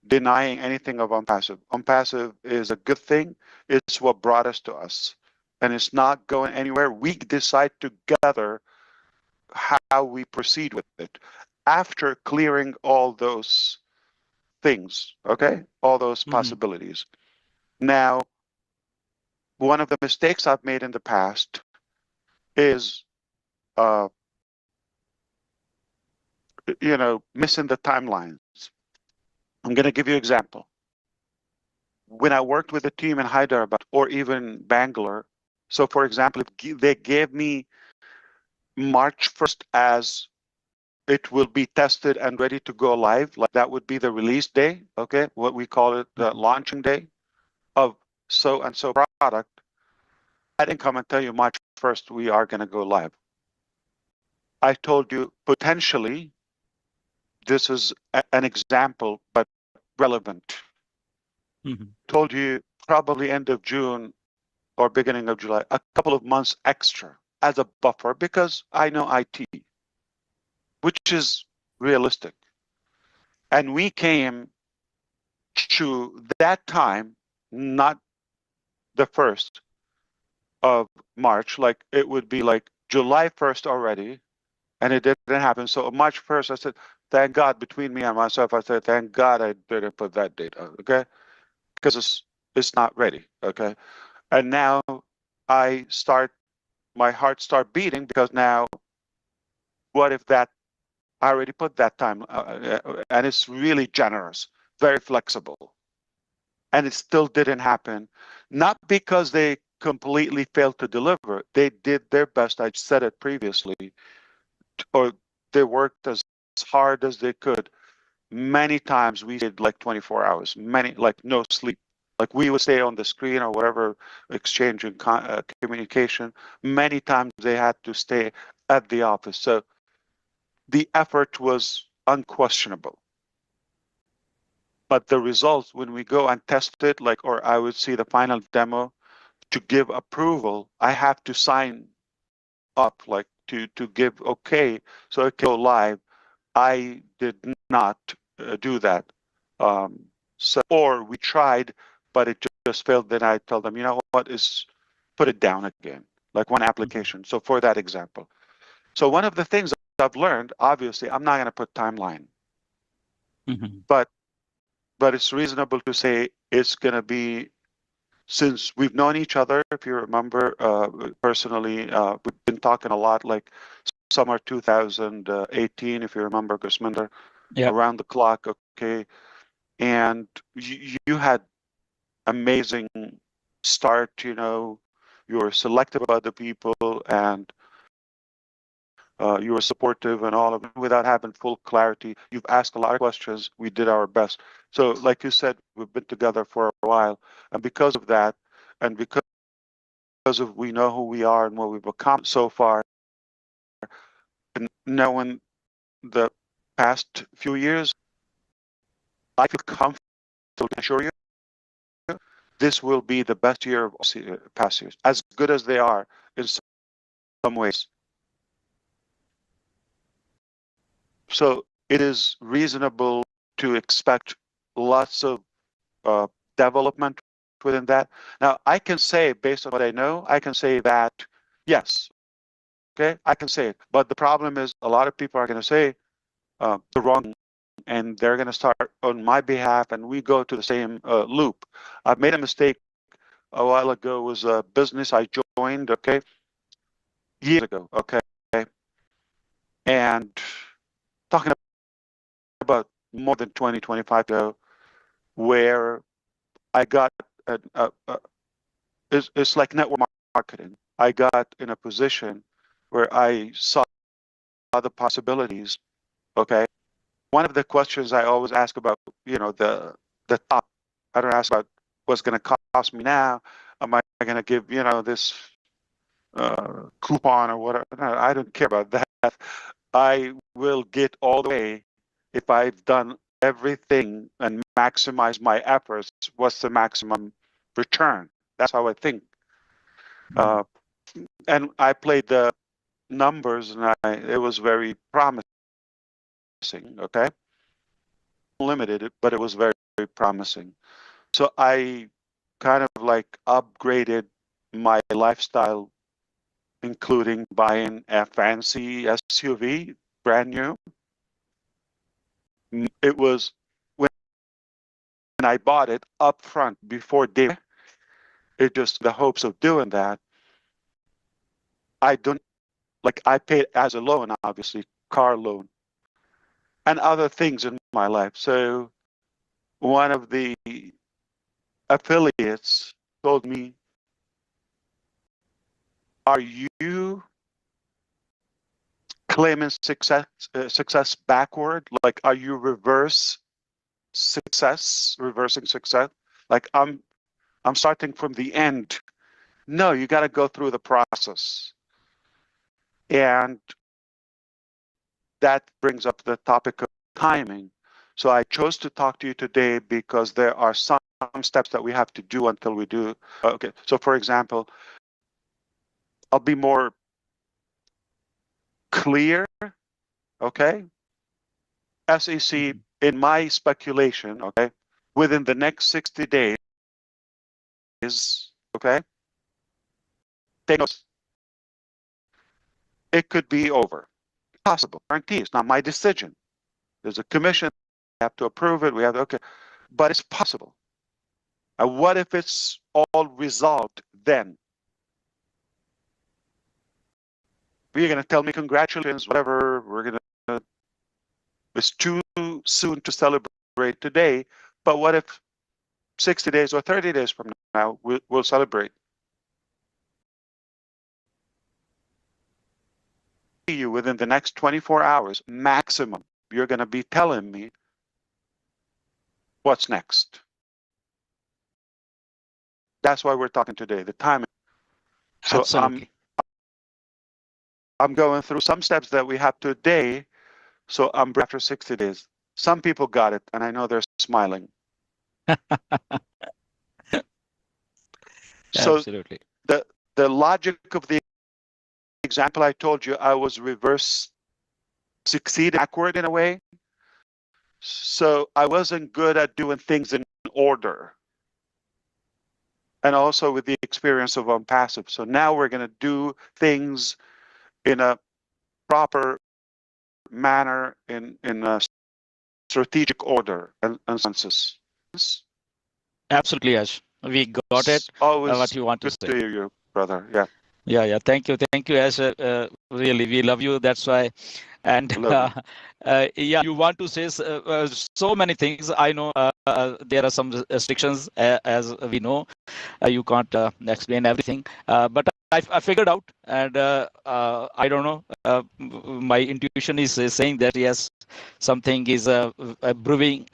denying anything of ONPASSIVE. ONPASSIVE is a good thing. It's what brought us to us. And it's not going anywhere. We decide together how we proceed with it after clearing all those things, okay? All those possibilities. Now, one of the mistakes I've made in the past is, missing the timelines. I'm going to give you an example. When I worked with a team in Hyderabad or even Bangalore, so for example, if they gave me March 1st as it will be tested and ready to go live, like that would be the release day, okay? What we call it, the launching day of so and so product. I didn't come and tell you March 1st we are going to go live. I told you potentially this is an example, but relevant. Told you probably end of June or beginning of July, a couple of months extra as a buffer because I know IT, which is realistic. And we came to that time, not the 1st of March, like it would be like July 1st already, and it didn't happen. So on March 1st, I said, thank God, between me and myself, I said, thank God I didn't put that date out, okay? Because it's not ready, okay? And now my heart start beating because now, what if that, I already put that time, and it's really generous, very flexible. And it still didn't happen, not because they completely failed to deliver. They did their best. I said it previously, or they worked as hard as they could. Many times we did like 24 hours, like no sleep. Like we would stay on the screen or whatever, exchanging communication. Many times they had to stay at the office. So the effort was unquestionable. But the results, when we go and test it, like, or I would see the final demo to give approval, I have to sign up, like to give okay, so it can go live. I did not do that. So, or we tried, but it just failed. Then I tell them, you know what, is put it down again, like one application. So for that example, so one of the things I've learned, obviously, I'm not going to put timeline, but it's reasonable to say it's going to be, since we've known each other, if you remember, personally, we've been talking a lot, like summer 2018, if you remember, Gusminder, around the clock, okay. And you had amazing start, you know, you were selective about the people, and you were supportive and all of it without having full clarity. You've asked a lot of questions. We did our best. So like you said, we've been together for a while. And because of that, and because of we know who we are and what we've accomplished so far, and knowing the past few years, I feel comfortable to assure you this will be the best year of past years, as good as they are in some ways. So it is reasonable to expect lots of development within that. Now, I can say, based on what I know, I can say that, yes, okay, I can say it. But the problem is a lot of people are going to say the wrong thing, and they're going to start on my behalf, and we go to the same loop. I've made a mistake a while ago. It was a business I joined, okay, years ago, okay, and talking about more than 20, 25 ago, where I got it's like network marketing. I got in a position where I saw the possibilities. Okay, one of the questions I always ask about, you know, the top. I don't ask about what's going to cost me now. Am I going to give, you know, this coupon or whatever? No, I don't care about that. I will get all the way if I've done everything and maximize my efforts. What's the maximum return? That's how I think. And I played the numbers, and it was very promising. Okay, limited, but it was very, very promising. So I kind of like upgraded my lifestyle, including buying a fancy SUV, brand new. It was when I bought it up front before day. It just the hopes of doing that. I don't like, I paid as a loan, obviously, car loan and other things in my life. So one of the affiliates told me, are you claiming success backward? Like, are you reversing success? Like, I'm starting from the end. No, you got to go through the process. And that brings up the topic of timing. So I chose to talk to you today because there are some steps that we have to do until we do. Okay, so for example, I'll be more clear, okay? SEC, in my speculation, okay, within the next 60 days, okay, take notes. It could be over. Possible. Guarantee. It's not my decision. There's a commission. We have to approve it. We have to, okay, but it's possible. And what if it's all resolved then? You're going to tell me congratulations, whatever. We're going to, it's too soon to celebrate today. But what if 60 days or 30 days from now, we'll celebrate? You within the next 24 hours maximum, you're going to be telling me what's next. That's why we're talking today, the timing. So Absolutely. I'm going through some steps that we have today. So I'm after 60 days. Some people got it, and I know they're smiling. So Absolutely. the logic of the example I told you, I was reverse succeed backward in a way. So I wasn't good at doing things in order. And also with the experience of ONPASSIVE. So now we're going to do things in a proper manner, in a strategic order and census. Absolutely, Ash. We got it. Always What you want to good say. to hear you, brother. Yeah. Yeah. Thank you, Ash. Really, we love you. That's why. And yeah, you want to say so many things. I know there are some restrictions, as we know. You can't explain everything, but I figured out, and I don't know. My intuition is saying that yes, something is brewing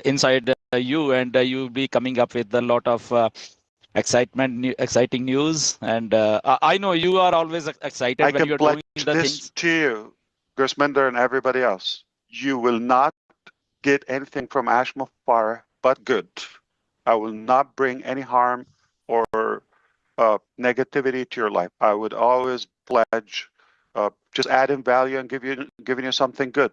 inside you, and you'll be coming up with a lot of exciting news. And I know you are always excited I when can you're pledge doing the this things. to you, Gersminder and everybody else. You will not get anything from Ash Mufara but good. I will not bring any harm or negativity to your life. I would always pledge just adding value and giving you something good.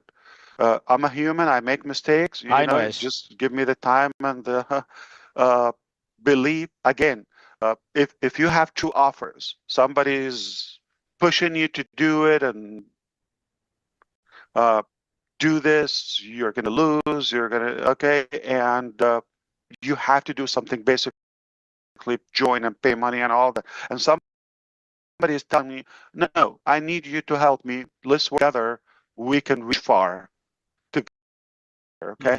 I'm a human. I make mistakes. I know, Ash. Just give me the time and the belief. Again, if you have two offers, somebody's pushing you to do it and do this, you're going to lose. You're going to and you have to do something basically. Join and pay money and all that. And somebody is telling me, no, I need you to help me. Let's work together. We can reach far together. Okay,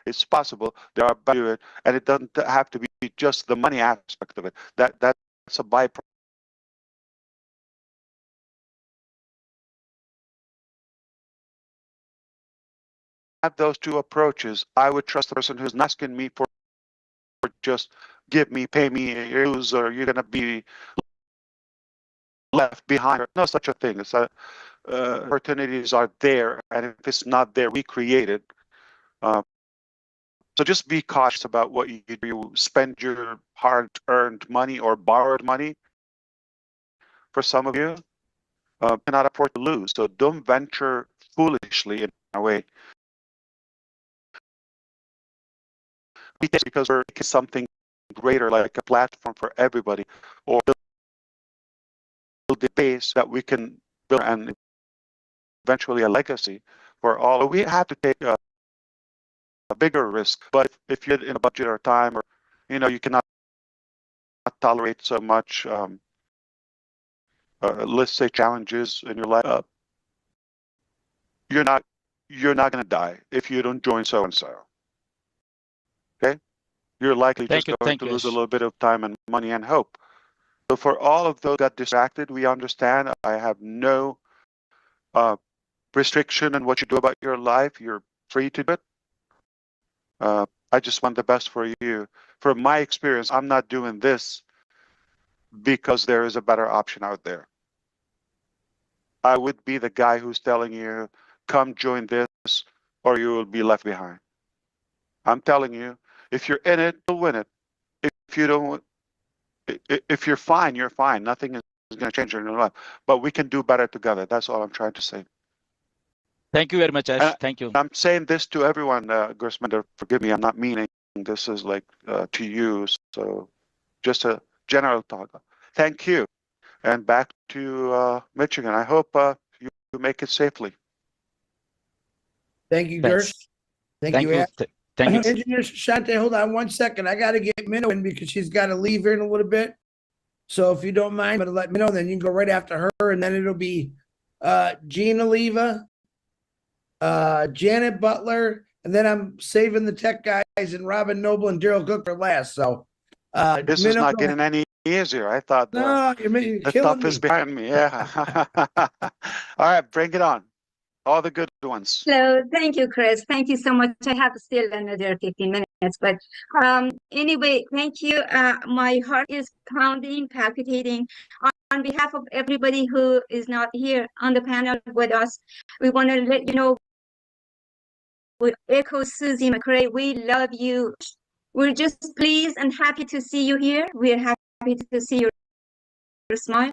it's possible. There are do it, and it doesn't have to be just the money aspect of it. That's a byproduct. Have those two approaches. I would trust the person who's not asking me for just give me, pay me, use, or you're gonna be left behind. No such a thing. It's opportunities are there, and if it's not there, we create it. So just be cautious about what you do. You spend your hard-earned money or borrowed money. For some of you, cannot afford to lose. So don't venture foolishly in a way. Because we're something greater, like a platform for everybody, or build a base that we can build and eventually a legacy for all. We have to take a bigger risk. But if you're in a budget or time, or you cannot tolerate so much, let's say, challenges in your life, you're not going to die if you don't join so and so. Okay, you're likely just going to lose a little bit of time and money and hope. So for all of those who got distracted, we understand. I have no restriction on what you do about your life. You're free to do it. I just want the best for you. From my experience, I'm not doing this because there is a better option out there. I would be the guy who's telling you, come join this, or you will be left behind. I'm telling you, if you're in it, you'll win it. If you don't, if you're fine, you're fine. Nothing is going to change in your life. But we can do better together. That's all I'm trying to say. Thank you very much, Ash. Thank you. I'm saying this to everyone, Gersminder. Forgive me, I'm not meaning this is like to you. So just a general talk. Thank you. And back to Michigan. I hope you make it safely. Thank you, Gersh. Thank you, Ash. Thank you. Engineer Shante, hold on 1 second. I got to get Minnow in because she's got to leave here in a little bit. So if you don't mind, but let me know, then you can go right after her, and then it'll be Gina Leva, Janet Butler, and then I'm saving the tech guys and Robin Noble and Daryl Cook for last. So this is not getting any easier. I thought you're the stuff is behind me. Yeah. All right, bring it on. All the good ones. Hello, thank you, Chris. Thank you so much. I have still another 15 minutes. But anyway, thank you. My heart is pounding, palpitating. On behalf of everybody who is not here on the panel with us, we want to let you know, we echo Susie McCray, we love you. We're just pleased and happy to see you here. We're happy to see your smile.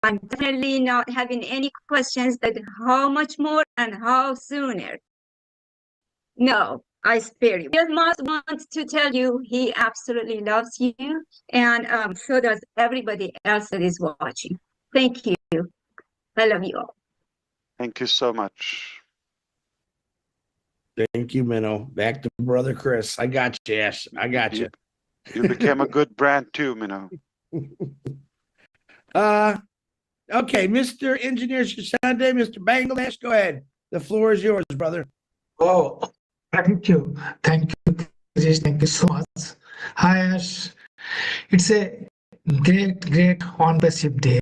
I'm definitely not having any questions that how much more and how sooner. No, I spare you. Just must want to tell you he absolutely loves you, and so does everybody else that is watching. Thank you. I love you all. Thank you so much. Thank you, Minnow. Back to brother Chris. I got you, Ash. I got you. You became a good brand too, Minnow. Okay, Mr. Engineer Shashande, Mr. Bangladesh, go ahead. The floor is yours, brother. Oh, thank you. Thank you, Chris. Thank you so much. Hi, Ash. It's a great on-passive day.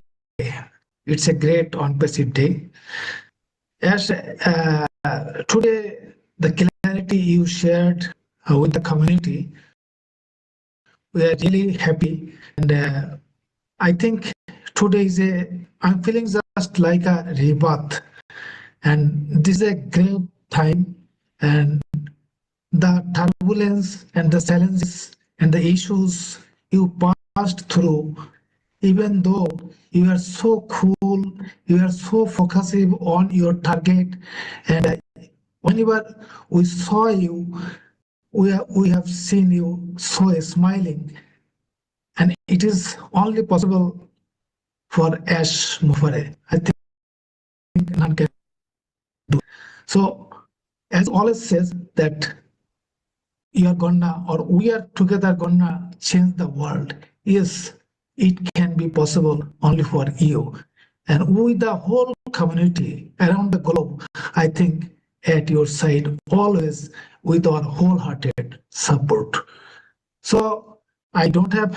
It's a great on-passive day. Ash, today, the clarity you shared with the community, we are really happy. And I think today is I'm feeling just like a rebirth. And this is a great time. And the turbulence and the challenges and the issues you passed through, even though you are so cool, you are so focused on your target, and whenever we saw you, we have seen you so smiling, and it is only possible for Ash Mufare. I think none can do. So, as always says that you are gonna, or we are together gonna change the world. Yes, it can be possible only for you. And with the whole community around the globe, I think at your side, always with our wholehearted support. So I don't have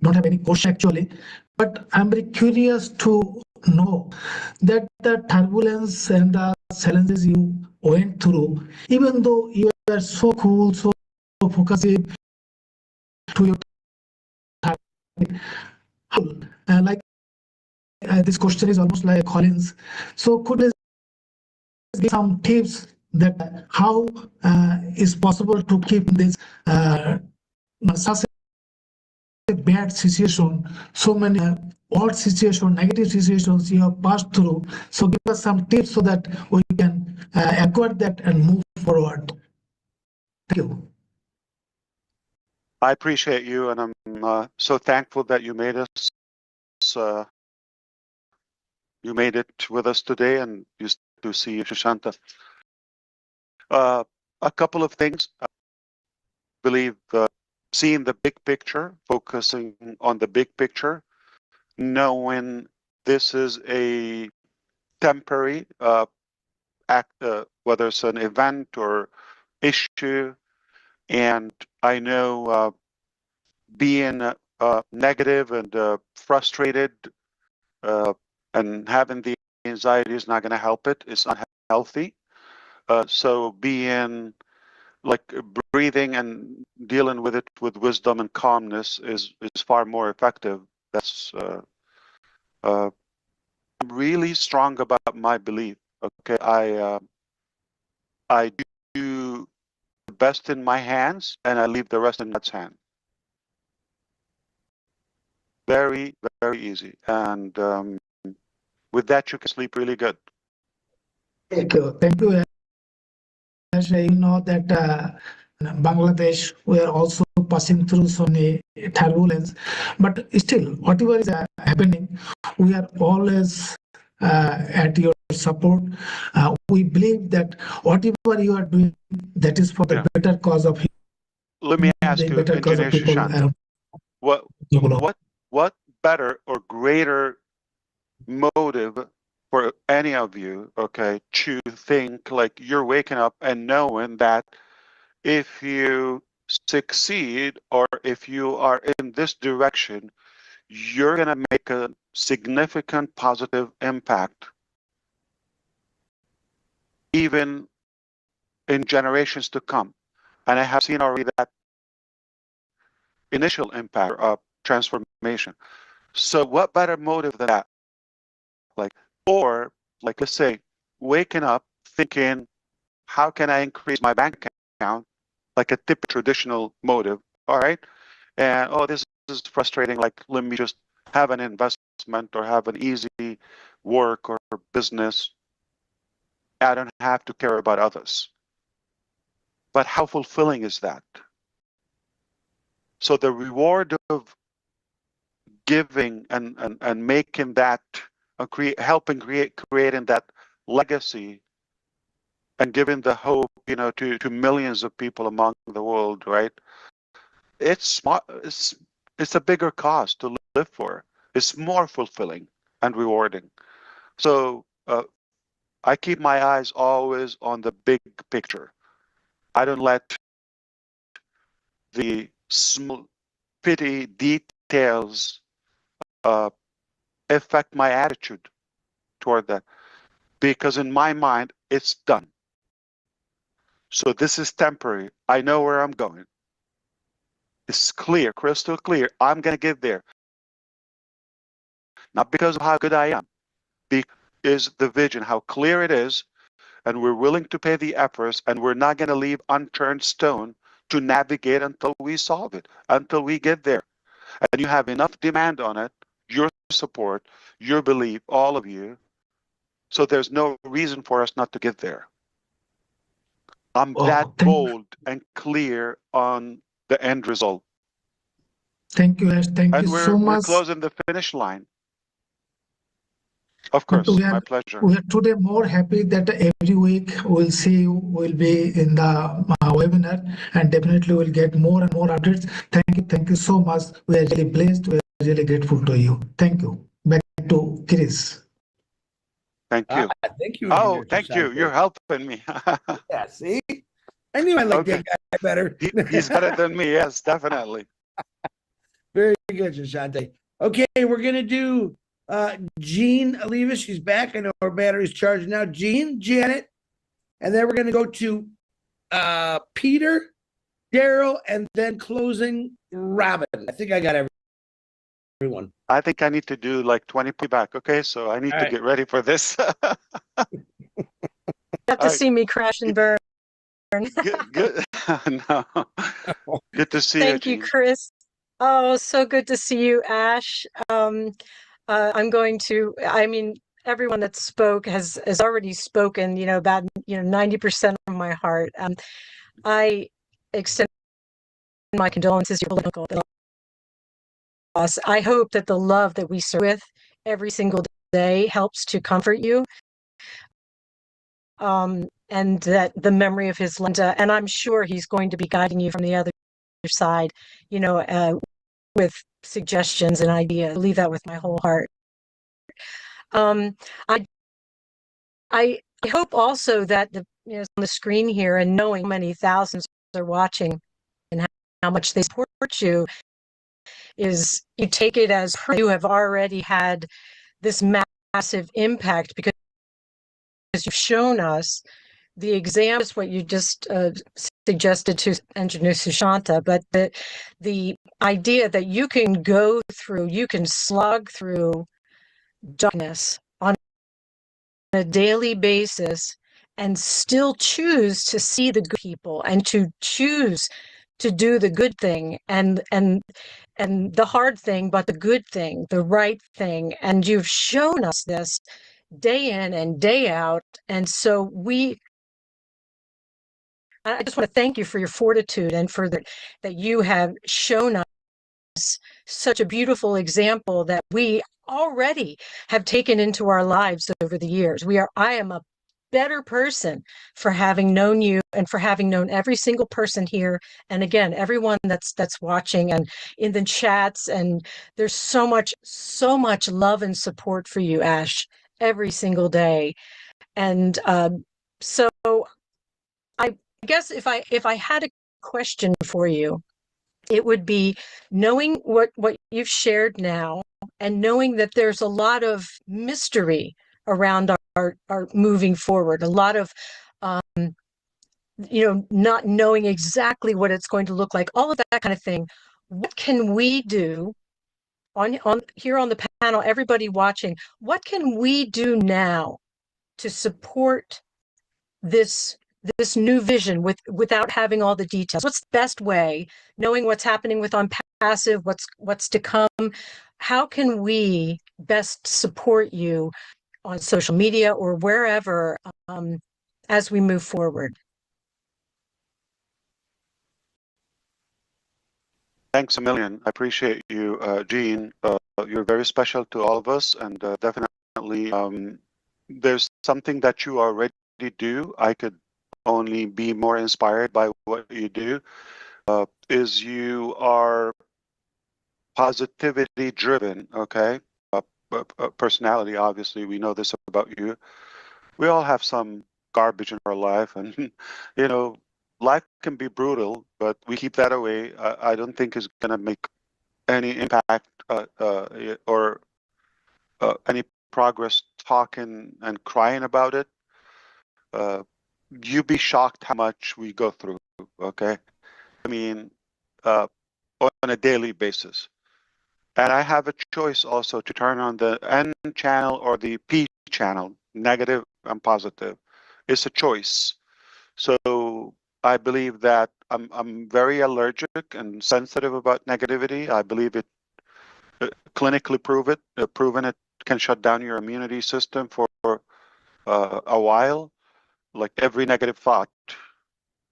don't have any question actually, but I'm very curious to know that the turbulence and the challenges you went through, even though you are so cool, so focused to your target, like this question is almost like Collins. So could you give some tips that how is possible to keep this such a bad situation, so many odd situations, negative situations you have passed through. So give us some tips so that we can acquire that and move forward. Thank you. I appreciate you, and I'm so thankful that you made us. You made it with us today, and you to see Shashanta. A couple of things. I believe seeing the big picture, focusing on the big picture, knowing this is a temporary act, whether it's an event or issue, and I know being negative and frustrated and having the anxiety is not going to help it. It's unhealthy. So being like breathing and dealing with it with wisdom and calmness is far more effective. That's I'm really strong about my belief. Okay, I do the best in my hands, and I leave the rest in God's hand. Very, very easy, and with that, you can sleep really good. Thank you. Thank you. As you know that Bangladesh, we are also passing through so many turbulence, but still, whatever is happening, we are always at your support. We believe that whatever you are doing, that is for the better cause of Let me ask you, Engineer Shashank, what better or greater motive for any of you, okay, to think like you're waking up and knowing that if you succeed or if you are in this direction, you're going to make a significant positive impact, even in generations to come. And I have seen already that initial impact of transformation. So what better motive than that? Or let's say, waking up thinking, how can I increase my bank account? Like a typical traditional motive, all right? And, oh, this is frustrating. Like, let me just have an investment or have an easy work or business. I don't have to care about others. But how fulfilling is that? So the reward of giving and making that, helping creating that legacy and giving the hope, to millions of people among the world, right? It's smart. It's a bigger cause to live for. It's more fulfilling and rewarding. So I keep my eyes always on the big picture. I don't let the small petty details affect my attitude toward that, because in my mind it's done. So this is temporary. I know where I'm going. It's clear, crystal clear. I'm going to get there. Not because of how good I am, because the vision, how clear it is, and we're willing to pay the efforts, and we're not going to leave unturned stone to navigate until we solve it, until we get there. And you have enough demand on it, your support, your belief, all of you. So there's no reason for us not to get there. I'm that bold and clear on the end result. Thank you, Ash. Thank you so We're much. closing the finish line. Of course, my pleasure. We are today more happy that every week we'll see you, we'll be in the webinar, and definitely we'll get more and more updates. Thank you so much. We are really blessed. We are really grateful to you. Thank you. Back to Chris. Thank you. Thank you. Oh, thank you. You're helping me. Yeah, see? I knew I liked that guy better. He's better than me. Yes, definitely. Very good, Shashante. Okay, we're going to do Jean Aliva. She's back. I know her battery's charged now. Jean, Janet. And then we're going to go to Peter, Daryl, and then closing Robin. I think I got everyone. I think I need to do like 20 back. Okay, so I need to get ready for this. You have to see me crash and burn. Good. No. Good to see you. Thank you, Chris. Oh, so good to see you, Ash. I'm going to, everyone that spoke has already spoken, about, 90% of my heart. I extend my condolences to your political loss. I hope that the love that we serve with every single day helps to comfort you. And that the memory of his Linda, and I'm sure he's going to be guiding you from the other side, with suggestions and ideas. I believe that with my whole heart. I hope also that on the screen here, and knowing how many thousands are watching and how much they support you, is you take it as you have already had this massive impact, because you've shown us the example, what you just suggested to Engineer Sushanta, but the idea that you can you can slog through darkness on a daily basis and still choose to see the good people and to choose to do the good thing and the hard thing, but the good thing, the right thing. And you've shown us this day in and day out. And so I just want to thank you for your fortitude and for that you have shown us such a beautiful example that we already have taken into our lives over the years. I am a better person for having known you and for having known every single person here. And again, everyone that's watching and in the chats. And there's so much love and support for you, Ash, every single day. And so I guess if I had a question for you, it would be knowing what you've shared now, and knowing that there's a lot of mystery around our moving forward, a lot of not knowing exactly what it's going to look like, all of that kind of thing. What can we do on here on the panel, everybody watching, what can we do now to support this new vision without having all the details? What's the best way, knowing what's happening with ONPASSIVE, what's to come? How can we best support you on social media or wherever as we move forward? Thanks a million. I appreciate you, Jean. You're very special to all of us, and definitely there's something that you already do. I could only be more inspired by what you do. Is you are positivity driven, okay? Personality, obviously, we know this about you. We all have some garbage in our life, and life can be brutal, but we keep that away. I don't think it's going to make any impact or any progress talking and crying about it. You'd be shocked how much we go through, okay? I mean, on a daily basis. And I have a choice also to turn on the N channel or the P channel, negative and positive. It's a choice. So I believe that I'm very allergic and sensitive about negativity. I believe it clinically proven it can shut down your immunity system for a while, like every negative thought,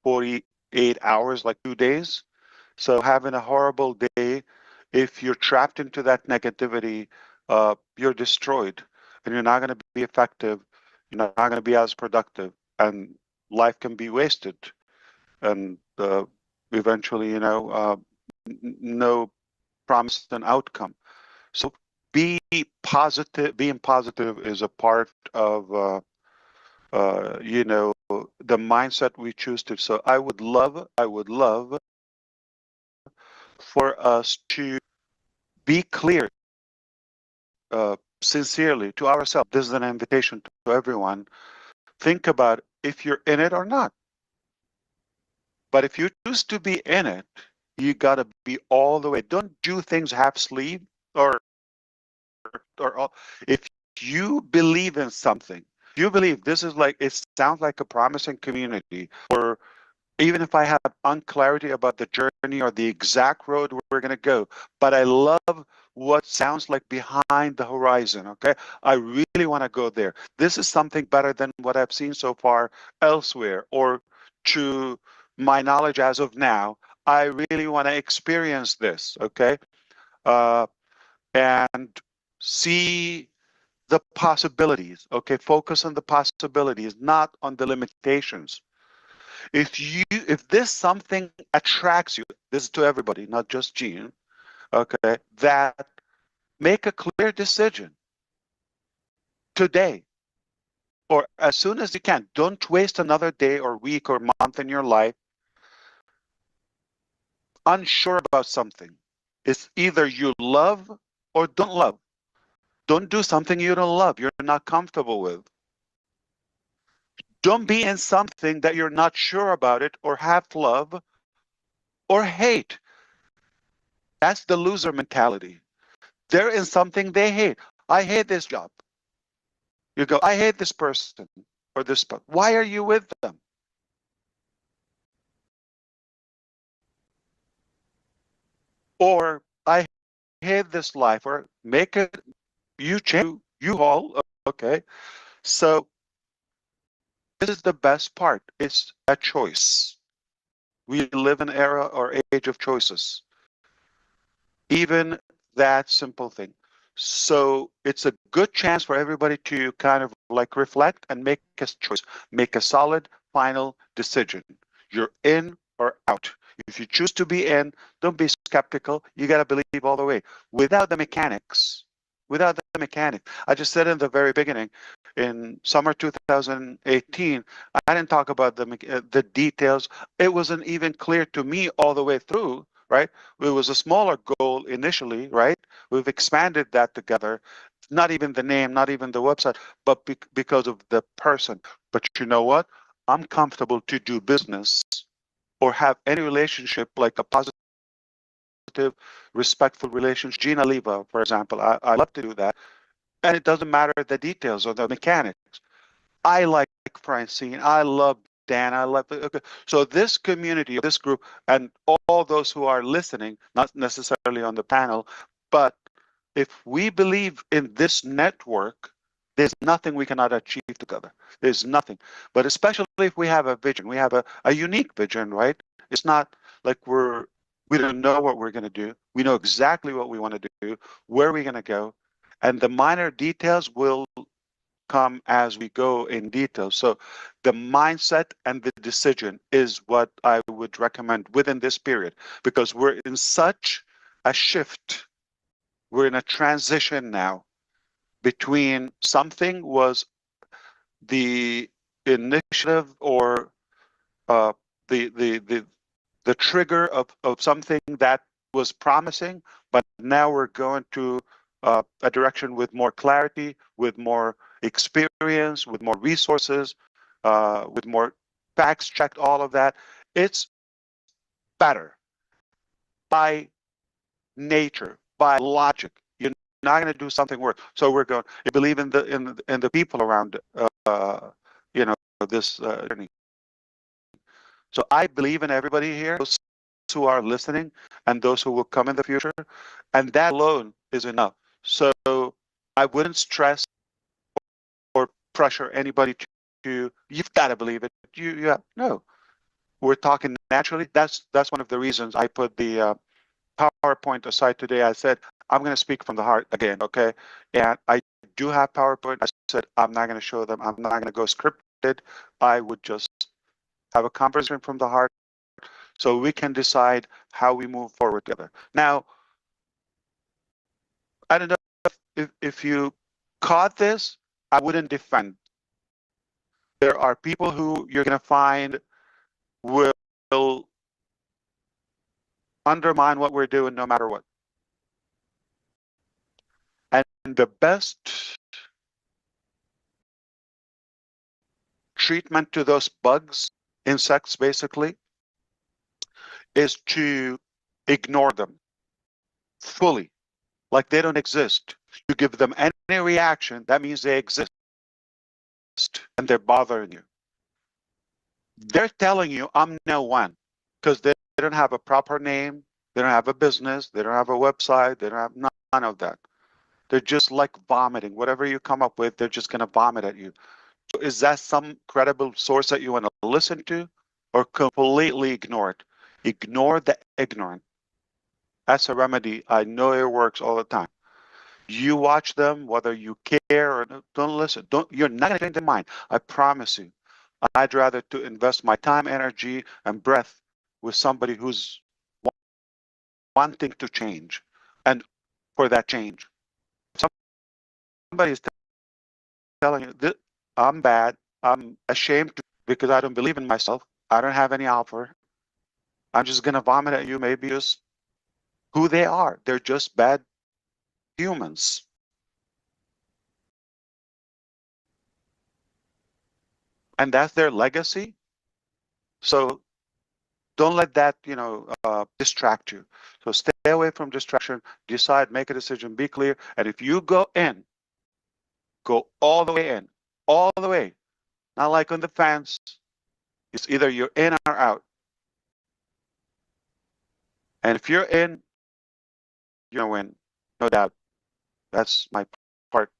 48 hours, like 2 days. So having a horrible day, if you're trapped into that negativity, you're destroyed and you're not going to be effective. You're not going to be as productive, and life can be wasted. And eventually, no promised an outcome. So be positive. Being positive is a part of the mindset we choose to. So I would love for us to be clear sincerely to ourselves. This is an invitation to everyone. Think about if you're in it or not. But if you choose to be in it, you got to be all the way. Don't do things half sleeve or if you believe in something, you believe this is like, it sounds like a promising community, or even if I have unclarity about the journey or the exact road we're going to go, but I love what sounds like behind the horizon, okay? I really want to go there. This is something better than what I've seen so far elsewhere, or to my knowledge as of now. I really want to experience this, okay? And see the possibilities, okay? Focus on the possibilities, not on the limitations. If this something attracts you, this is to everybody, not just Jean, okay, that make a clear decision today or as soon as you can. Don't waste another day or week or month in your life unsure about something. It's either you love or don't love. Don't do something you don't love, you're not comfortable with. Don't be in something that you're not sure about it or half love or hate. That's the loser mentality. They're in something they hate. I hate this job. You go, I hate this person or this person. Why are you with them? Or I hate this life, or make it, you change, you all, okay? So this is the best part. It's a choice. We live in an era or age of choices. Even that simple thing. So it's a good chance for everybody to kind of like reflect and make a choice, make a solid final decision. You're in or out. If you choose to be in, don't be skeptical. You got to believe all the way. Without the mechanics, I just said in the very beginning, in summer 2018, I didn't talk about the details. It wasn't even clear to me all the way through, right? It was a smaller goal initially, right? We've expanded that together. Not even the name, not even the website, but because of the person. But you know what? I'm comfortable to do business or have any relationship like a positive, respectful relationship. Gina Leva, for example, I love to do that. And it doesn't matter the details or the mechanics. I like Francine. I love Dan. I love okay. So this community, this group, and all those who are listening, not necessarily on the panel, but if we believe in this network, there's nothing we cannot achieve together. There's nothing. But especially if we have a vision, we have a unique vision, right? It's not like we don't know what we're going to do. We know exactly what we want to do, where we're going to go, and the minor details will come as we go in detail. So the mindset and the decision is what I would recommend within this period, because we're in such a shift. We're in a transition now between something was the initiative or uh, the trigger of something that was promising, but now we're going to a direction with more clarity, with more experience, with more resources, with more facts checked, all of that. It's better by nature, by logic. You're not going to do something worse. So we're going to believe in the people around, you know, this journey. So I believe in everybody here, those who are listening and those who will come in the future, and that alone is enough. So I wouldn't stress or pressure anybody to you've got to believe it. No. We're talking naturally. That's one of the reasons I put the PowerPoint aside today. I said I'm going to speak from the heart again, okay? And I do have PowerPoint. I said I'm not going to show them. I'm not going to go scripted. I would just have a conversation from the heart, so we can decide how we move forward together. Now, I don't know if you caught this. I wouldn't defend. There are people who you're going to find will undermine what we're doing no matter what. And the best treatment to those bugs, insects basically, is to ignore them fully, like they don't exist. You give them any reaction, that means they exist and they're bothering you. They're telling you I'm no one because they don't have a proper name, they don't have a business, they don't have a website, they don't have none of that. They're just like vomiting. Whatever you come up with, they're just going to vomit at you. So is that some credible source that you want to listen to, or completely ignore it? Ignore the ignorant. That's a remedy. I know it works all the time. You watch them, whether you care or don't listen. You're not going to change their mind. I promise you. I'd rather to invest my time, energy, and breath with somebody who's wanting to change, and for that change. Somebody is telling you that I'm bad, I'm ashamed because I don't believe in myself, I don't have any offer, I'm just going to vomit at you, maybe just who they are. They're just bad humans. And that's their legacy. So don't let that, distract you. So stay away from distraction, decide, make a decision, be clear. And if you go in, go all the way in, all the way. Not like on the fence. It's either you're in or out. And if you're in, you're gonna win, no doubt. That's my part.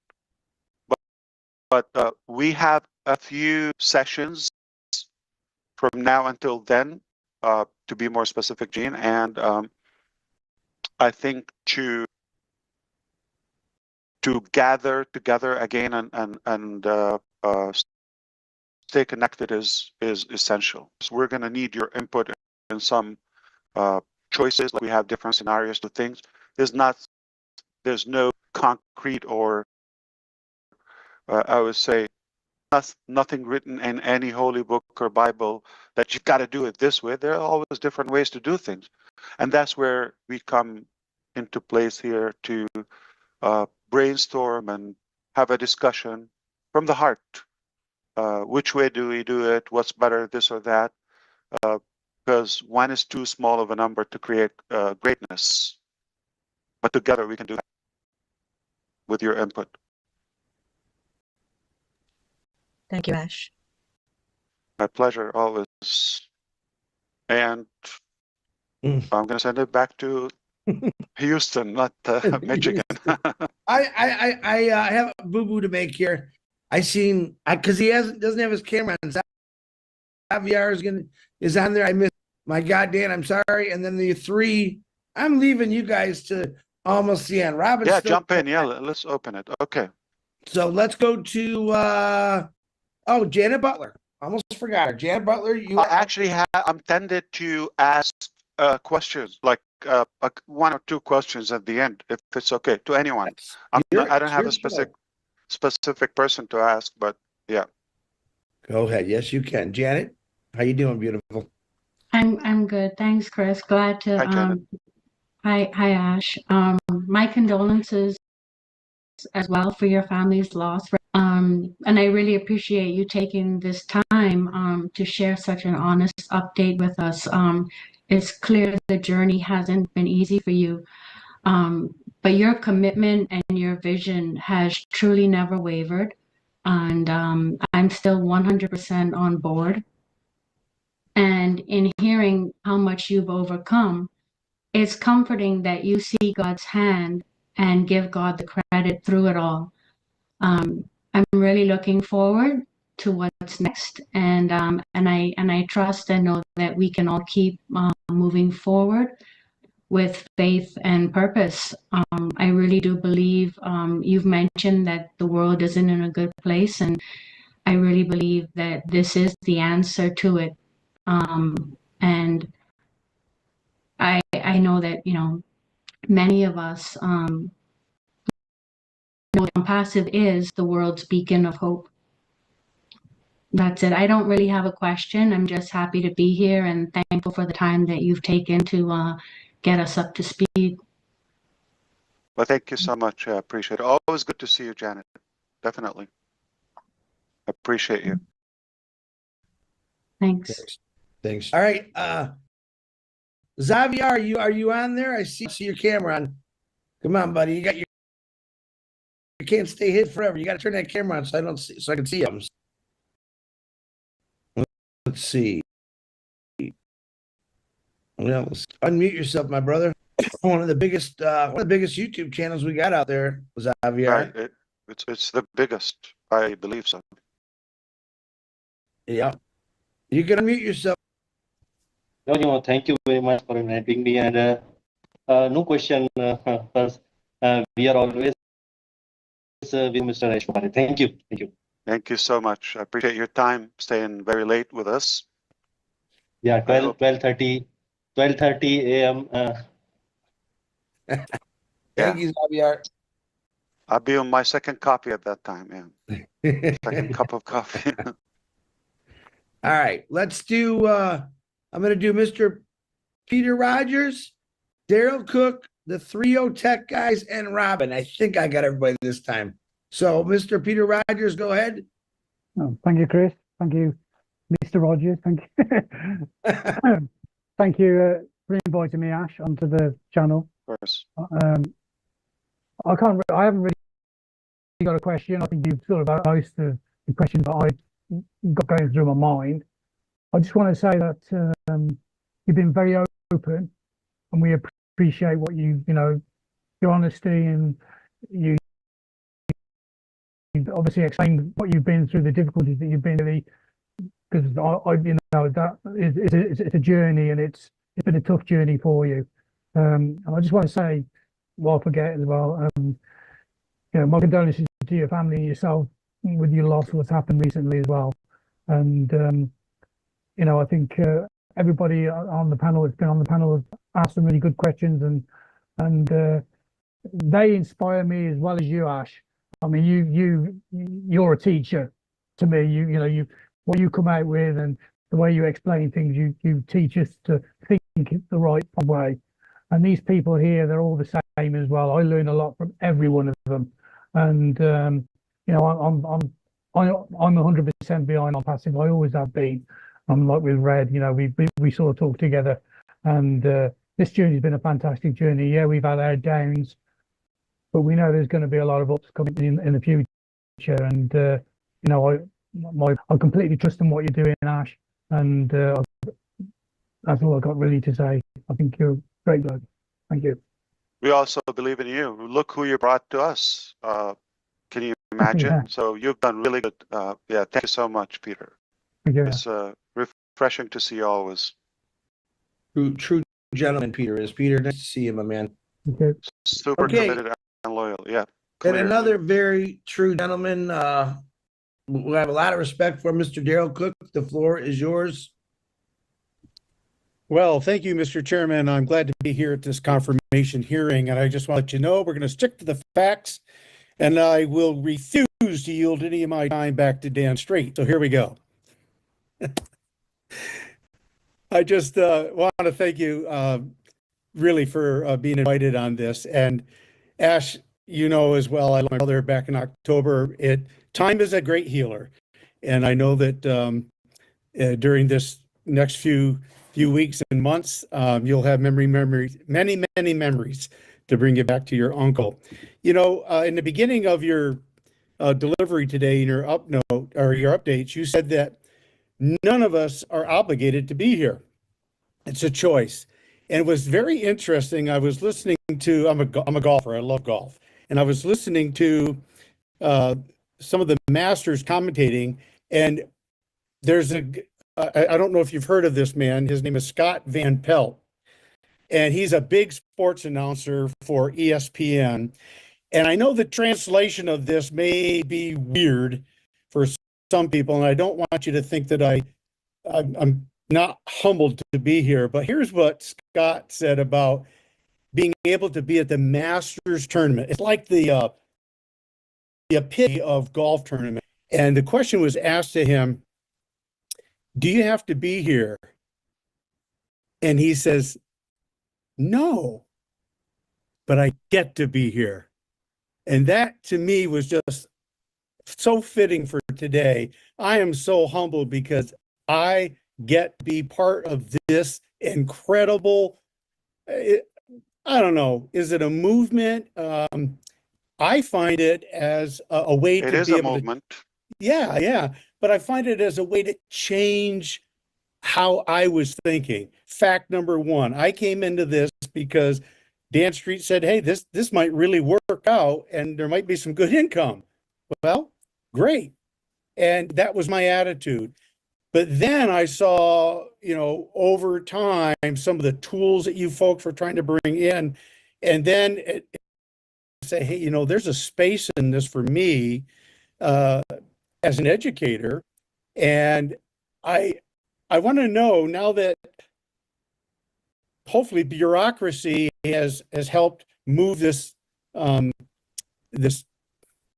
But we have a few sessions from now until then, to be more specific, Gene. And I think to gather together again and stay connected is essential. So we're going to need your input in some choices. Like we have different scenarios to things. There's no concrete or I would say nothing written in any holy book or Bible that you've got to do it this way. There are always different ways to do things, and that's where we come into place here to brainstorm and have a discussion from the heart. which way do we do it? What's better, this or that? Because one is too small of a number to create greatness. But together we can do that with your input. Thank you, Ash. My pleasure, always. And I'm going to send it back to Houston, not Michigan. I have a boo-boo to make here. I seen, because he doesn't have his camera on. Javier is on there. I missed. My God, Dan, I'm sorry. And then the three, I'm leaving you guys to almost the end. Robin, yeah, jump in. Yeah, let's open it. Okay. So let's go to Janet Butler. Almost forgot her. Janet Butler, you actually I'm tended to ask questions, like one or two questions at the end, if it's okay, to anyone. I don't have a specific person to ask, but yeah. Go ahead. Yes, you can. Janet, how you doing, beautiful? I'm good. Thanks, Chris. Glad to hi Ash. My condolences as well for your family's loss. And I really appreciate you taking this time to share such an honest update with us. It's clear the journey hasn't been easy for you. But your commitment and your vision has truly never wavered. And I'm still 100% on board. And in hearing how much you've overcome, it's comforting that you see God's hand and give God the credit through it all. I'm really looking forward to what's next, and I trust and know that we can all keep moving forward with faith and purpose. I really do believe you've mentioned that the world isn't in a good place, and I really believe that this is the answer to it. And I know that, many of us know ONPASSIVE is the world's beacon of hope. That's it. I don't really have a question. I'm just happy to be here and thankful for the time that you've taken to get us up to speed. Well, thank you so much. I appreciate it. Always good to see you, Janet. Definitely. Appreciate you. Thanks. Thanks. All right. Xavier, are you on there? I see your camera on. Come on, buddy. You can't stay hid forever. You got to turn that camera on so I can see them. Let's see. Well, let's unmute yourself, my brother. One of the biggest YouTube channels we got out there was Xavier. Right. It's the biggest, I believe so. Yeah. You can unmute yourself. No, thank you very much for inviting me. And no question, first, we are always with Mr. Ash. Thank you. Thank you. Thank you so much. I appreciate your time, staying very late with us. Yeah, 12:30 a.m. Thank you, Xavier. I'll be on my second coffee at that time, yeah. Second cup of coffee. All right, let's do, I'm going to do Mr. Peter Rogers, Daryl Cook, the 3O Tech guys, and Robin. I think I got everybody this time. So, Mr. Peter Rogers, go ahead. Oh, thank you, Chris. Thank you, Mr. Rogers. Thank you. Thank you for inviting me, Ash, onto the channel. Of course. I haven't really got a question. I think you've sort of asked the questions that I got going through my mind. I just want to say that you've been very open, and we appreciate what your honesty, and you obviously explained what you've been through, the difficulties that you've been through, because that it's a journey, and it's been a tough journey for you. And I just want to say, while I forget as well, my condolences to your family and yourself with your loss, what's happened recently as well. And I think everybody on the panel that's been on the panel has asked some really good questions, and they inspire me as well as you, Ash. I mean, you're a teacher to me. What you come out with and the way you explain things, you teach us to think the right way. And these people here, they're all the same as well. I learn a lot from every one of them, and I'm 100% 100% behind ONPASSIVE. I always have been. Like with Red, we sort of talk together, and this journey's been a fantastic journey. Yeah, we've had our downs, but we know there's going to be a lot of ups coming in the future. And I completely trust in what you're doing, Ash. And that's all I got really to say. I think you're a great guy. Thank you. We also believe in you. Look who you brought to us. Can you imagine? Yeah. So you've done really good. Yeah, thank you so much, Peter. Thank you. It's refreshing to see you always. True gentleman, Peter is. Peter, nice to see you, my man. Okay. Super Okay. committed and loyal. Yeah. And Clearly. another very true gentleman. We have a lot of respect for Mr. Daryl Cook. The floor is yours. Well, thank you, Mr. Chairman. I'm glad to be here at this confirmation hearing, and I just want to let you know we're going to stick to the facts, and I will refuse to yield any of my time back to Dan Straight. So here we go. I just want to thank you really for being invited on this. And Ash, you know as well, I lost my brother back in October. Time is a great healer, and I know that during this next few weeks and months, you'll have many memories to bring you back to your uncle. In the beginning of your delivery today in your your updates, you said that none of us are obligated to be here. It's a choice. And it was very interesting. I was listening to, I'm a golfer, I love golf. And I was listening to some of the masters commentating, and there's I don't know if you've heard of this man. His name is Scott Van Pelt, and he's a big sports announcer for ESPN. And I know the translation of this may be weird for some people, and I don't want you to think that I'm not humbled to be here. But here's what Scott said about being able to be at the Masters tournament. It's like the epitome of golf tournament. And the question was asked to him, do you have to be here? And he says, no, but I get to be here. And that to me was just so fitting for today. I am so humbled because I get to be part of this incredible, I don't know, is it a movement? I find it as a way to be able to. Yeah. But I find it as a way to change how I was thinking. Fact number one, I came into this because Dan Street said, hey, this might really work out and there might be some good income. Well, great. And that was my attitude. But then I saw, over time, some of the tools that you folks were trying to bring in. And then say, hey, there's a space in this for me as an educator. And I want to know now that hopefully bureaucracy has helped move this this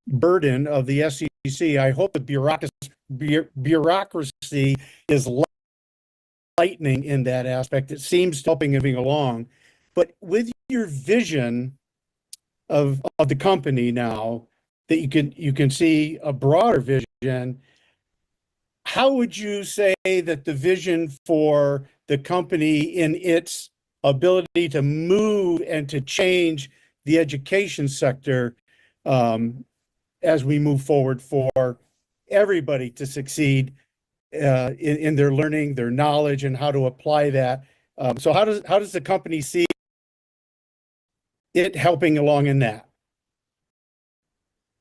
burden of the SEC. I hope the bureaucracy is lightening in that aspect. It seems helping moving along. But with your vision of the company now, that you can see a broader vision, how would you say that the vision for the company in its ability to move and to change the education sector as we move forward for everybody to succeed in their learning, their knowledge, and how to apply that? So how does the company see it helping along in that?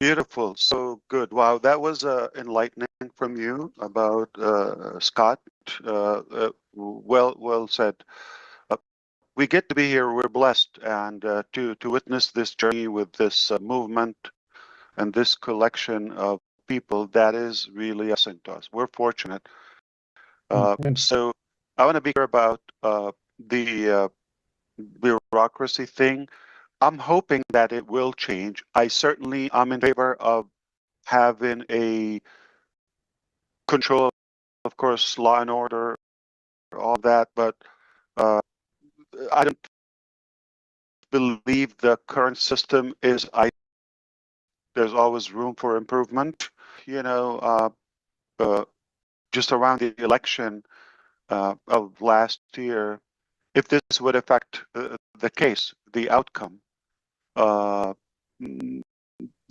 Beautiful. So good. Wow, that was enlightening from you about Scott. Well said. We get to be here. We're blessed, and to witness this journey with this movement and this collection of people, that is really a blessing to us. We're fortunate. So I want to be clear about the bureaucracy thing. I'm hoping that it will change. I'm in favor of having a control, of course, law and order, all that, but I don't believe the current system is. There's always room for improvement, just around the election of last year, if this would affect the case, the outcome.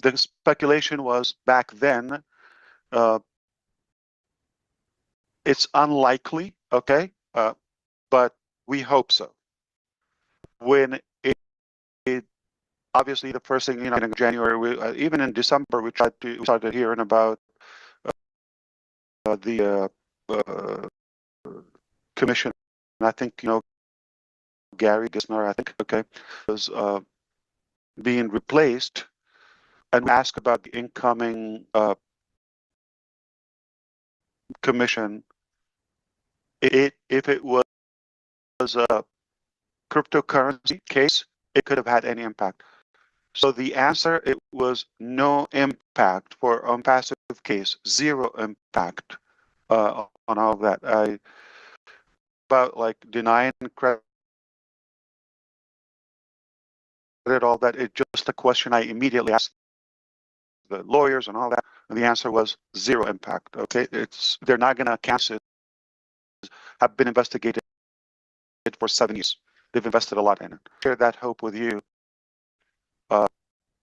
The speculation was back then, it's unlikely, okay, but we hope so. When it obviously the first thing, in January, even in December, we started hearing about the commission. And I think, Gary Gisner, I think, okay, was being replaced, and asked about the incoming commission. If it was a cryptocurrency case, it could have had any impact. So the answer, it was no impact for ONPASSIVE case, zero impact on all of that. About like denying credit, all that, it's just a question I immediately asked the lawyers and all that, and the answer was zero impact. Okay, they're not going to cancel it. Have been investigated for 7 years. They've invested a lot in it. Share that hope with you.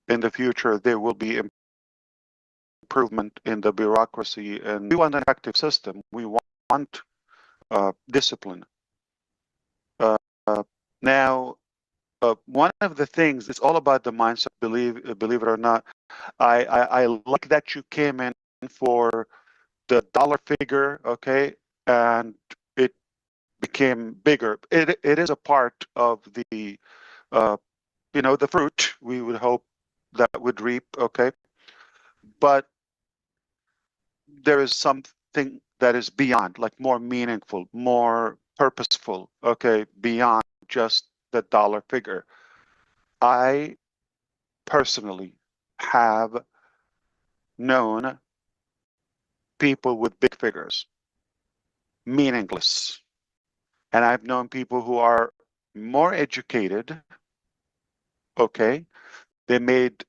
In the future, there will be improvement in the bureaucracy, and we want an effective system. We want discipline. Now, one of the things, it's all about the mindset. Believe it or not, I like that you came in for the dollar figure, okay, and it became bigger. It is a part of the the fruit we would hope that would reap, okay, but there is something that is beyond, like more meaningful, more purposeful, okay, beyond just the dollar figure. I personally have known people with big figures, meaningless. And I've known people who are more educated, okay, they made,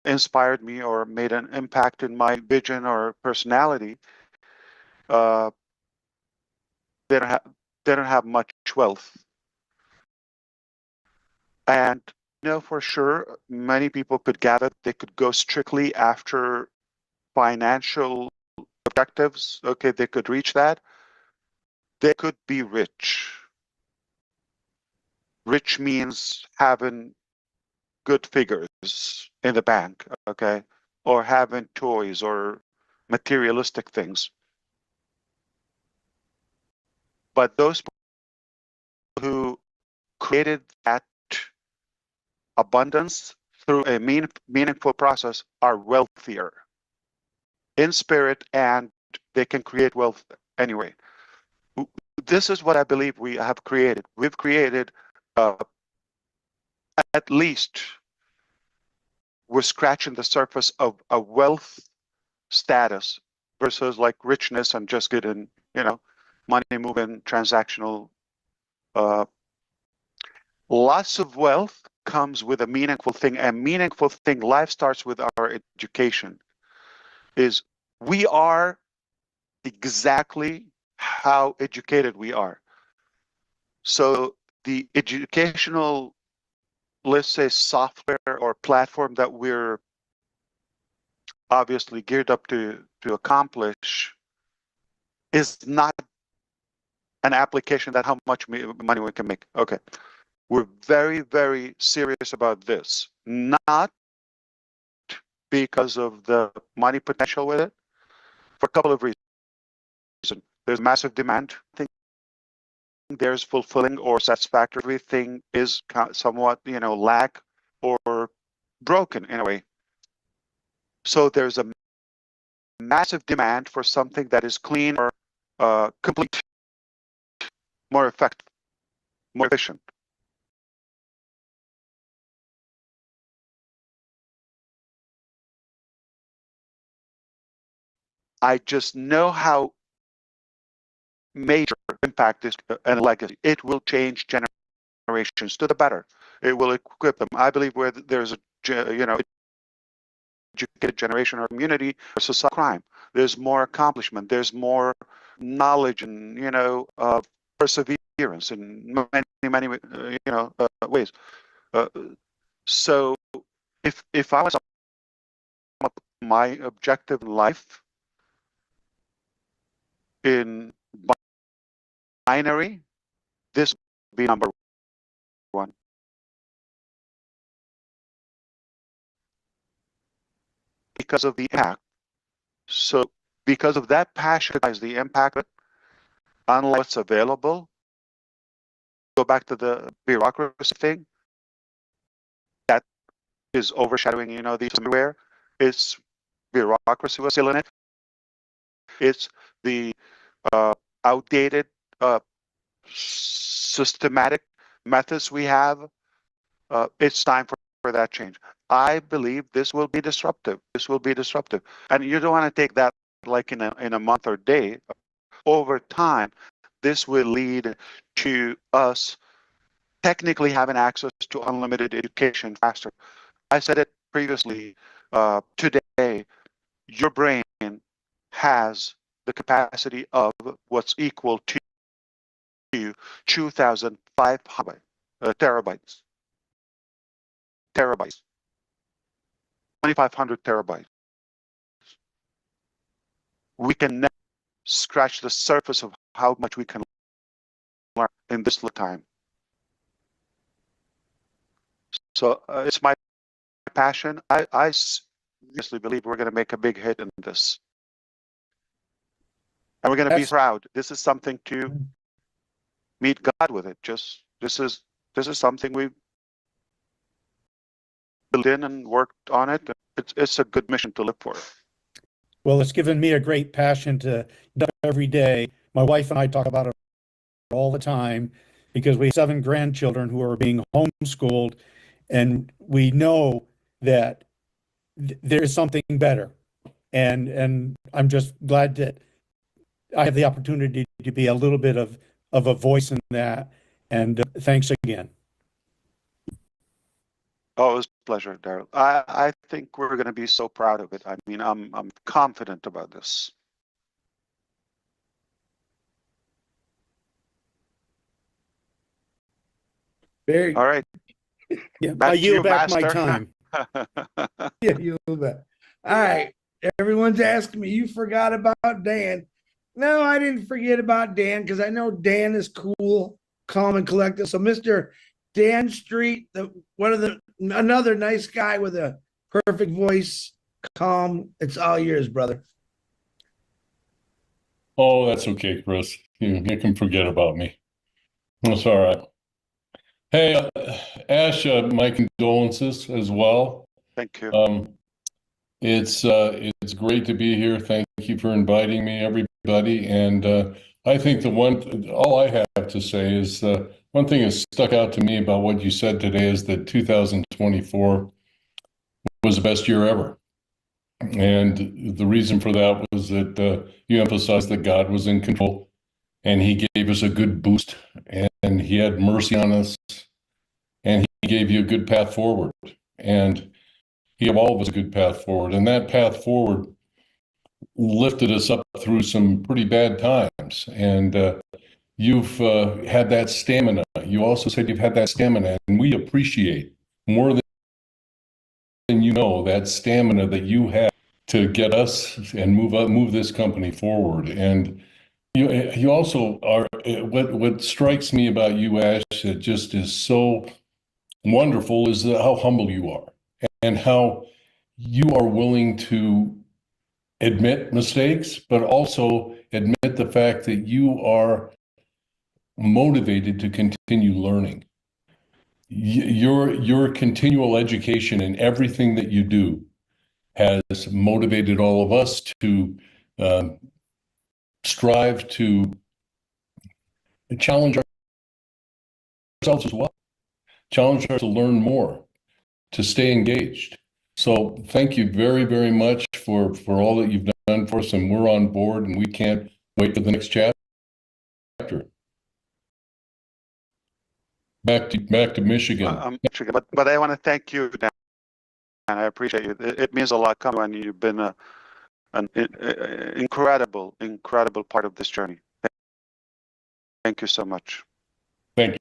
inspired me or made an impact in my vision or personality. They don't have much wealth. And for sure, many people could gather, they could go strictly after financial objectives. Okay, they could reach that. They could be rich. Rich means having good figures in the bank, okay, or having toys or materialistic things. But those who created that abundance through a meaningful process are wealthier in spirit, and they can create wealth anyway. This is what I believe we have created. We've created at least, we're scratching the surface of a wealth status versus like richness and just getting, money moving, transactional. Lots of wealth comes with a meaningful thing. A meaningful thing, life starts with our education. Is we are exactly how educated we are. So the educational, let's say, software or platform that we're obviously geared up to accomplish is not an application that how much money we can make. Okay, we're very, very serious about this, not because of the money potential with it, for a couple of reasons. There's massive demand. I think there's fulfilling or satisfactory. Everything is somewhat, lack or broken in a way. So there's a massive demand for something that is clean or complete, more effective, more efficient. I just know how major impact is and legacy. It will change generations to the better. It will equip them. I believe where there's a educated generation or community or society crime. there's more accomplishment, there's more knowledge, and perseverance in many ways. So if I was my objective in life in binary, this would be number one. Because of the impact. So because of that passion, the impact, unlike what's available, go back to the bureaucracy thing, that is overshadowing, the somewhere. It's bureaucracy was still in it. It's the outdated systematic methods we have. It's time for that change. I believe this will be disruptive. This will be disruptive, and you don't want to take that like in a month or day. Over time, this will lead to us technically having access to unlimited education faster. I said it previously. Today, your brain has the capacity of what's equal to 2,500 terabytes. 2,500 terabytes. We can never scratch the surface of how much we can learn in this little time. So it's my passion. I seriously believe we're going to make a big hit in this. And we're going to be proud. This is something to meet God with it. This is something we built in and worked on it. It's a good mission to live for. Well, it's given me a great passion to do every day. My wife and I talk about it all the time because we have 7 grandchildren who are being homeschooled, and we know that there is something better. And I'm just glad that I have the opportunity to be a little bit of a voice in that. And thanks again. Oh, it was a pleasure, Daryl. I think we're going to be so proud of it. I mean, I'm confident about this. All right. Yeah, back I to you, yield back Master. my time. Yeah, you bet. All right. Everyone's asking me, you forgot about Dan. No, I didn't forget about Dan because I know Dan is cool, calm, and collected. So, Mr. Dan Street, another nice guy with a perfect voice, calm. It's all yours, brother. Oh, that's okay, Chris. You can forget about me. That's all right. Hey, Ash, my condolences as well. Thank you. It's great to be here. Thank you for inviting me, everybody. And I think all I have to say is one thing that stuck out to me about what you said today is that 2024 was the best year ever. And the reason for that was that you emphasized that God was in control and he gave us a good boost and he had mercy on us and he gave you a good path forward. And he gave all of us a good path forward. And that path forward lifted us up through some pretty bad times. And you've had that stamina. You also said you've had that stamina, and we appreciate more than that stamina that you have to get us and move this company forward. And you also are, what strikes me about you, Ash, that just is so wonderful is how humble you are and how you are willing to admit mistakes, but also admit the fact that you are motivated to continue learning. Your continual education in everything that you do has motivated all of us to strive to challenge ourselves as well, challenge ourselves to learn more, to stay engaged. So thank you very, very much for all that you've done for us, and we're on board, and we can't wait for the next chapter. Back to Michigan. But I want to thank you, Dan, and I appreciate you. It means a lot coming, and you've been an incredible part of this journey. Thank you so much. Thank you.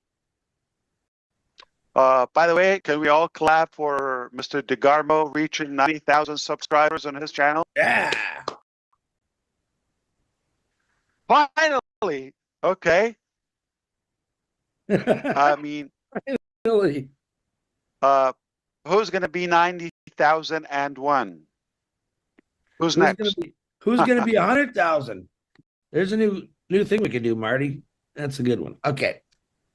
By the way, can we all clap for Mr. DeGarmo reaching 90,000 subscribers on his channel? Yeah. Finally. Okay. I mean, Really? who's going to be 90,001? Who's Who's next? gonna be 100,000? There's a new thing we can do, Marty. That's a good one. Okay,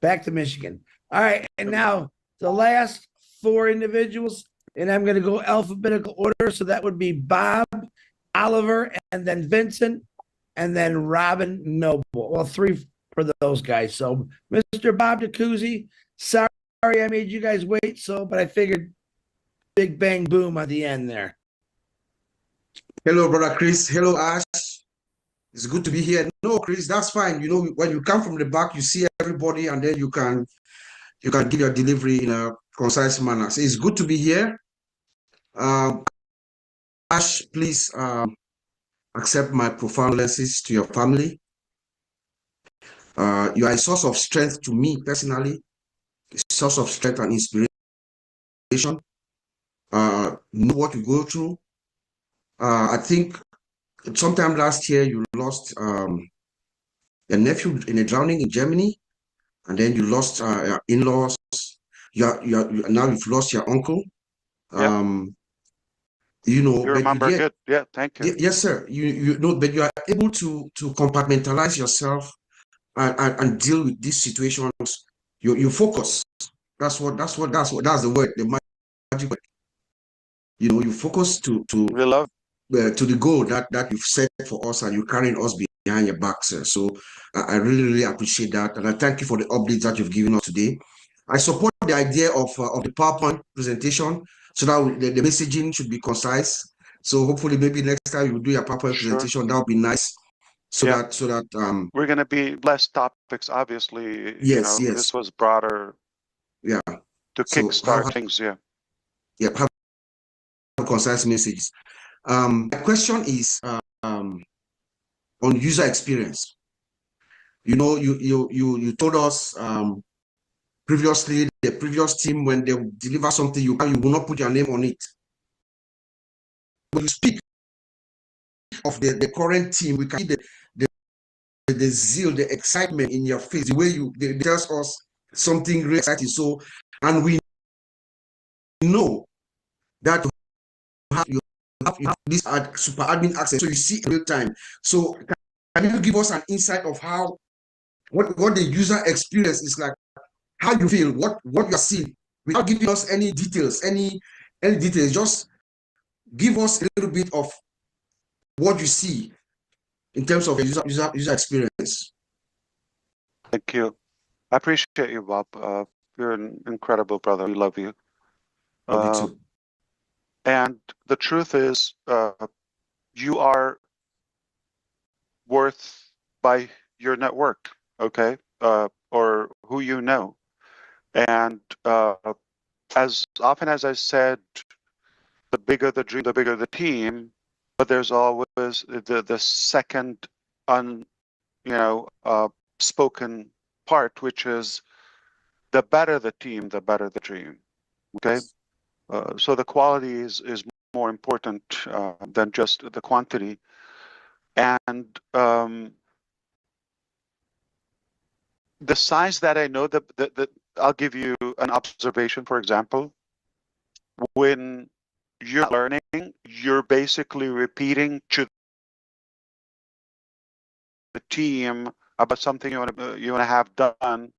back to Michigan. All right, and now the last four individuals, and I'm gonna go alphabetical order. So that would be Bob, Oliver, and then Vincent, and then Robin Noble. Well, three for those guys. So Mr. Bob DeCouzy, sorry I made you guys wait. But I figured big bang boom at the end there. Hello, brother Chris. Hello, Ash. It's good to be here. No, Chris, that's fine. You know, when you come from the back, you see everybody, and then you can give your delivery in a concise manner. So it's good to be here. Ash, please accept my profound condolences to your family. You are a source of strength to me personally, a source of strength and inspiration. Know what you go through. I think sometime last year you lost your nephew in a drowning in Germany, and then you lost your in-laws. Now you've lost your uncle. You know, you remember good. Yeah, thank you. Yes, sir. You know, but you are able to compartmentalize yourself and deal with these situations. You focus. That's the word, the magic word. You know, you focus to the goal that you've set for us, and you're carrying us behind your back, sir. So I really appreciate that, and I thank you for the updates that you've given us today. I support the idea of the PowerPoint presentation, so that the messaging should be concise. So hopefully, maybe next time you do your PowerPoint presentation, that would be nice. So that we're going to be less topics, obviously. Yes, yes. This was broader. Yeah. To kickstart things. Yeah. Yeah. Have concise messages. My question is on user experience. You know, you told us previously, the previous team, when they deliver something, you will not put your name on it. When you speak of the current team, we can see the zeal, the excitement in your face, the way they tell us something really exciting. So, and we know that you have this super admin access, so you see in real time. So can you give us an insight of how what the user experience is like, how you feel, what you're seeing, without giving us any details, any details? Just give us a little bit of what you see in terms of user experience. Thank you. I appreciate you, Bob. You're an incredible brother. We love you. Love you too. And the truth is, you are worth by your network, okay? Or who you know. And as often as I said, the bigger the dream, the bigger the team, but there's always the second spoken part, which is the better the team, the better the dream. Okay? So the quality is more important than just the quantity. And the signs that I know that I'll give you an observation, for example. When you're learning, you're basically repeating to the team about something you want to have done.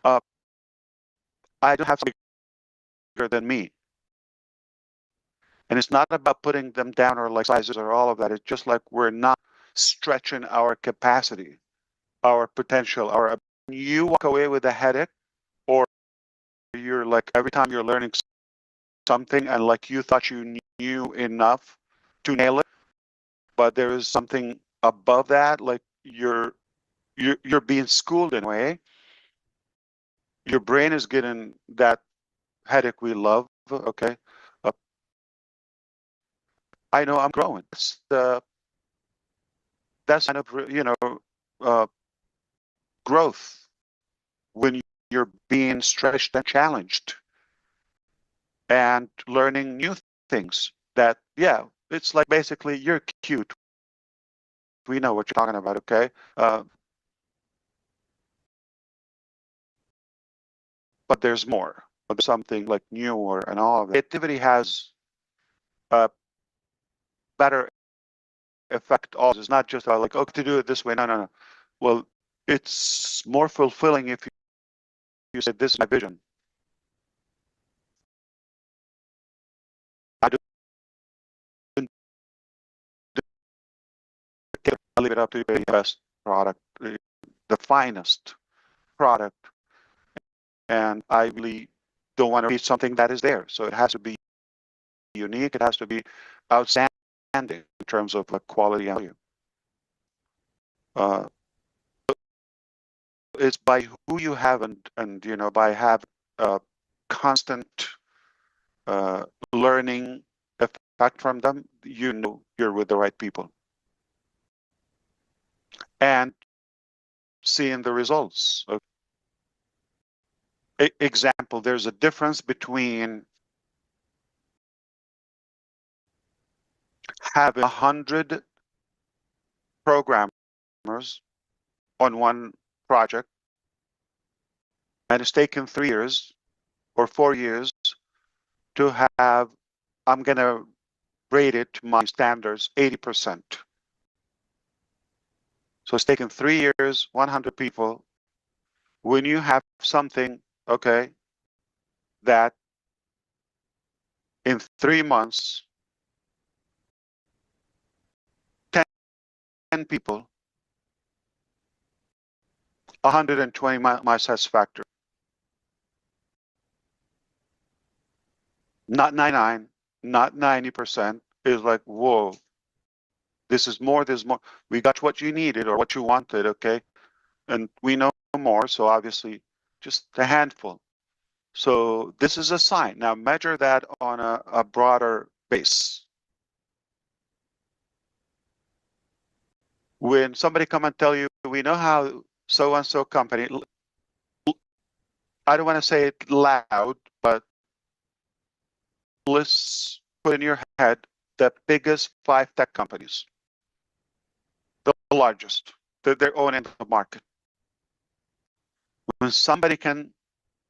I don't have something bigger than me. And it's not about putting them down or like sizes or all of that. It's just like we're not stretching our capacity, our potential, you walk away with a headache, or you're like, every time you're learning something and like you thought you knew enough to nail it, but there is something above that, like you're being schooled in a way. Your brain is getting that headache we love, okay? I know I'm growing. That's kind of growth when you're being stretched and challenged and learning new things. That it's like basically you're cute. We know what you're talking about, okay? But there's more. Something like newer and all of that. Creativity has a better effect. Also, it's not just like, oh, to do it this way. No. Well, it's more fulfilling if you say, this is my vision. I'll leave it up to the best product, the finest product. And I really don't want to reach something that is there. So it has to be unique. It has to be outstanding in terms of quality and value. It's by who you have and by having constant learning effect from them, you know you're with the right people. And seeing the results. Example, there's a difference between having 100 programmers on one project, and it's taken 3 years or 4 years to have, I'm going to rate it to my standards, 80%. So it's taken 3 years, 100 people. When you have something, okay, that in 3 months, 10 people, 120 my satisfactory. Not 99, not 90%. Is like, whoa, this is more, there's more. We got what you needed or what you wanted, okay? And we know more, so obviously just a handful. So this is a sign. Now measure that on a broader base. When somebody come and tell you, we know how so-and-so company, I don't want to say it loud, but let's put in your head the biggest 5 tech companies, the largest, they're owning the market. When somebody can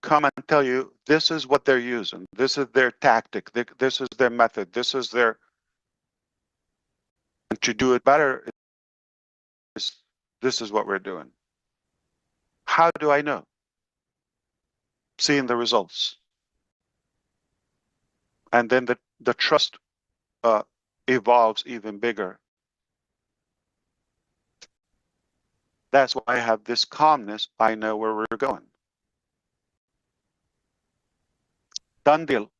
come and tell you this is what they're using, this is their tactic, this is their method, this is their, and to do it better, this is what we're doing. How do I know? Seeing the results. And then the trust evolves even bigger. That's why I have this calmness. I know where we're going. Done deal.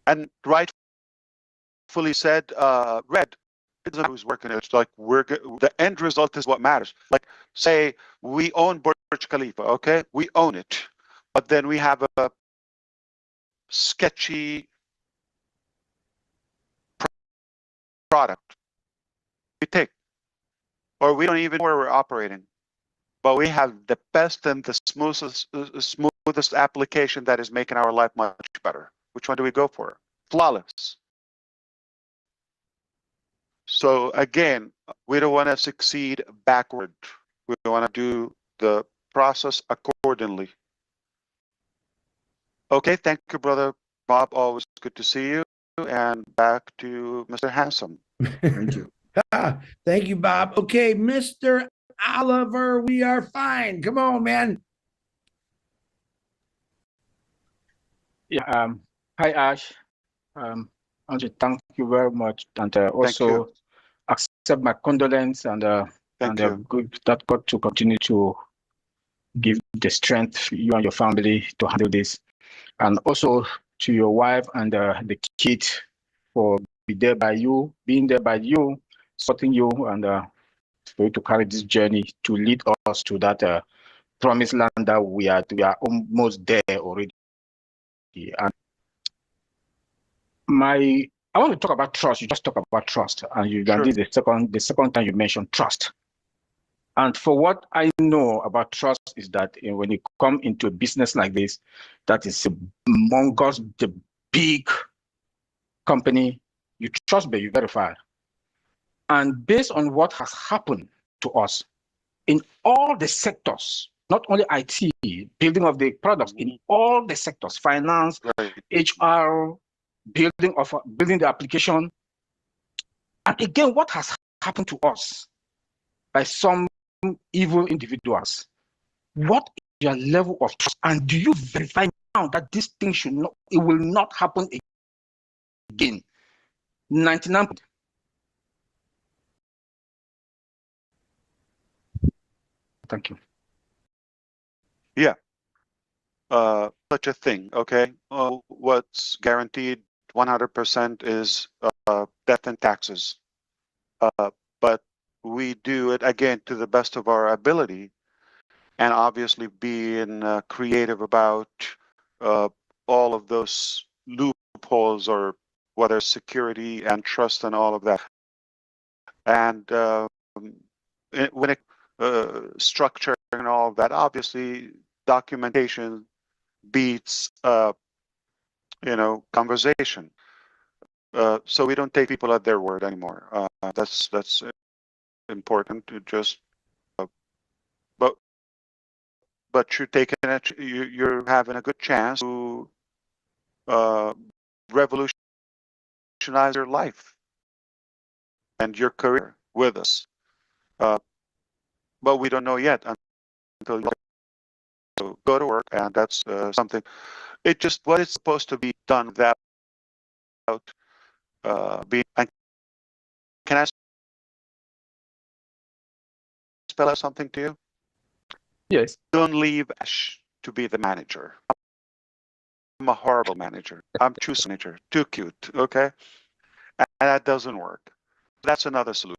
And rightfully said, Red, it's not who's working. It's like the end result is what matters. Like say we own Burj Khalifa, okay? We own it, but then we have a sketchy product we take, or we don't even know where we're operating, but we have the best and the smoothest application that is making our life much better. Which one do we go for? Flawless. So again, we don't want to succeed backward. We want to do the process accordingly. Okay, thank you, brother Bob. Always good to see you. And back to Mr. Handsome. Thank you. Thank you, Bob. Okay, Mr. Oliver, we are fine. Come on, man. Yeah. Hi, Ash. I want to thank you very much, and also accept my condolence and good that God to continue to give the strength you and your family to handle this, and also to your wife and the kid for being there by you, supporting you, and for you to carry this journey to lead us to that promised land that we are almost there already. And I want to talk about trust. You just talk about trust, and this is the second time you mentioned trust. And for what I know about trust is that when you come into a business like this, that is amongst the big company, you trust, but you verify. And based on what has happened to us in all the sectors, not only IT, building of the products, in all the sectors, finance, HR, building the application. And again, what has happened to us by some evil individuals? What is your level of trust? And do you verify now that this thing it will not happen again? 99. Thank you. Yeah. Such a thing, okay? What's guaranteed 100% is death and taxes. But we do it, again, to the best of our ability, and obviously being creative about all of those loopholes, or whether security and trust and all of that. And when it structure and all of that, obviously documentation beats conversation. So we don't take people at their word anymore. That's important to just. But you're taking it. You're having a good chance to revolutionize your life and your career with us. But we don't know yet until you go to work, and that's something. It just what is supposed to be done without being. Can I spell out something to you? Yes. Don't leave Ash to be the manager. I'm a horrible manager. I'm too manager, too cute. Okay, and that doesn't work. That's another solution.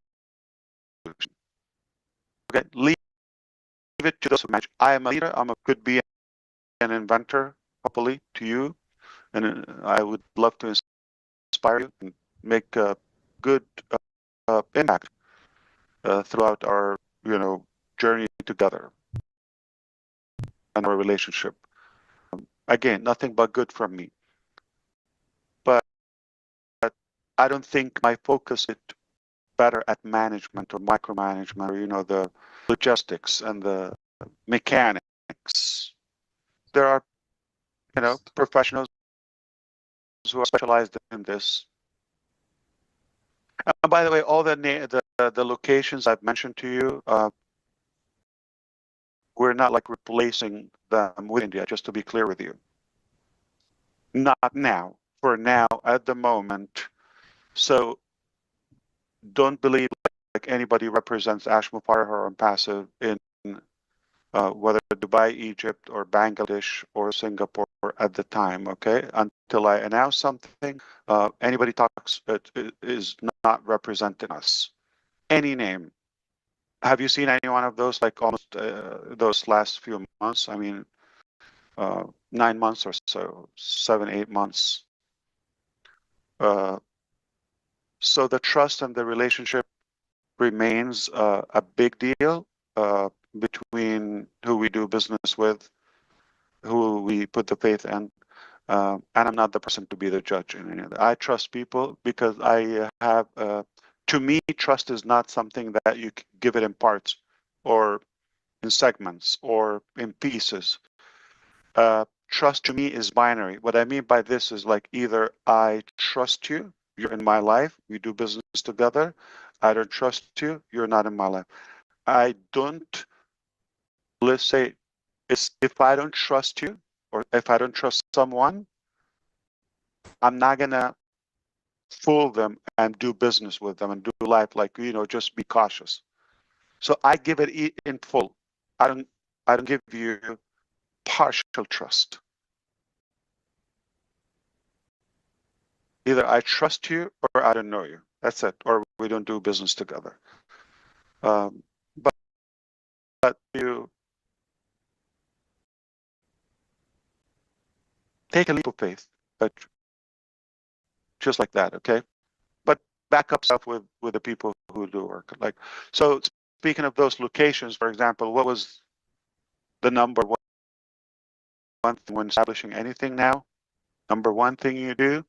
Okay, leave it to those who manage. I am a leader. Could be an inventor, hopefully, to you, and I would love to inspire you and make a good impact throughout our journey together and our relationship. Again, nothing but good from me. But I don't think my focus is better at management or micromanagement, or the logistics and the mechanics. There are professionals who are specialized in this. By the way, all the locations I've mentioned to you, we're not like replacing them with India, just to be clear with you. Not now. For now, at the moment. So don't believe like anybody represents Ash Mufareh or ONPASSIVE in whether Dubai, Egypt, or Bangladesh, or Singapore at the time, okay? Until I announce something, anybody talks is not representing us. Any name. Have you seen any one of those, like almost those last few months? I mean, 9 months or so, 7, 8 months. So the trust and the relationship remains a big deal between who we do business with, who we put the faith in, and I'm not the person to be the judge in any of that. I trust people because I have, to me, trust is not something that you give it in parts or in segments or in pieces. Trust to me is binary. What I mean by this is like either I trust you, you're in my life, we do business together. I don't trust you, you're not in my life. I don't, let's say, if I don't trust you, or if I don't trust someone, I'm not gonna fool them and do business with them and do life like, just be cautious. So I give it in full. I don't give you partial trust. Either I trust you or I don't know you. That's it. Or we don't do business together. But you take a leap of faith, but just like that, okay? But back up stuff with the people who do work. Like, so speaking of those locations, for example, what was the number one thing when establishing anything now? Number one thing you do?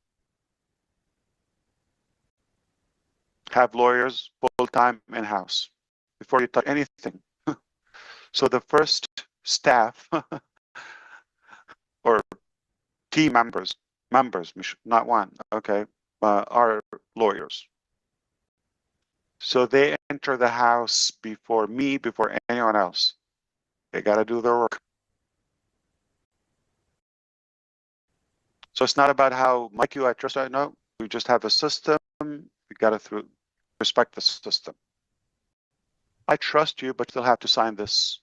Have lawyers full-time in-house before you touch anything. So the first staff or team members, not one, okay, are lawyers. So they enter the house before me, before anyone else. They got to do their work. So it's not about how like you I trust. I know we just have a system. We got to respect the system. I trust you, but you'll have to sign this.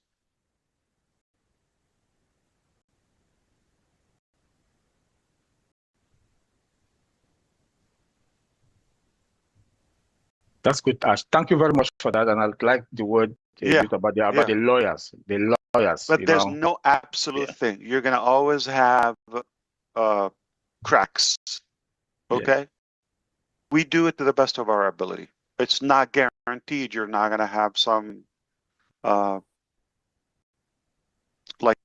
That's good, Ash. Thank you very much for that. And I'd like the word bit about the lawyers. The lawyers. But there's no absolute thing. You're going to always have cracks. Okay? We do it to the best of our ability. It's not guaranteed you're not going to have some like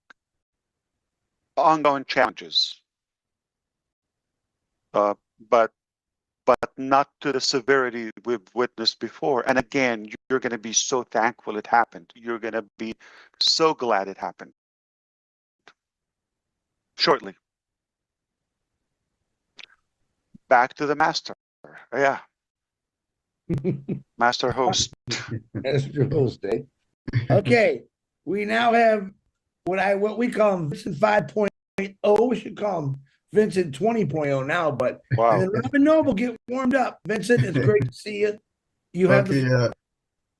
ongoing challenges. But not to the severity we've witnessed before. And again, you're going to be so thankful it happened. You're going to be so glad it happened. Shortly. Back to the master. Yeah. Master host. Master host, eh? Okay. We now have what we call him Vincent 5.0. We should call him Vincent 20.0 now, but wow. And then Robin Noble, get warmed up. Vincent, it's great to see you. You have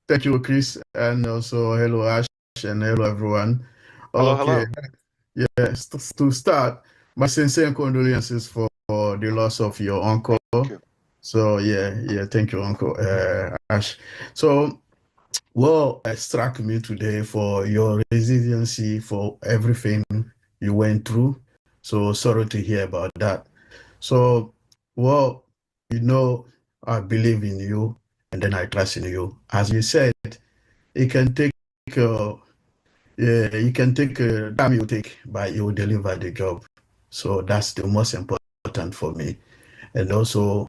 thank you, Chris, and also hello, Ash, and hello, everyone. Hello, hello. Yes, to start, my sincere condolences for the loss of your uncle. So thank you, Uncle Ash. So, it struck me today for your resiliency for everything you went through. So sorry to hear about that. So, I believe in you, and then I trust in you. As you said, it can take time you take, but you will deliver the job. So that's the most important for me. And also,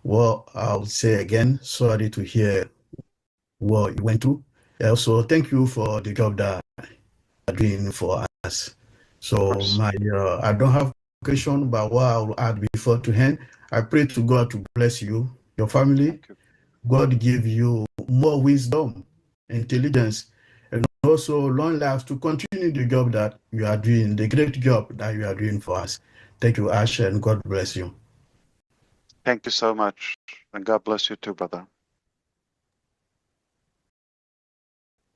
I'll say again, sorry to hear what you went through. Also, thank you for the job that you're doing for us. So I don't have a question, but what I will add before to end, I pray to God to bless you, your family. God give you more wisdom, intelligence, and also long life to continue the job that you are doing, the great job that you are doing for us. Thank you, Ash, and God bless you. Thank you so much, and God bless you too, brother.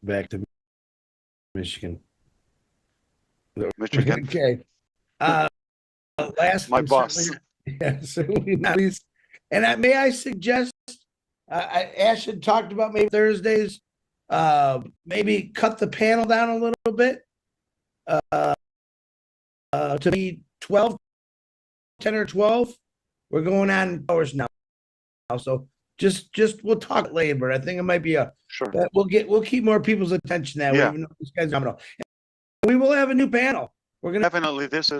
Back to Michigan. Michigan. Okay. Last my boss. Certainly not least. And may I suggest, Ash had talked about maybe Thursdays, maybe cut the panel down a little bit to be 10 or 12. We're going on hours now. So just we'll talk later. I think it might be we'll keep more people's attention that way, even though this guy's phenomenal. We will have a new panel. We're gonna definitely this is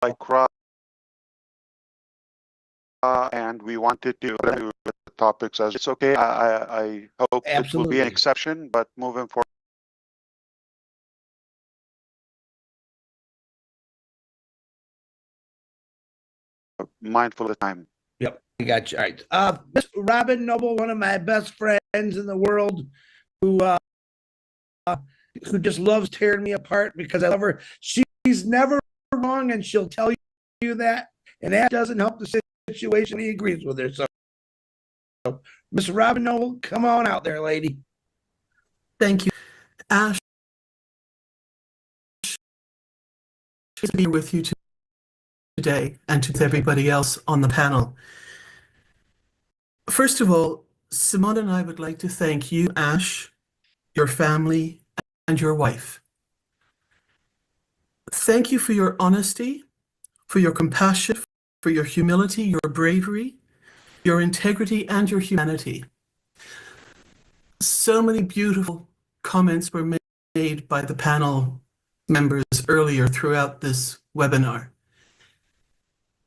like and we wanted to do the topics as it's okay. I hope it will be an exception, but moving forward. Mindful of time. Yep, I got you. All right. Robin Noble, one of my best friends in the world, who just loves tearing me apart because I love her. She's never wrong, and she'll tell you that. And that doesn't help the situation. He agrees with her. So Miss Robin Noble, come on out there, lady. Thank you. Ash, to be with you today and to everybody else on the panel. First of all, Simone and I would like to thank you, Ash, your family, and your wife. Thank you for your honesty, for your compassion, for your humility, your bravery, your integrity, and your humanity. So many beautiful comments were made by the panel members earlier throughout this webinar.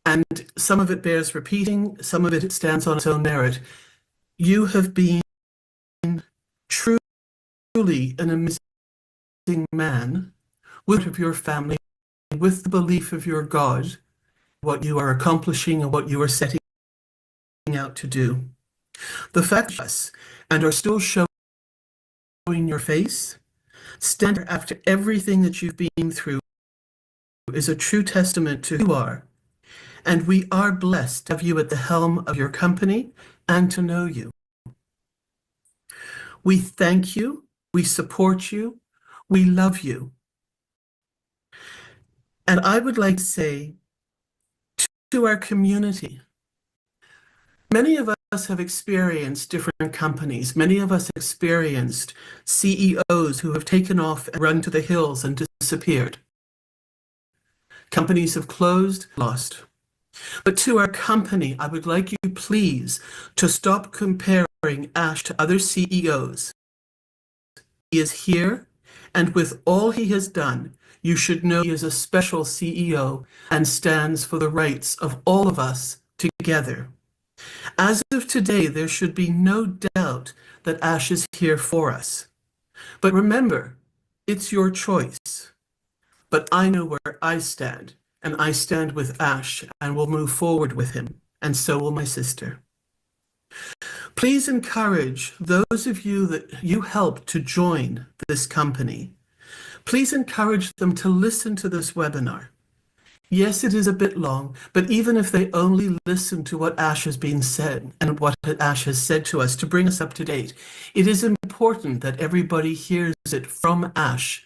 And some of it bears repeating, some of it stands on its own merit. You have been truly an amazing man with your family, with the belief of your God, what you are accomplishing and what you are setting out to do. The fact that and are still showing your face, stand after everything that you've been through, is a true testament to who you are. And we are blessed to have you at the helm of your company and to know you. We thank you, we support you, we love you. And I would like to say to our community, many of us have experienced different companies. Many of us experienced CEOs who have taken off and run to the hills and disappeared. Companies have closed, lost. But to our company, I would like you please to stop comparing Ash to other CEOs. He is here, and with all he has done, you should know he is a special CEO and stands for the rights of all of us together. As of today, there should be no doubt that Ash is here for us. But remember, it's your choice. But I know where I stand, and I stand with Ash and will move forward with him, and so will my sister. Please encourage those of you that you help to join this company. Please encourage them to listen to this webinar. Yes, it is a bit long, but even if they only listen to what Ash has been said and what Ash has said to us to bring us up to date, it is important that everybody hears it from Ash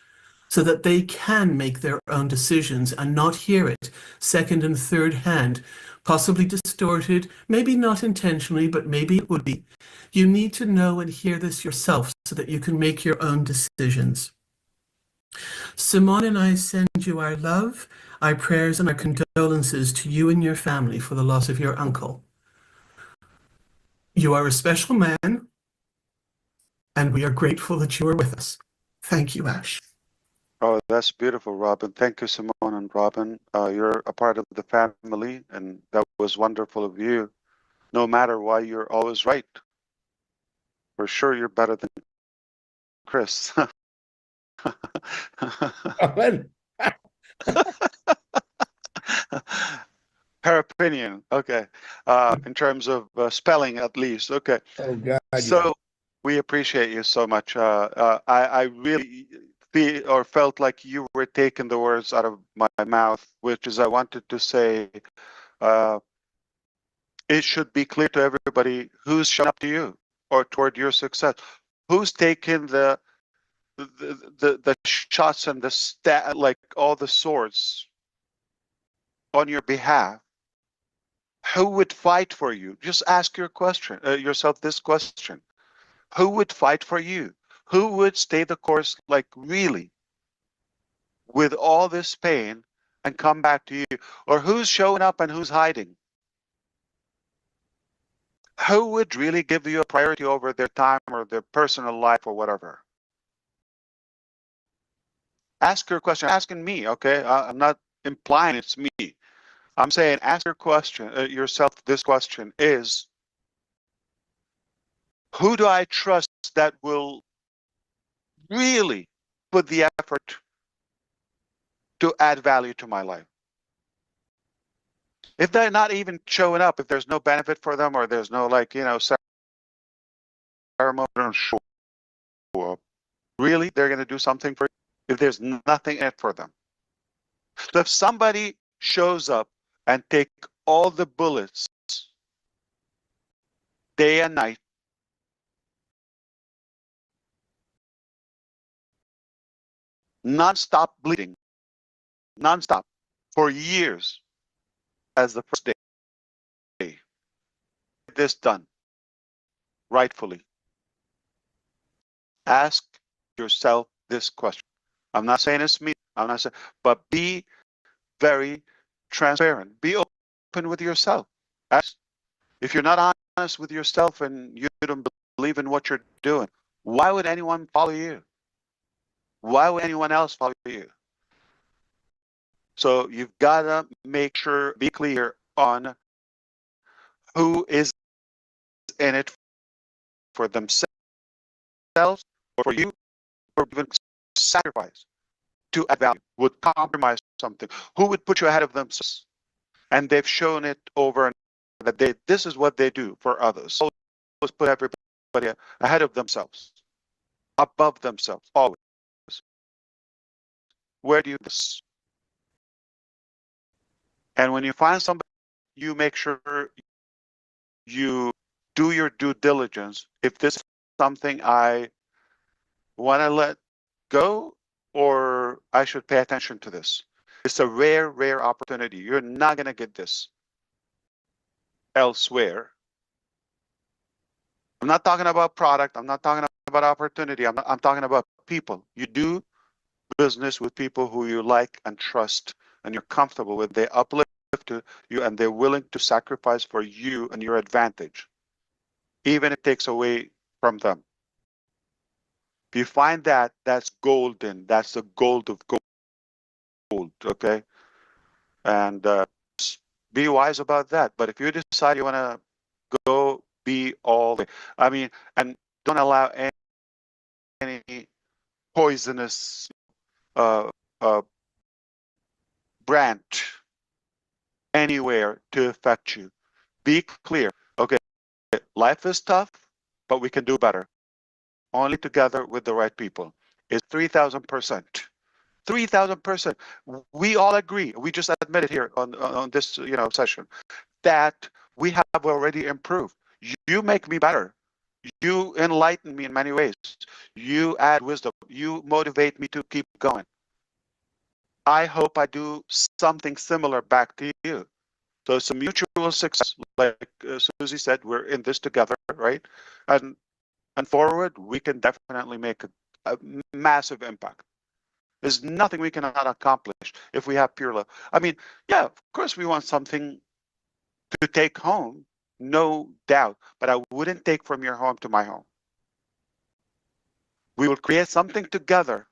so that they can make their own decisions and not hear it second and third hand, possibly distorted, maybe not intentionally, but maybe it would be. You need to know and hear this yourself so that you can make your own decisions. Simone and I send you our love, our prayers, and our condolences to you and your family for the loss of your uncle. You are a special man, and we are grateful that you are with us. Thank you, Ash. Oh, that's beautiful, Robin. Thank you, Simone and Robin. You're a part of the family, and that was wonderful of you. No matter why, you're always right. For sure, you're better than Chris. Her opinion, okay. In terms of spelling, at least, okay. Oh God! So we appreciate you so much. I really feel or felt like you were taking the words out of my mouth, which is I wanted to say, it should be clear to everybody who's shown up to you or toward your success, who's taken the shots and the like all the swords on your behalf. Who would fight for you? Just ask yourself this question. Who would fight for you? Who would stay the course, like really, with all this pain and come back to you? Or who's showing up and who's hiding? Who would really give you a priority over their time or their personal life or whatever? Ask your question. Asking me, okay? I'm not implying it's me. I'm saying ask your question, yourself this question is, who do I trust that will really put the effort to add value to my life? If they're not even showing up, if there's no benefit for them or there's no, like, you know, ceremony, show up, really, they're going to do something for you if there's nothing in it for them. So if somebody shows up and take all the bullets day and night, non-stop bleeding, non-stop for years as the first day, get this done rightfully. Ask yourself this question. I'm not saying it's me. I'm not saying, but be very transparent. Be open with yourself. If you're not honest with yourself and you don't believe in what you're doing, why would anyone follow you? Why would anyone else follow you? So you've got to make sure, be clear on who is in it for themselves or for you, or even sacrifice to add value, would compromise something, who would put you ahead of themselves. And they've shown it over and that this is what they do for others. So always put everybody ahead of themselves, above themselves, always. Where do you do this? And when you find somebody, you make sure you do your due diligence. If this is something I want to let go, or I should pay attention to this. It's a rare, rare opportunity. You're not going to get this elsewhere. I'm not talking about product. I'm not talking about opportunity. I'm talking about people. You do business with people who you like and trust and you're comfortable with. They uplift you and they're willing to sacrifice for you and your advantage, even if it takes away from them. If you find that, that's golden. That's the gold of gold, okay? And be wise about that. But if you decide you want to go, be all the way. I mean, and don't allow any poisonous branch anywhere to affect you. Be clear. Okay, life is tough, but we can do better. Only together with the right people. It's 3,000%. 3,000%. We all agree. We just admitted here on this session that we have already improved. You make me better. You enlighten me in many ways. You add wisdom. You motivate me to keep going. I hope I do something similar back to you. So it's a mutual success. Like Susie said, we're in this together, right? And forward, we can definitely make a massive impact. There's nothing we cannot accomplish if we have pure love. I mean, yeah, of course we want something to take home, no doubt, but I wouldn't take from your home to my home. We will create something together,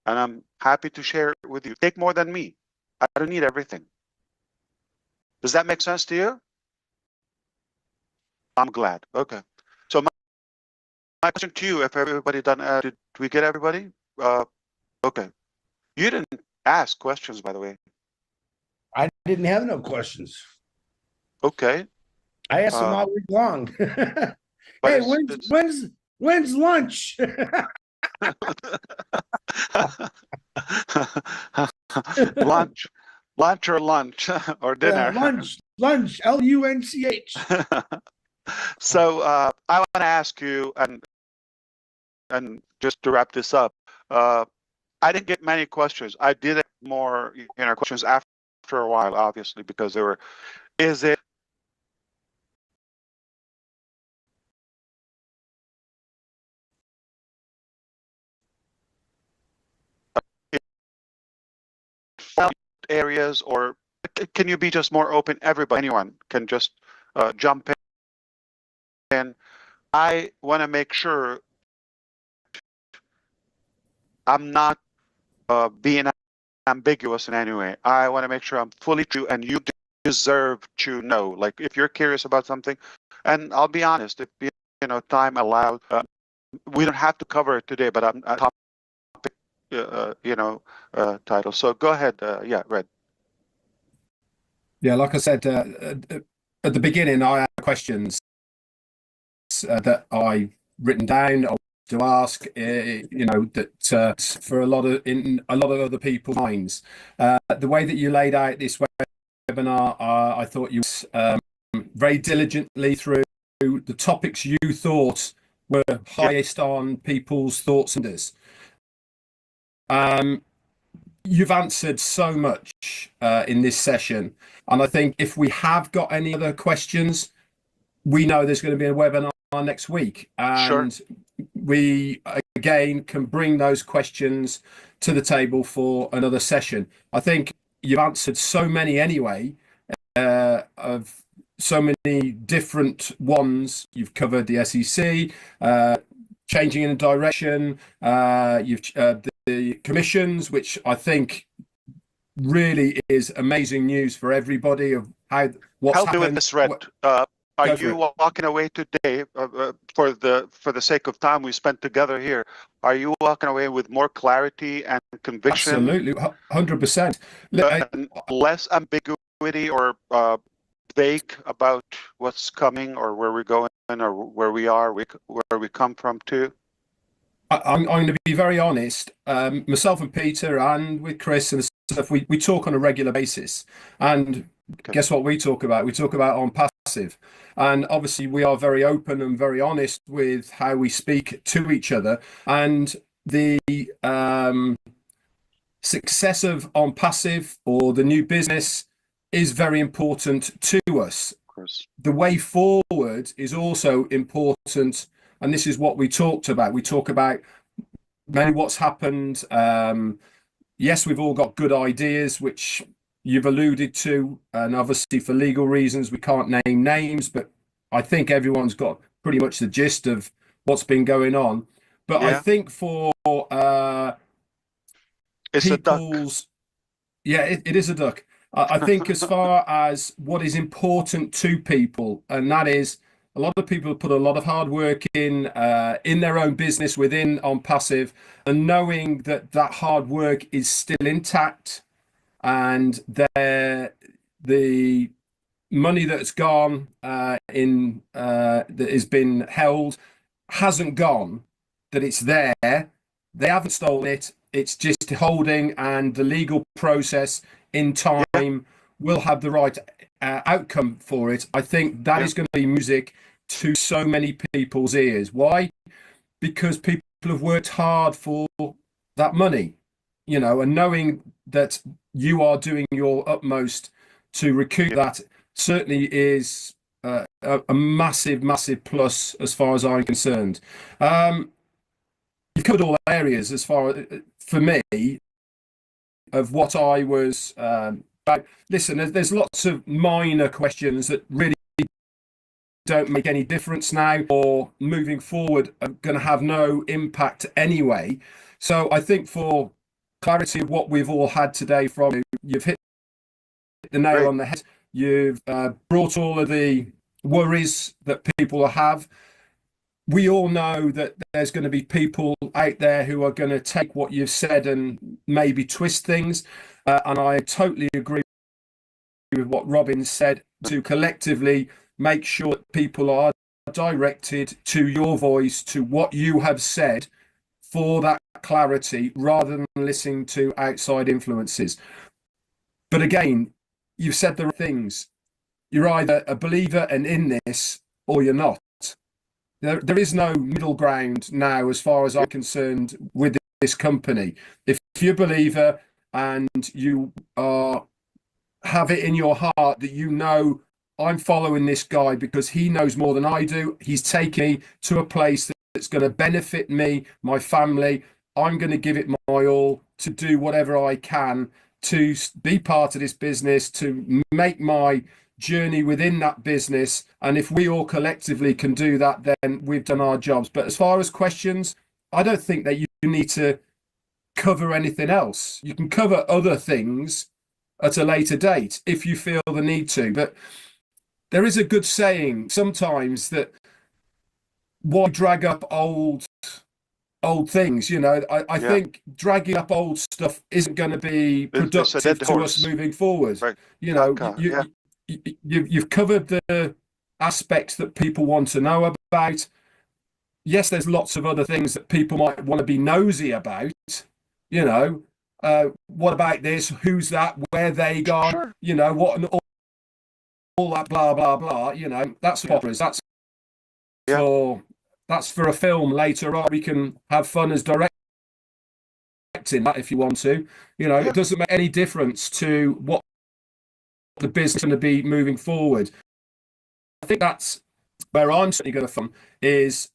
and I'm happy to share it with you. Take more than me. I don't need everything. Does that make sense to you? I'm glad. Okay. So my question to you, if everybody done, did we get everybody? Okay. You didn't ask questions, by the way. I didn't have no questions. Okay. I asked them all week long. Hey, when's lunch? lunch or dinner. Lunch, LUNCH. So I want to ask you, and just to wrap this up, I didn't get many questions. I did get more questions after a while, obviously, because there were. Is it areas, or can you be just more open? Everybody, anyone can just jump in. I want to make sure I'm not being ambiguous in any way. I want to make sure I'm fully true, and you deserve to know. Like if you're curious about something, and I'll be honest, if time allows, we don't have to cover it today, but I'm a topic, title. So go ahead. Yeah, Red. Yeah, like I said at the beginning, I had questions that I written down to ask. That for a lot of other people's minds. The way that you laid out this webinar, I thought you very diligently through the topics you thought were highest on people's thoughts and this. You've answered so much in this session, and I think if we have got any other questions, we know there's going to be a webinar next week, and we again can bring those questions to the table for another session. I think you've answered so many anyway, of so many different ones. You've covered the SEC, changing in direction, the commissions, which I think really is amazing news for everybody of what's Help happened. me with this, Red. Are you walking away today, for the sake of time we spent together here? Are you walking away with more clarity and conviction? Absolutely, 100%. Less ambiguity or vague about what's coming or where we're going or where we are, where we come from too? I'm going to be very honest. Myself and Peter and with Chris and stuff, we talk on a regular basis. And guess what we talk about? We talk about ONPASSIVE. And obviously we are very open and very honest with how we speak to each other. And the success of ONPASSIVE or the new business is very important to us. Of course. The way forward is also important. And this is what we talked about. We talk about maybe what's happened. Yes, we've all got good ideas, which you've alluded to. And obviously for legal reasons, we can't name names, but I think everyone's got pretty much the gist of what's been going on. But I think for it's people's... Yeah, it is a duck. I think as far as what is important to people, and that is a lot of people put a lot of hard work in their own business within ONPASSIVE, and knowing that that hard work is still intact and the money that's gone that has been held hasn't gone, that it's there. They haven't stolen it. It's just holding, and the legal process in time will have the right outcome for it. I think that is going to be music to so many people's ears. Why? Because people have worked hard for that money, you know, and knowing that you are doing your utmost to recoup that certainly is a massive, massive plus as far as I'm concerned. You've covered all areas as far for me of what I was about. Listen, there's lots of minor questions that really don't make any difference now or moving forward are going to have no impact anyway. So I think for clarity of what we've all had today from you, you've hit the nail on the head. You've brought all of the worries that people have. We all know that there's going to be people out there who are going to take what you've said and maybe twist things. And I totally agree with what Robin said, to collectively make sure that people are directed to your voice, to what you have said, for that clarity, rather than listening to outside influences. But again, you've said the right things. You're either a believer and in this, or you're not. There is no middle ground now, as far as I'm concerned, with this company. If you're a believer and you have it in your heart that you know, I'm following this guy because he knows more than I do. He's taking me to a place that's going to benefit me, my family. I'm going to give it my all to do whatever I can to be part of this business, to make my journey within that business. And if we all collectively can do that, then we've done our jobs. But as far as questions, I don't think that you need to cover anything else. You can cover other things at a later date if you feel the need to. But there is a good saying sometimes that why drag up old things, you know. I think dragging up old stuff isn't going to be productive to us moving forward. Right. You know, you've covered the aspects that people want to know about. Yes, there's lots of other things that people might want to be nosy about. You know, what about this? Who's that? Where they gone? Sure. You know, what and all that blah blah blah. You know, that's operas. That's for a film later on. We can have fun as directing that if you want to. You know, it doesn't make any difference to what the business is going to be moving forward. I think that's where I'm certainly going to fun is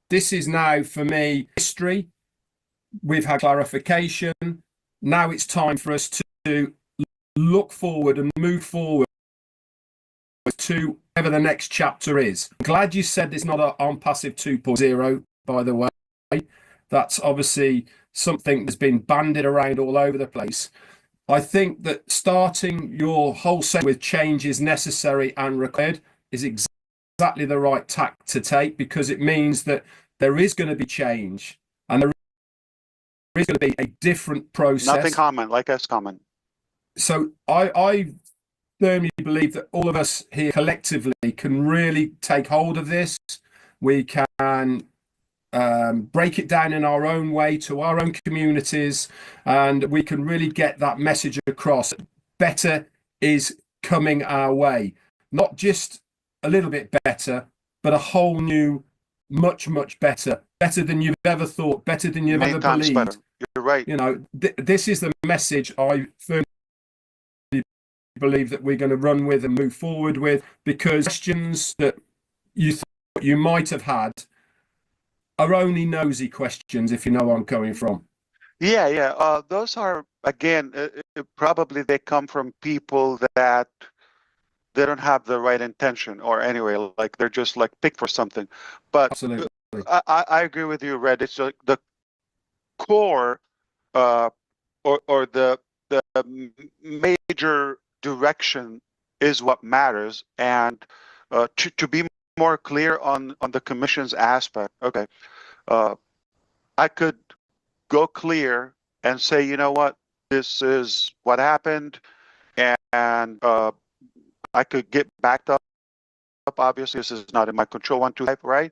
this is now for me history. We've had clarification. Now it's time for us to look forward and move forward to whatever the next chapter is. I'm glad you said it's not on passive 2.0, by the way. That's obviously something that's been bandied around all over the place. I think that starting your whole set with change is necessary and required is exactly the right tack to take, because it means that there is going to be change and there is going to be a different process. Nothing common, like us common. So I firmly believe that all of us here collectively can really take hold of this. We can break it down in our own way to our own communities, and we can really get that message across. Better is coming our way, not just a little bit better, but a whole new, much better than you've ever thought, better than you've ever believed. Better. You're right. You know, this is the message I firmly believe that we're going to run with and move forward with, because questions that you thought you might have had are only nosy questions, if you know where I'm coming from. Yeah. Those are, again, probably they come from people that they don't have the right intention, or anyway, like they're just like picked for something. But absolutely, I agree with you, Red. It's like the core, or the major direction is what matters, and to be more clear on the commission's aspect. Okay, I could go clear and say, you know what, this is what happened, and I could get backed up. Obviously, this is not in my control 1, 2, 5, right?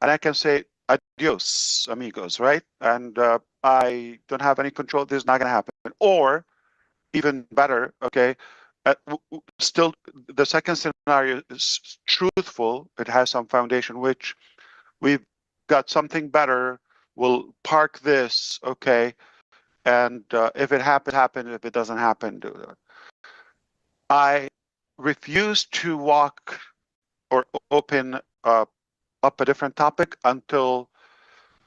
And I can say adios, amigos, right? And I don't have any control. This is not going to happen. Or even better, okay, still the second scenario is truthful. It has some foundation, which we've got something better. We'll park this, okay, and if it happens, happen. If it doesn't happen, do it. I refuse to walk or open up a different topic until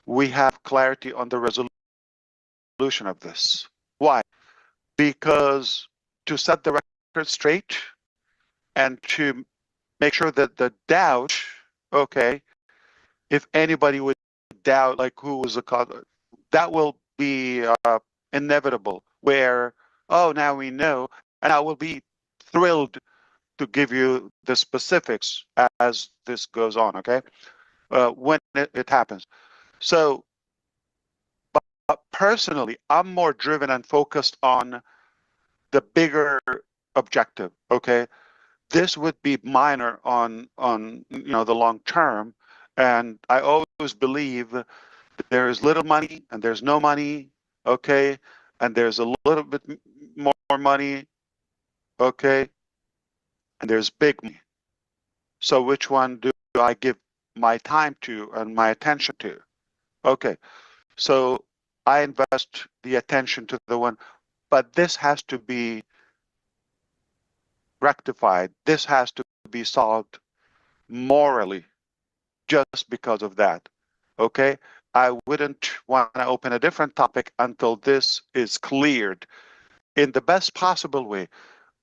we have clarity on the resolution of this. Why? Because to set the record straight and to make sure that the doubt, okay, if anybody would doubt, like who was the cause, that will be inevitable, where, oh, now we know, and I will be thrilled to give you the specifics as this goes on, okay, when it happens. So, but personally, I'm more driven and focused on the bigger objective, okay? This would be minor on you know, the long term, and I always believe that there is little money and there's no money, okay, and there's a little bit more money, okay, and there's big money. So which one do I give my time to and my attention to? Okay, so I invest the attention to the one, but this has to be rectified. This has to be solved morally, just because of that. Okay, I wouldn't want to open a different topic until this is cleared in the best possible way.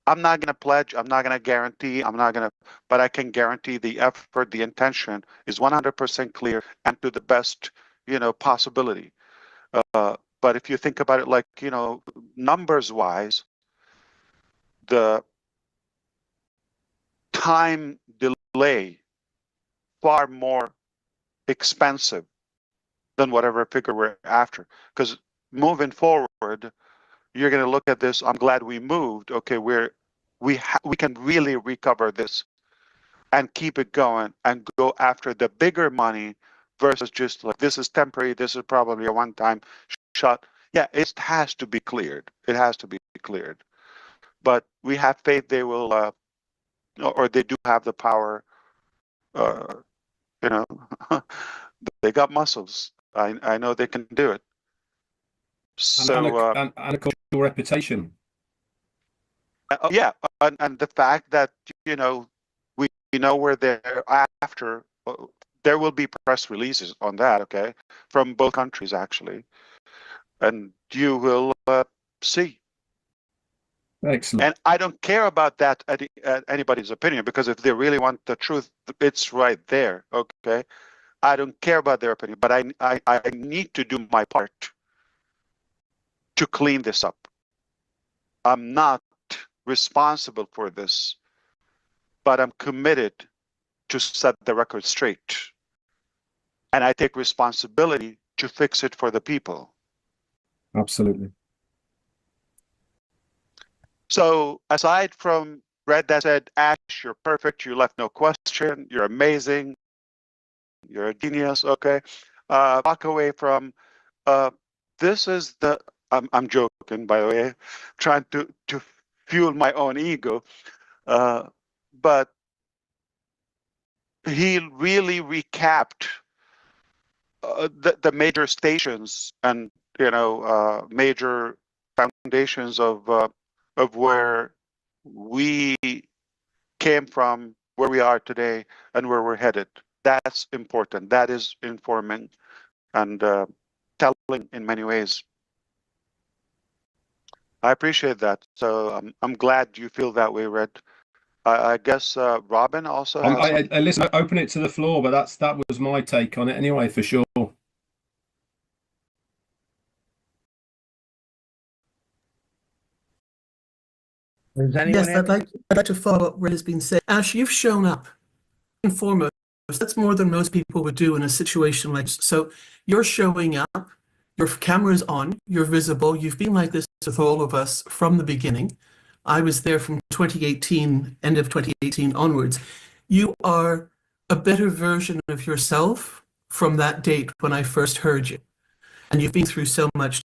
I'm not going to pledge, I'm not going to guarantee, but I can guarantee the effort, the intention is 100% clear and to the best, you know, possibility. But if you think about it, like, you know, numbers wise, the time delay far more expensive than whatever figure we're after, because moving forward, you're going to look at this. I'm glad we moved. Okay, we can really recover this and keep it going and go after the bigger money versus just like, this is temporary. This is probably a one-time shot. Yeah, it has to be cleared. It has to be cleared. But we have faith they will, or they do have the power. You know, they got muscles. I know they can do it. So and a cultural reputation. Yeah, and the fact that, you know, we know where they're after, there will be press releases on that, okay, from both countries actually, and you will see. Excellent. And I don't care about that anybody's opinion, because if they really want the truth, it's right there, okay. I don't care about their opinion, but I need to do my part to clean this up. I'm not responsible for this, but I'm committed to set the record straight. And I take responsibility to fix it for the people. Absolutely. So aside from Red that said, Ash, you're perfect, you left no question, you're amazing, you're a genius, okay? Walk away from, this is the, I'm joking, by the way, trying to fuel my own ego, but he really recapped the major stations and, you know, major foundations of where we came from, where we are today, and where we're headed. That's important. That is informing and telling in many ways. I appreciate that. So I'm glad you feel that way, Red. I guess Robin also has. Listen, I open it to the floor, but that was my take on it anyway, for sure. Does anyone Yes, I'd like to follow up what has been said. Ash, you've shown up and foremost. That's more than most people would do in a situation like this. So you're showing up, your camera's on, you're visible. You've been like this with all of us from the beginning. I was there from 2018, end of 2018 onwards. You are a better version of yourself from that date when I first heard you. And you've been through so much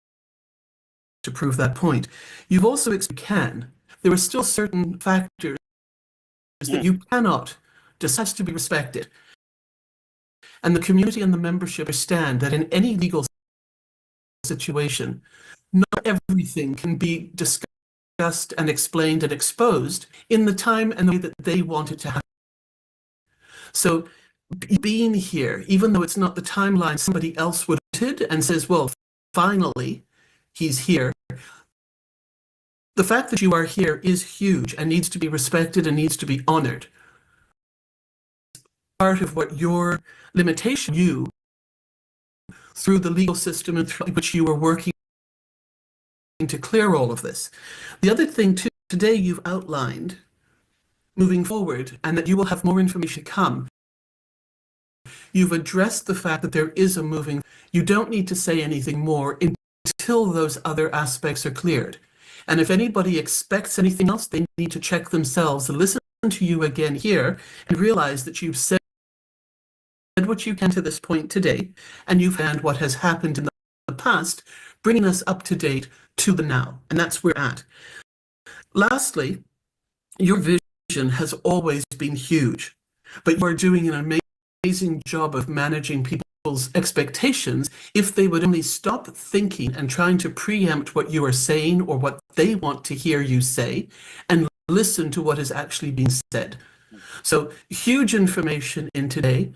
to prove that point. You've also there are still certain factors that you cannot decide to be respected. And the community and the membership understand that in any legal situation, not everything can be discussed and explained and exposed in the time and the way that they want it to happen. So being here, even though it's not the timeline somebody else would have and says, well, finally, he's here. The fact that you are here is huge and needs to be respected and needs to be honored. Part of what your limitation, you, through the legal system and through which you are working to clear all of this. The other thing too, today you've outlined moving forward and that you will have more information to come. You've addressed the fact that there is a moving, you don't need to say anything more until those other aspects are cleared. And if anybody expects anything else, they need to check themselves, listen to you again here, and realize that you've said what you can to this point today, and you've had what has happened in the past, bringing us up to date to the now. And that's where we're at. Lastly, your vision has always been huge, but you are doing an amazing job of managing people's expectations if they would only stop thinking and trying to preempt what you are saying or what they want to hear you say and listen to what is actually being said. So huge information in today,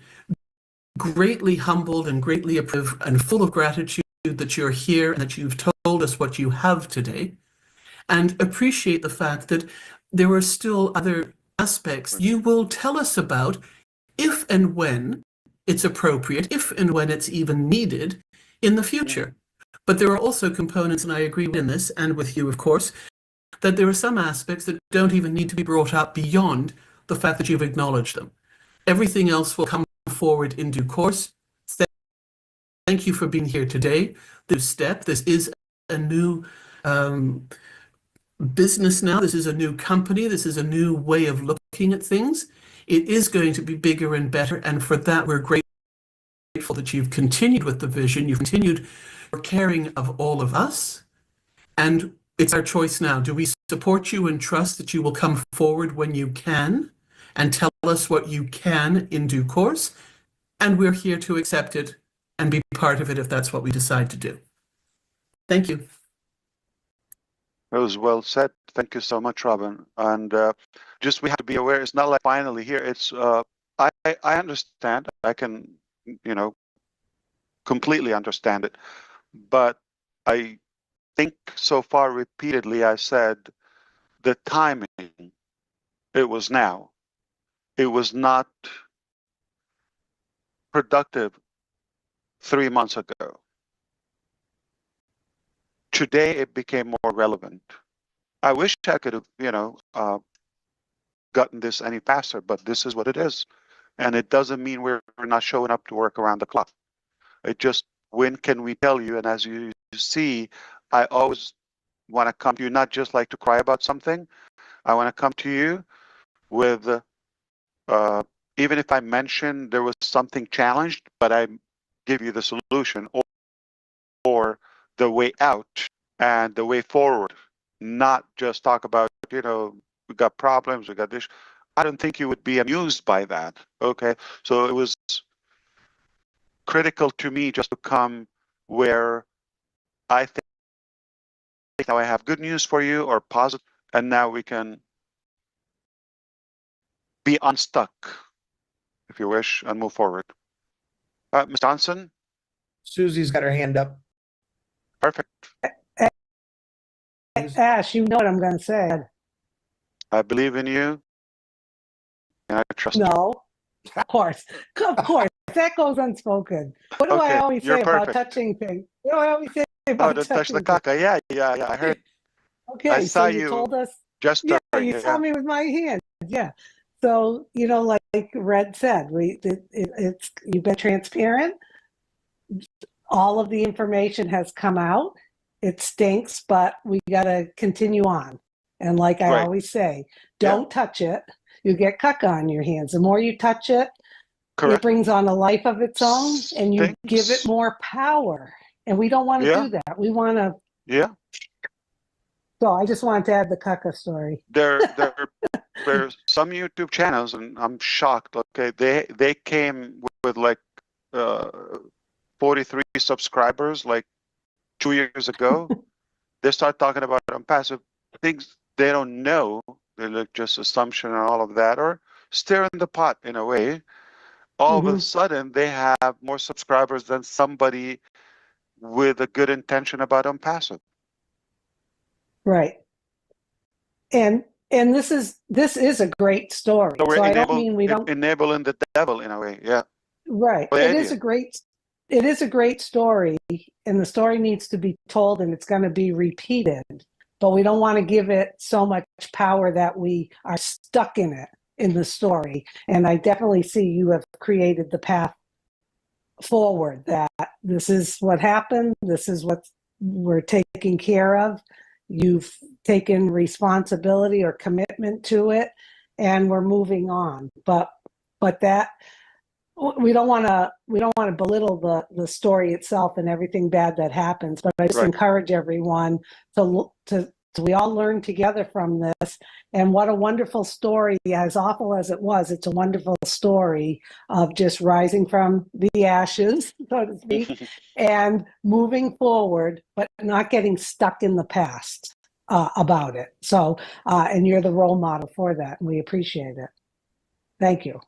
greatly humbled and greatly approved and full of gratitude that you're here and that you've told us what you have today, and appreciate the fact that there are still other aspects you will tell us about if and when it's appropriate, if and when it's even needed in the future. But there are also components, and I agree in this, and with you, of course, that there are some aspects that don't even need to be brought up beyond the fact that you've acknowledged them. Everything else will come forward in due course. Thank you for being here today. This is a new business now. This is a new company. This is a new way of looking at things. It is going to be bigger and better. And for that, we're grateful that you've continued with the vision. You've continued for caring of all of us. And it's our choice now. Do we support you and trust that you will come forward when you can and tell us what you can in due course? And we're here to accept it and be part of it if that's what we decide to do. Thank you. That was well said. Thank you so much, Robin. And just we have to be aware, it's not like finally here. It's I I understand. I can, you know, completely understand it. But I think so far repeatedly I said the timing, it was now. It was not productive 3 months ago. Today it became more relevant. I wish I could have, you know, gotten this any faster, but this is what it is. And it doesn't mean we're not showing up to work around the clock. It just, when can we tell you? And as you see, I always want to come to you, not just like to cry about something. I want to come to you with, even if I mention there was something challenged, but I give you the solution or the way out and the way forward, not just talk about, you know, we got problems, we got this. I don't think you would be amused by that. Okay. So it was critical to me just to come where I think now I have good news for you or positive, and now we can be unstuck, if you wish, and move forward. Ms. Johnson? Susie's got her hand up. Perfect. Ash, you know what I'm going to say. I believe in you, and I trust you. No, of course. Of course. That goes unspoken. What do I always say about touching things? What do I always say about don't touch the touching caca. Yeah, I heard. Okay, I saw so you told us. just Yeah, during, you saw me with my hand. Yeah. So, you know, like Red said, it's you've been transparent. All of the information has come out. It stinks, but we got to continue on. And like I always say, don't touch it. You get caca on your hands. The more you touch it, it brings on a life of its own, and you give it more power. And we don't want to do that. We want to. Yeah. So I just wanted to add the caca story. There's some YouTube channels, and I'm shocked. Okay, they came with like 43 subscribers like 2 years ago. They start talking about ONPASSIVE things they don't know. They look just assumption and all of that, or stir in the pot in a way. All of a sudden, they have more subscribers than somebody with a good intention about ONPASSIVE. Right. And this is a great story. So I don't mean we don't enabling the devil in a way. Yeah. Right. It is a great story, and the story needs to be told, and it's going to be repeated. But we don't want to give it so much power that we are stuck in it, in the story. And I definitely see you have created the path forward, that this is what happened. This is what we're taking care of. You've taken responsibility or commitment to it, and we're moving on. But that we don't want to belittle the story itself and everything bad that happens. But I just encourage everyone to we all learn together from this. And what a wonderful story! As awful as it was, it's a wonderful story of just rising from the ashes, so to speak, and moving forward, but not getting stuck in the past about it. So, and you're the role model for that, and we appreciate it. Thank you.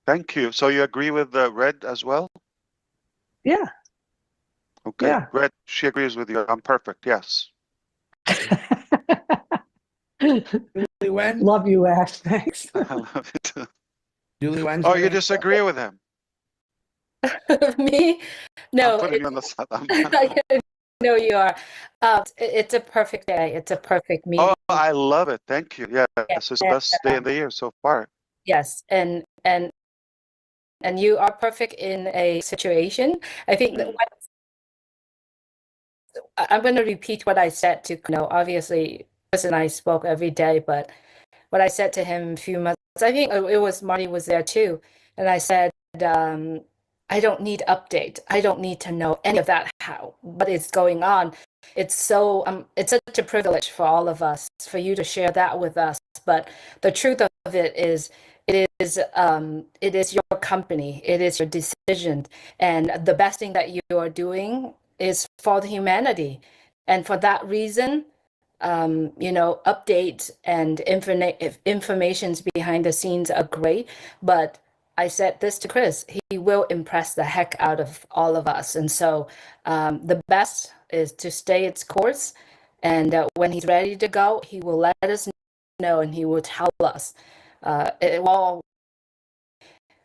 Thank you. So you agree with Red as well? Yeah. Okay. Yeah. Red, she agrees with you. I'm perfect. Yes. Julie Wen? Love you, Ash. Thanks. I love it too. Julie Wen's Oh, you disagree with him? Me? No. I'm putting you on the spot. No, you are. It's a perfect day. It's a perfect meeting. Oh, I love it. Thank you. Yeah, this is the best day of the year so far. Yes, and you are perfect in a situation. I think that I'm going to repeat what I said to, obviously, Chris and I spoke every day, but what I said to him a few months, I think it was Marty was there too. And I said, I don't need update. I don't need to know any of that, what is going on. It's it's such a privilege for all of us, for you to share that with us. But the truth of it is your company. It is your decision. And the best thing that you are doing is for the humanity. And for that reason, updates and informations behind the scenes are great, but I said this to Chris, he will impress the heck out of all of us. And so the best is to stay its course. And when he's ready to go, he will let us know and he will tell us. It will,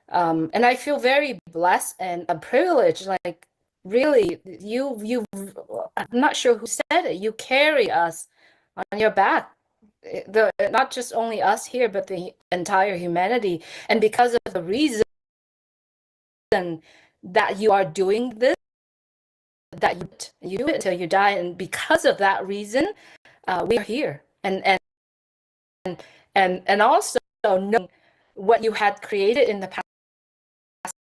and I feel very blessed and privileged. Like, really, I'm not sure who said it. You carry us on your back. Not just only us here, but the entire humanity. And because of the reason that you are doing this, that you do it until you die, and because of that reason, we are here. And also knowing what you had created in the past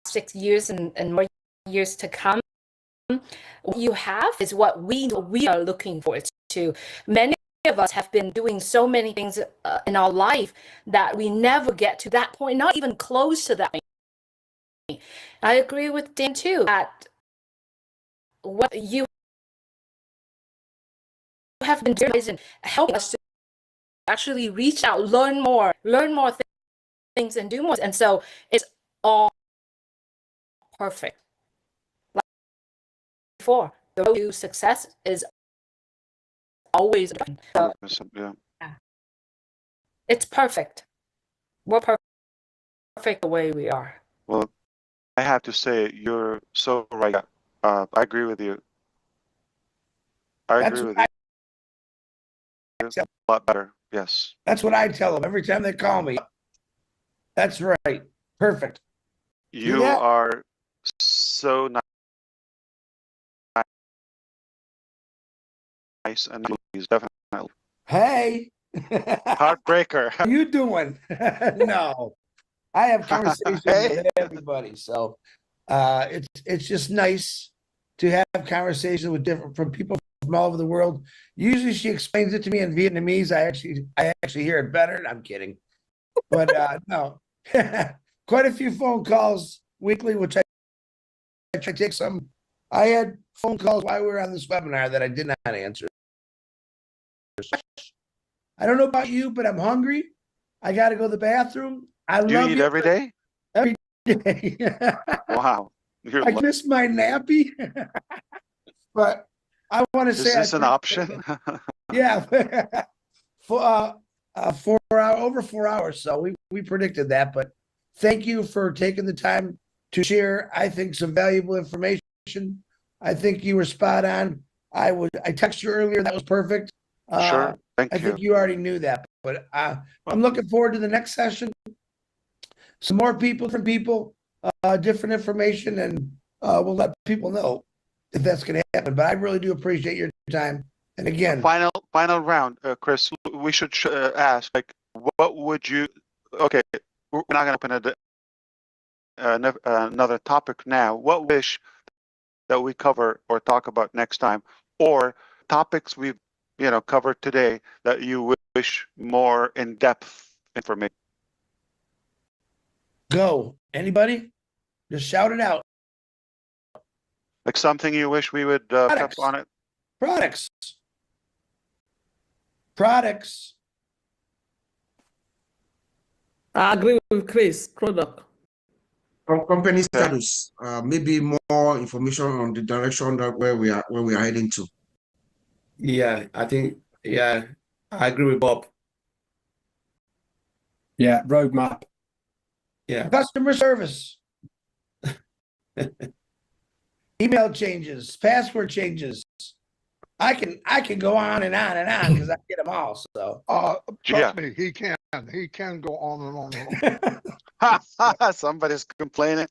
6 years and more years to come, what you have is what we are looking forward to. Many of us have been doing so many things in our life that we never get to that point, not even close to that point. I agree with Dan too, that what you have been doing is helping us to actually reach out, learn more things and do more. And so it's all perfect. Like before, the road to success is always so, yeah. it's perfect. We're perfect the way we are. Well, I have to say, you're so right. I agree with you. I agree with you. A lot better. Yes. That's what I tell them every time they call me. That's right. Perfect. You are so nice and please, definitely. Hey. Heartbreaker. How you doing? No. I have conversations with everybody. So it's just nice to have conversations with from people from all over the world. Usually she explains it to me in Vietnamese. I actually hear it better. I'm kidding. But no. Quite a few phone calls weekly, which I try to take some. I had phone calls while we were on this webinar that I did not answer. I don't know about you, but I'm hungry. I got to go to the bathroom. Do you eat every day? Every day. Wow. I miss my nappy. But I want to say. Is this an option? Yeah. For over 4 hours. So we predicted that, but thank you for taking the time to share, I think, some valuable information. I think you were spot on. I texted you earlier. That was perfect. Sure. Thank you. I think you already knew that, but I'm looking forward to the next session. Some more people, different people, different information, and we'll let people know if that's going to happen. But I really do appreciate your time. And again, final round, Chris. We should ask, like, what would you? Okay, we're not going to open another topic now. What wish that we cover or talk about next time, or topics we've covered today that you wish more in-depth information? Go. Anybody? Just shout it out. Like something you wish we would prep on it. Products. I agree with Chris. Product. Company status. Maybe more information on the direction that where we are heading to. Yeah, I think. Yeah, I agree with Bob. Yeah, roadmap. Yeah. Customer service. Email changes, password changes. I can go on and on and on because I get them all. So trust me, he can go on and on and on. Somebody's complaining.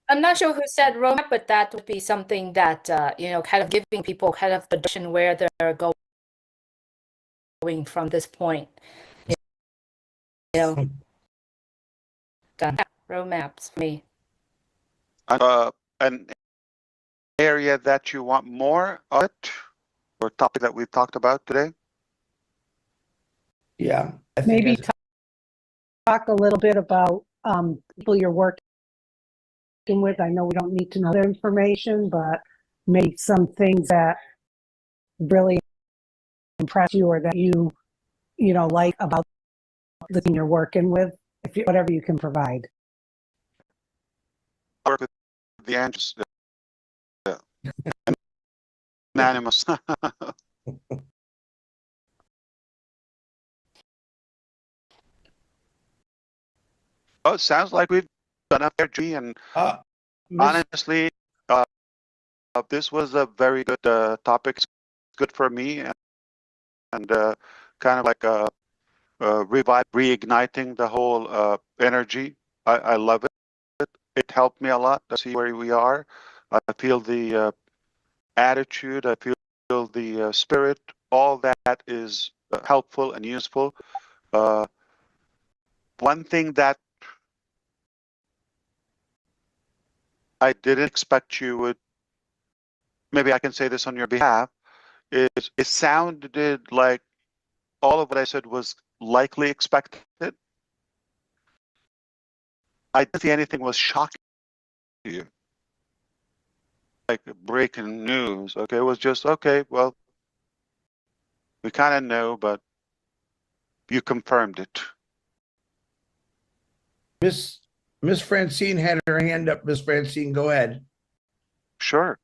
I'm not sure who said roadmap, but that would be something that kind of giving people kind of the direction where they're going from this point. Done. Roadmaps for me. An area that you want more of it, or topic that we've talked about today? Yeah. Maybe talk a little bit about people you're working with. I know we don't need to know their information, but maybe some things that really impress you or that you like about the team you're working with. if you, whatever you can provide. Work with the angels. Yeah. Unanimous. Oh, it sounds like we've done a fair G, and honestly, this was a very good topic. It's good for me, and kind of like reigniting the whole energy. I love it. It helped me a lot to see where we are. I feel the attitude. I feel the spirit. All that is helpful and useful. One thing that I didn't expect you would, maybe I can say this on your behalf, is it sounded like all of what I said was likely expected. I didn't see anything was shocking to you. Like breaking news. Okay, it was just, okay, well, we kind of know, but you confirmed it. Miss Francine had her hand up. Miss Francine, go ahead. Sure.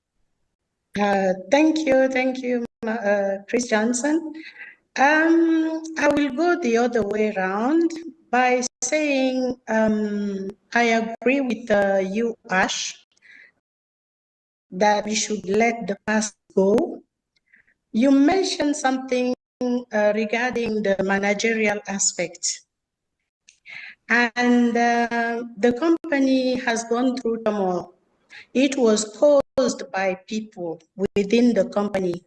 Thank you, Chris Johnson. I will go the other way around by saying I agree with you, Ash, that we should let the past go. You mentioned something regarding the managerial aspect. And the company has gone through turmoil. It was caused by people within the company.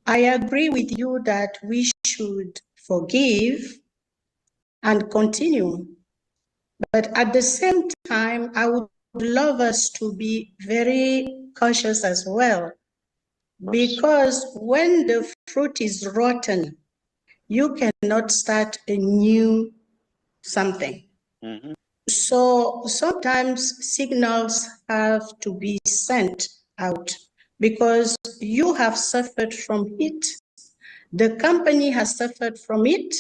I agree with you that we should forgive and continue. But at the same time, I would love us to be very cautious as well. Because when the fruit is rotten, you cannot start a new something. Mm-hmm. So sometimes signals have to be sent out because you have suffered from it. The company has suffered from it.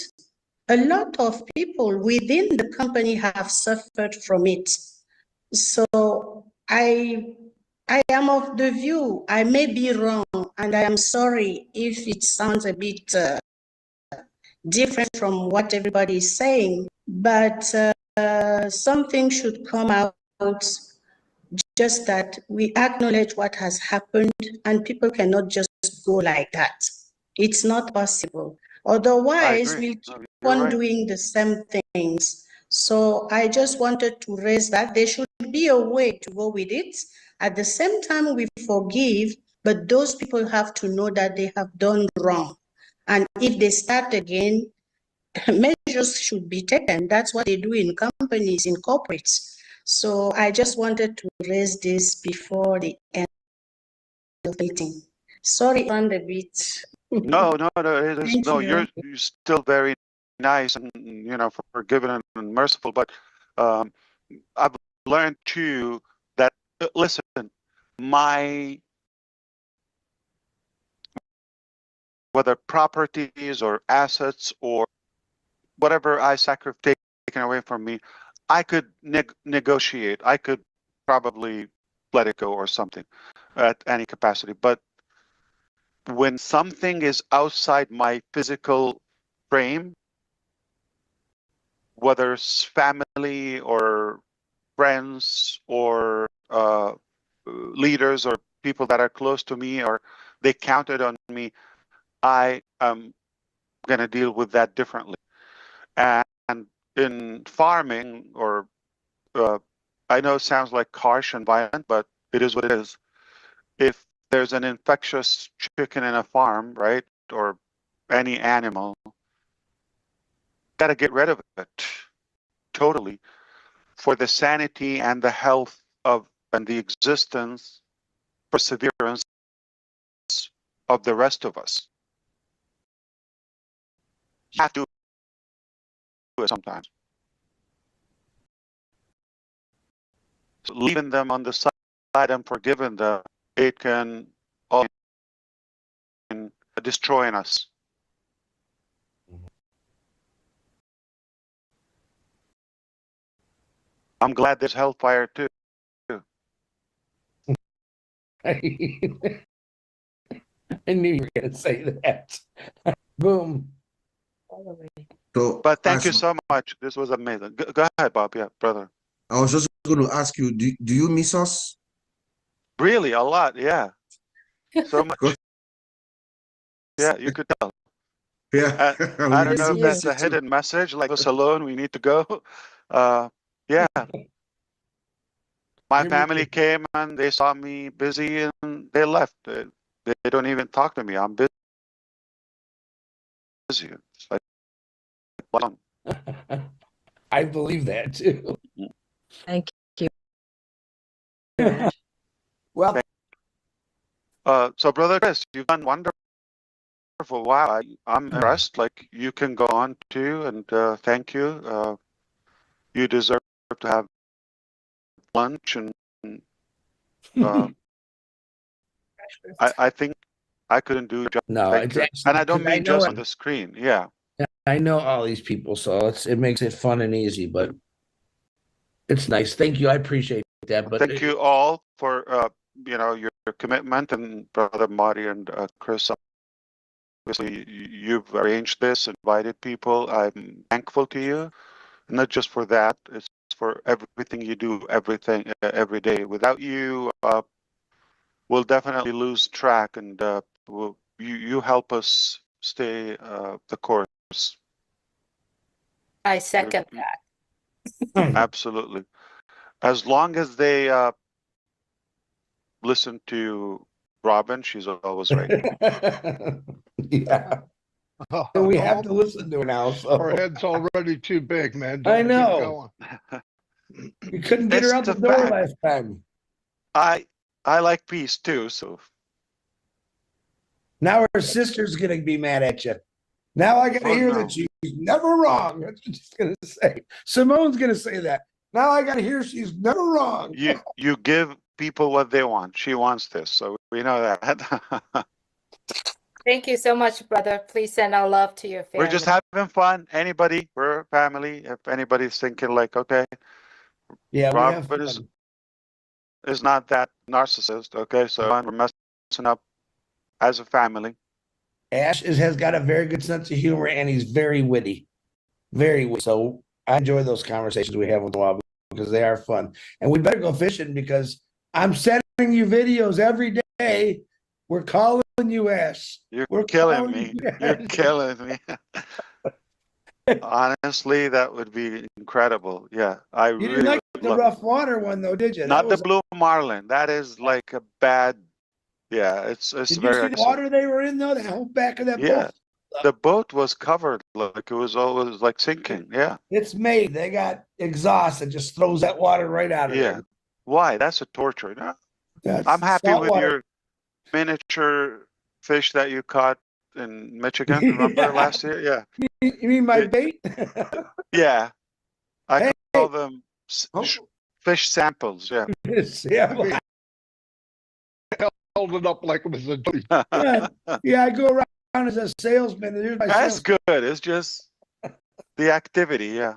A lot of people within the company have suffered from it. So I am of the view, I may be wrong, and I am sorry if it sounds a bit different from what everybody is saying, but something should come out, just that we acknowledge what has happened, and people cannot just go like that. It's not possible. Otherwise, we'll keep on doing the same things. So I just wanted to raise that. There should be a way to go with it. At the same time, we forgive, but those people have to know that they have done wrong. And if they start again, measures should be taken. That's what they do in companies, in corporates. So I just wanted to raise this before the end of the meeting. Sorry on the bit. No, it is, no, you're still very nice and, you know, forgiving and merciful. But I've learned too that, listen, whether properties or assets or whatever I sacrifice taken away from me, I could negotiate. I could probably let it go or something at any capacity. But when something is outside my physical frame, whether it's family or friends or leaders or people that are close to me or they counted on me, I am going to deal with that differently. And in farming, or I know it sounds like harsh and violent, but it is what it is. If there's an infectious chicken in a farm, right, or any animal, got to get rid of it totally for the sanity and the health of and the existence, perseverance of the rest of us. You have to do it sometimes. So leaving them on the side and forgiving them, it can all destroying us. I'm glad there's hellfire too. I knew you were going to say that. Boom. So, But thank you so much. This was amazing. Go ahead, Bob. Yeah, brother. I was just going to ask you, do you miss us? Really, a lot. Yeah. So much. Yeah, you could tell. Yeah. I don't know if miss that's you a too. hidden message, like us alone, we need to go. Yeah. My family came and they saw me busy and they left. They don't even talk to me. I'm busy. It's like, I believe that too. Thank you. Well, so brother Chris, you've done wonderful. Wow, I'm impressed. Like you can go on too, and thank you. You deserve to have lunch, and I think I couldn't do a job. No, Thank it's you. actually, And I don't 'cause I mean know just it. on the screen. Yeah. I know all these people, so it makes it fun and easy, but it's nice. Thank you. I appreciate that. But Thank you all for your commitment, and brother Marty and Chris. Obviously, you've arranged this, invited people. I'm thankful to you, not just for that. It's for everything you do, every day. Without you, we'll definitely lose track, and you help us stay the course. I second that. Absolutely. As long as they listen to Robin, she's always right. Yeah. And we have to listen to it now. So Our head's already too big, man. I Don't know. You couldn't get her out the It's a door fact. last time. I like peace too, so Now her sister's gonna be mad at you. Now I gotta hear that she's never wrong. That's what she's gonna say. Simone's gonna say that. Now I gotta hear she's never wrong. you give people what they want. She wants this, so we know that. Thank you so much, brother. Please send our love to your family. We're just having fun. Anybody, we're family. If anybody's thinking like, okay, yeah, we have Robin fun. is not that narcissist. Okay, so we're messing up as a family. Ash has got a very good sense of humor and he's very witty. Very witty. So I enjoy those conversations we have with Bob because they are fun. And we better go fishing because I'm sending you videos every day. We're calling you, Ash. We're killing me. You're killing me. Honestly, that would be incredible. Yeah, I You really didn't like would the love rough water one though, did you? Not That the blue marlin. That is like a bad. Yeah, it's Did you very see the aggressive. water they were in though? The whole back of that Yeah, boat. the boat was covered like it was always like sinking. Yeah, It's made. They got exhaust that just throws that water right out of yeah. there. Why? That's a torture. No? That's I'm happy salt with water. your miniature fish that you caught in Michigan. Remember last year? Yeah. You mean my bait? Yeah. I call them fish samples. Yeah. Yeah. Held it up like it was a Yeah, I go around as a salesman. And here's my That's good. It's just the activity. Yeah.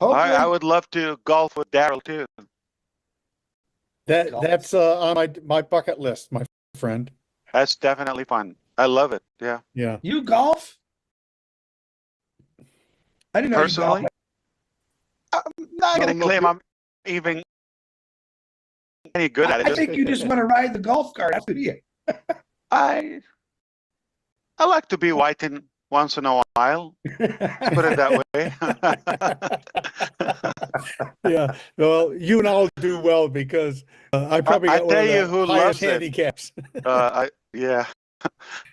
I would love to golf with Daryl too. That's on my bucket list, my friend. That's definitely fun. I love it. Yeah. Yeah. You golf? I didn't know Personally, you golf. I'm not gonna claim I'm even any good at it. I think you just want to ride the golf cart, do you? I like to be whiting once in a while. Let's put it that way. Yeah. Well, you and I'll do well because I probably got one of the highest handicaps. Yeah.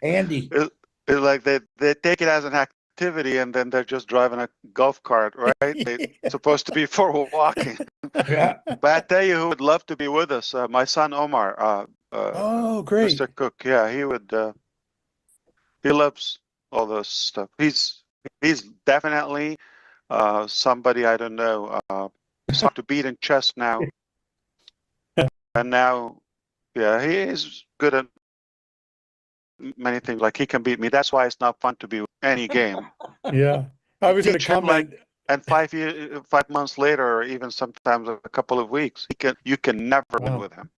Andy. It's like they take it as an activity and then they're just driving a golf cart, right? They're supposed to be for walking. Yeah. But I tell you who would love to be with us, my son Omar. Oh, great. Mr. Cook. Yeah, he would. He loves all this stuff. He's definitely somebody I don't know. He's hard to beat in chess now. And now, yeah, he is good at many things. Like he can beat me. That's why it's not fun to be any game. Yeah. I was going to comment. And 5 months later, or even sometimes a couple of weeks, you can never win with him.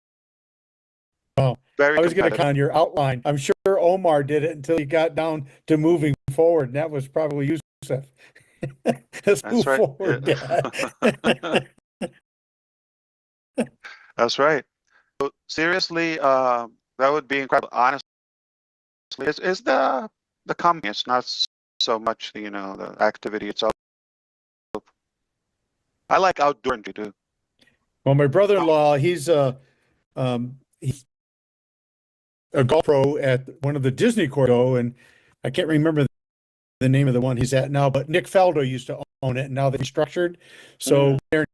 Oh, Very I was going to competitive. on your outline. I'm sure Omar did it until he got down to moving forward, and that was probably Yusuf. Let's move right. forward, Dad. That's right. So seriously, that would be incredible. Honestly, it's the company. It's not so much the activity itself. I like outdoor too. Well, my brother-in-law, he's a golf pro at one of the Disney courts, and I can't remember the name of the one he's at now, but Nick Faldo used to own it, and now they're structured. So they're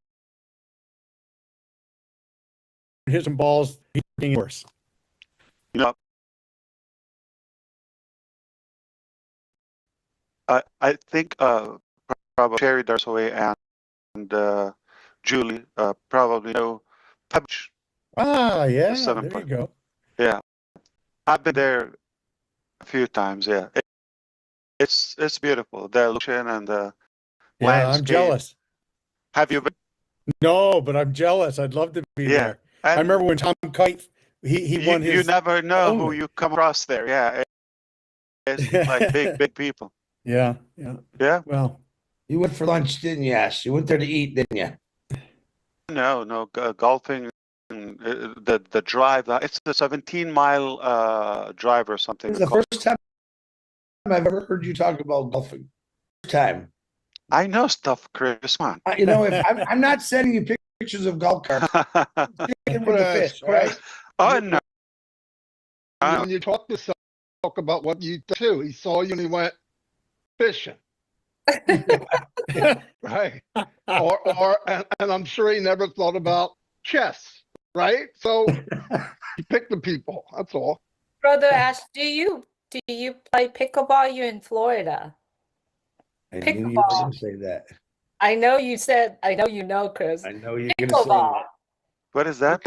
hitting some balls, getting worse. I think probably Sherry Darsaway and Julie probably know PUBG. Ah, yeah, The there you go. Yeah, I've been there a few times. Yeah, it's beautiful. The location and the landscape. I'm jealous. Have you been? No, but I'm jealous. I'd love to be there. I remember when Tom Kite, he won his. You never know who you come across there. Yeah, it's like big people. Yeah. Well, you went for lunch, didn't you, Ash? You went there to eat, didn't you? No, golfing. The drive. It's the 17-mile drive or something. This is the first time I've ever heard you talk about golfing. First time. I know stuff, Chris. Come on. You know, if I'm not sending you pictures of golf carts. With the fish, right? Oh no. When you talk about what you do, he saw you and he went fishing. Right. And I'm sure he never thought about chess, right? So you pick the people. That's all. Brother Ash, do you play pickleball? You're in Florida. I knew you were going to say that. I know you said. I know you know, Chris. I know you're going to say that. What is that?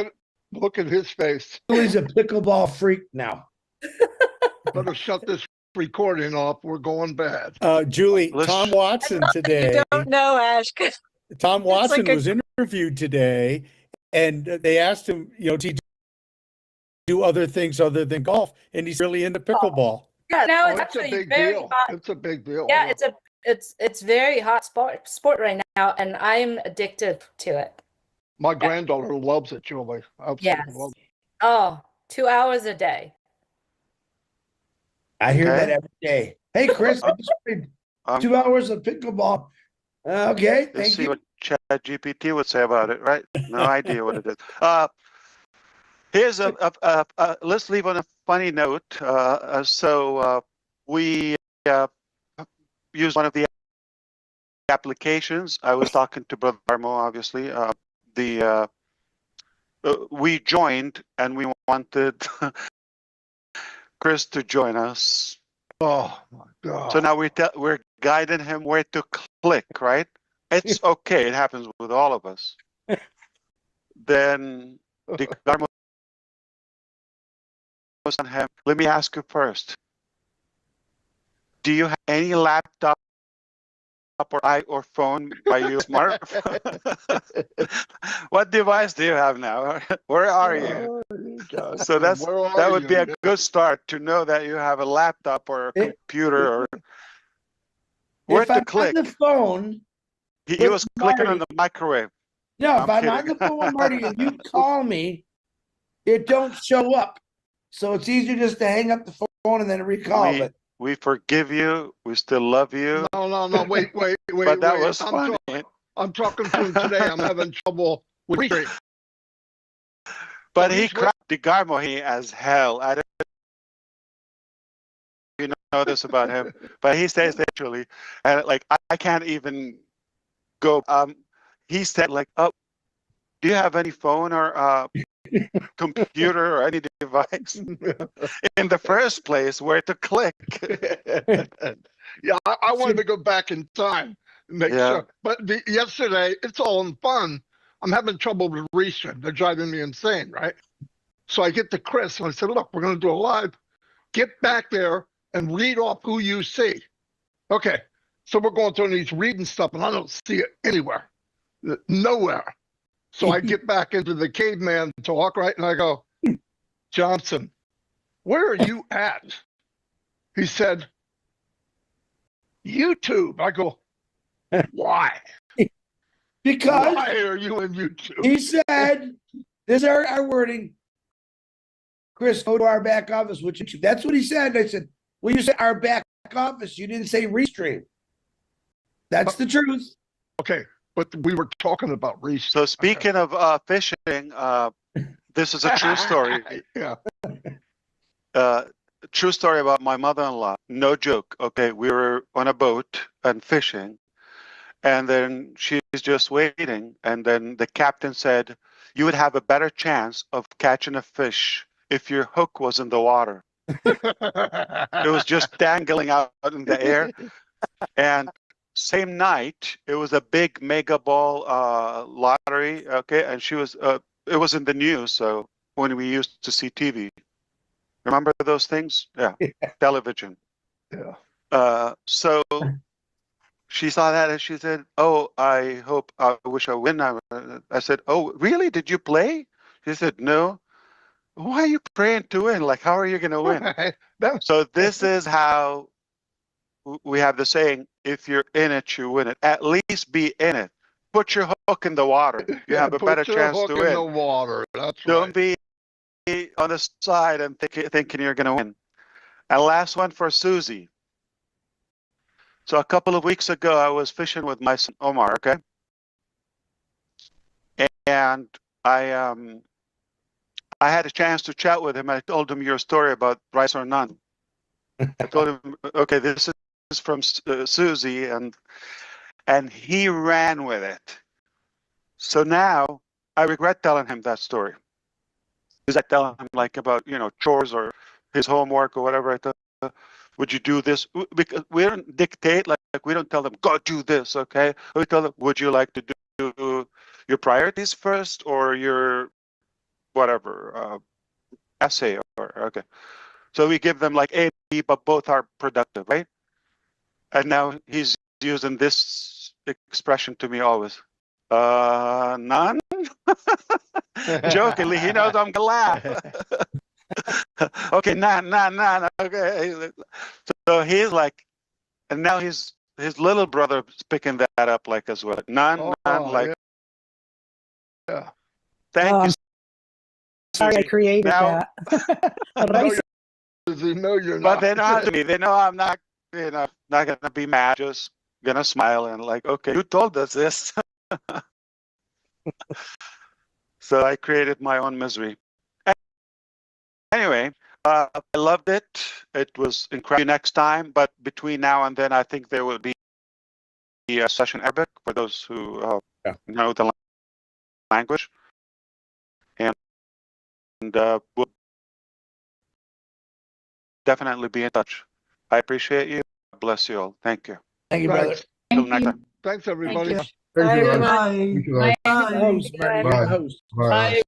Look at his face. He's a pickleball freak now. Better shut this recording off. We're going bad. Julie, Tom Watson today. You don't know, Ash. Tom Watson was interviewed today, and they asked him, to do other things other than golf, and he's really into pickleball. Yeah, now it's it's a actually big very deal. hot. It's a big deal. Yeah, it's very hot sport right now, and I'm addicted to it. My granddaughter loves it, Julie. Absolutely loves it. Oh, 2 hours a day. I hear that every day. Hey, Chris, I just played 2 hours of pickleball. Okay, thank Let's see you. what ChatGPT would say about it, right? No idea what it is. Here's let's leave on a funny note. So we use one of the applications. I was talking to Brother Armo, obviously. We joined and we wanted Chris to join us. Oh my God! So now we're guiding him where to click, right? It's okay. It happens with all of us. Then the Garmo was on him. Let me ask you first. Do you have any laptop or phone by your smartphone? What device do you have now? Where are you? So that would be a good start to know that you have a laptop or a computer or where to click. On the phone, he was clicking on the microwave. No, if I'm on the phone, Marty, and you call me, it don't show up. So it's easier just to hang up the phone and then recall it. We forgive you. We still love you. No. Wait. But that was funny. I'm talking to him today. I'm having trouble with reading. But he cracked the Garmo as hell. I don't know if you know this about him, but he says actually, and like I can't even go. He said like, "Oh, do you have any phone or computer or any device in the first place where to click?" Yeah, I wanted to go back in time and make sure. But yesterday, it's all in fun. I'm having trouble with Restream. They're driving me insane, right? So I get to Chris and I said, look, we're going to do a live. Get back there and read off who you see. Okay. So we're going through and he's reading stuff and I don't see it anywhere, nowhere. So I get back into the caveman talk, right? And I go, Johnson, where are you at? He said, YouTube. I go, why? Because why are you in YouTube? he said, this is our wording. Chris, go to our back office with YouTube. That's what he said. I said, well, you said our back office. You didn't say Restream. That's the truth. Okay, but we were talking about Restream. So speaking of fishing, this is a true story. Yeah. True story about my mother-in-law. No joke. Okay, we were on a boat and fishing, and then she's just waiting. And then the captain said, "You would have a better chance of catching a fish if your hook was in the water." It was just dangling out in the air. And same night, it was a big mega ball lottery. Okay, and she was. It was in the news. So when we used to see TV. Remember those things? Yeah. Television. Yeah. So she saw that and she said, "Oh, I wish I win." I said, "Oh, really? Did you play?" She said, "No." Why are you praying to win? Like, how are you going to win? So this is how we have the saying, if you're in it, you win it. At least be in it. Put your hook in the water. You have a better chance to win. Put your hook in the water. That's Don't right. be on the side and thinking you're going to win. And last one for Susie. So a couple of weeks ago, I was fishing with my son Omar, okay? And I had a chance to chat with him. I told him your story about rice or none. I told him, okay, this is from Susie, and he ran with it. So now I regret telling him that story. Because I tell him like about, chores or his homework or whatever. I thought, would you do this? Because we don't dictate, like we don't tell them, go do this, okay? We tell them, would you like to do your priorities first or your whatever, essay or, okay. So we give them like A, B, but both are productive, right? And now he's using this expression to me always. None? Jokingly, he knows I'm gonna laugh. Okay, none. Okay. So he's like, and now his little brother is picking that up like as well. None, like. Yeah. Thank you. Sorry, I created now, that. No, you're not. But they know how to me. They know I'm not, not gonna be mad. Just gonna smile and like, okay, you told us this. So I created my own misery. Anyway, I loved it. It was incredible. Next time, but between now and then, I think there will be a session in Arabic for those who know the language, and we'll definitely be in touch. I appreciate you. Bless you all. Thank you. Thank you, brother. Till next time. Thanks, everybody. Thank you. Bye, everyone. Thank you. Bye. Host, Marty, you're the host. Bye.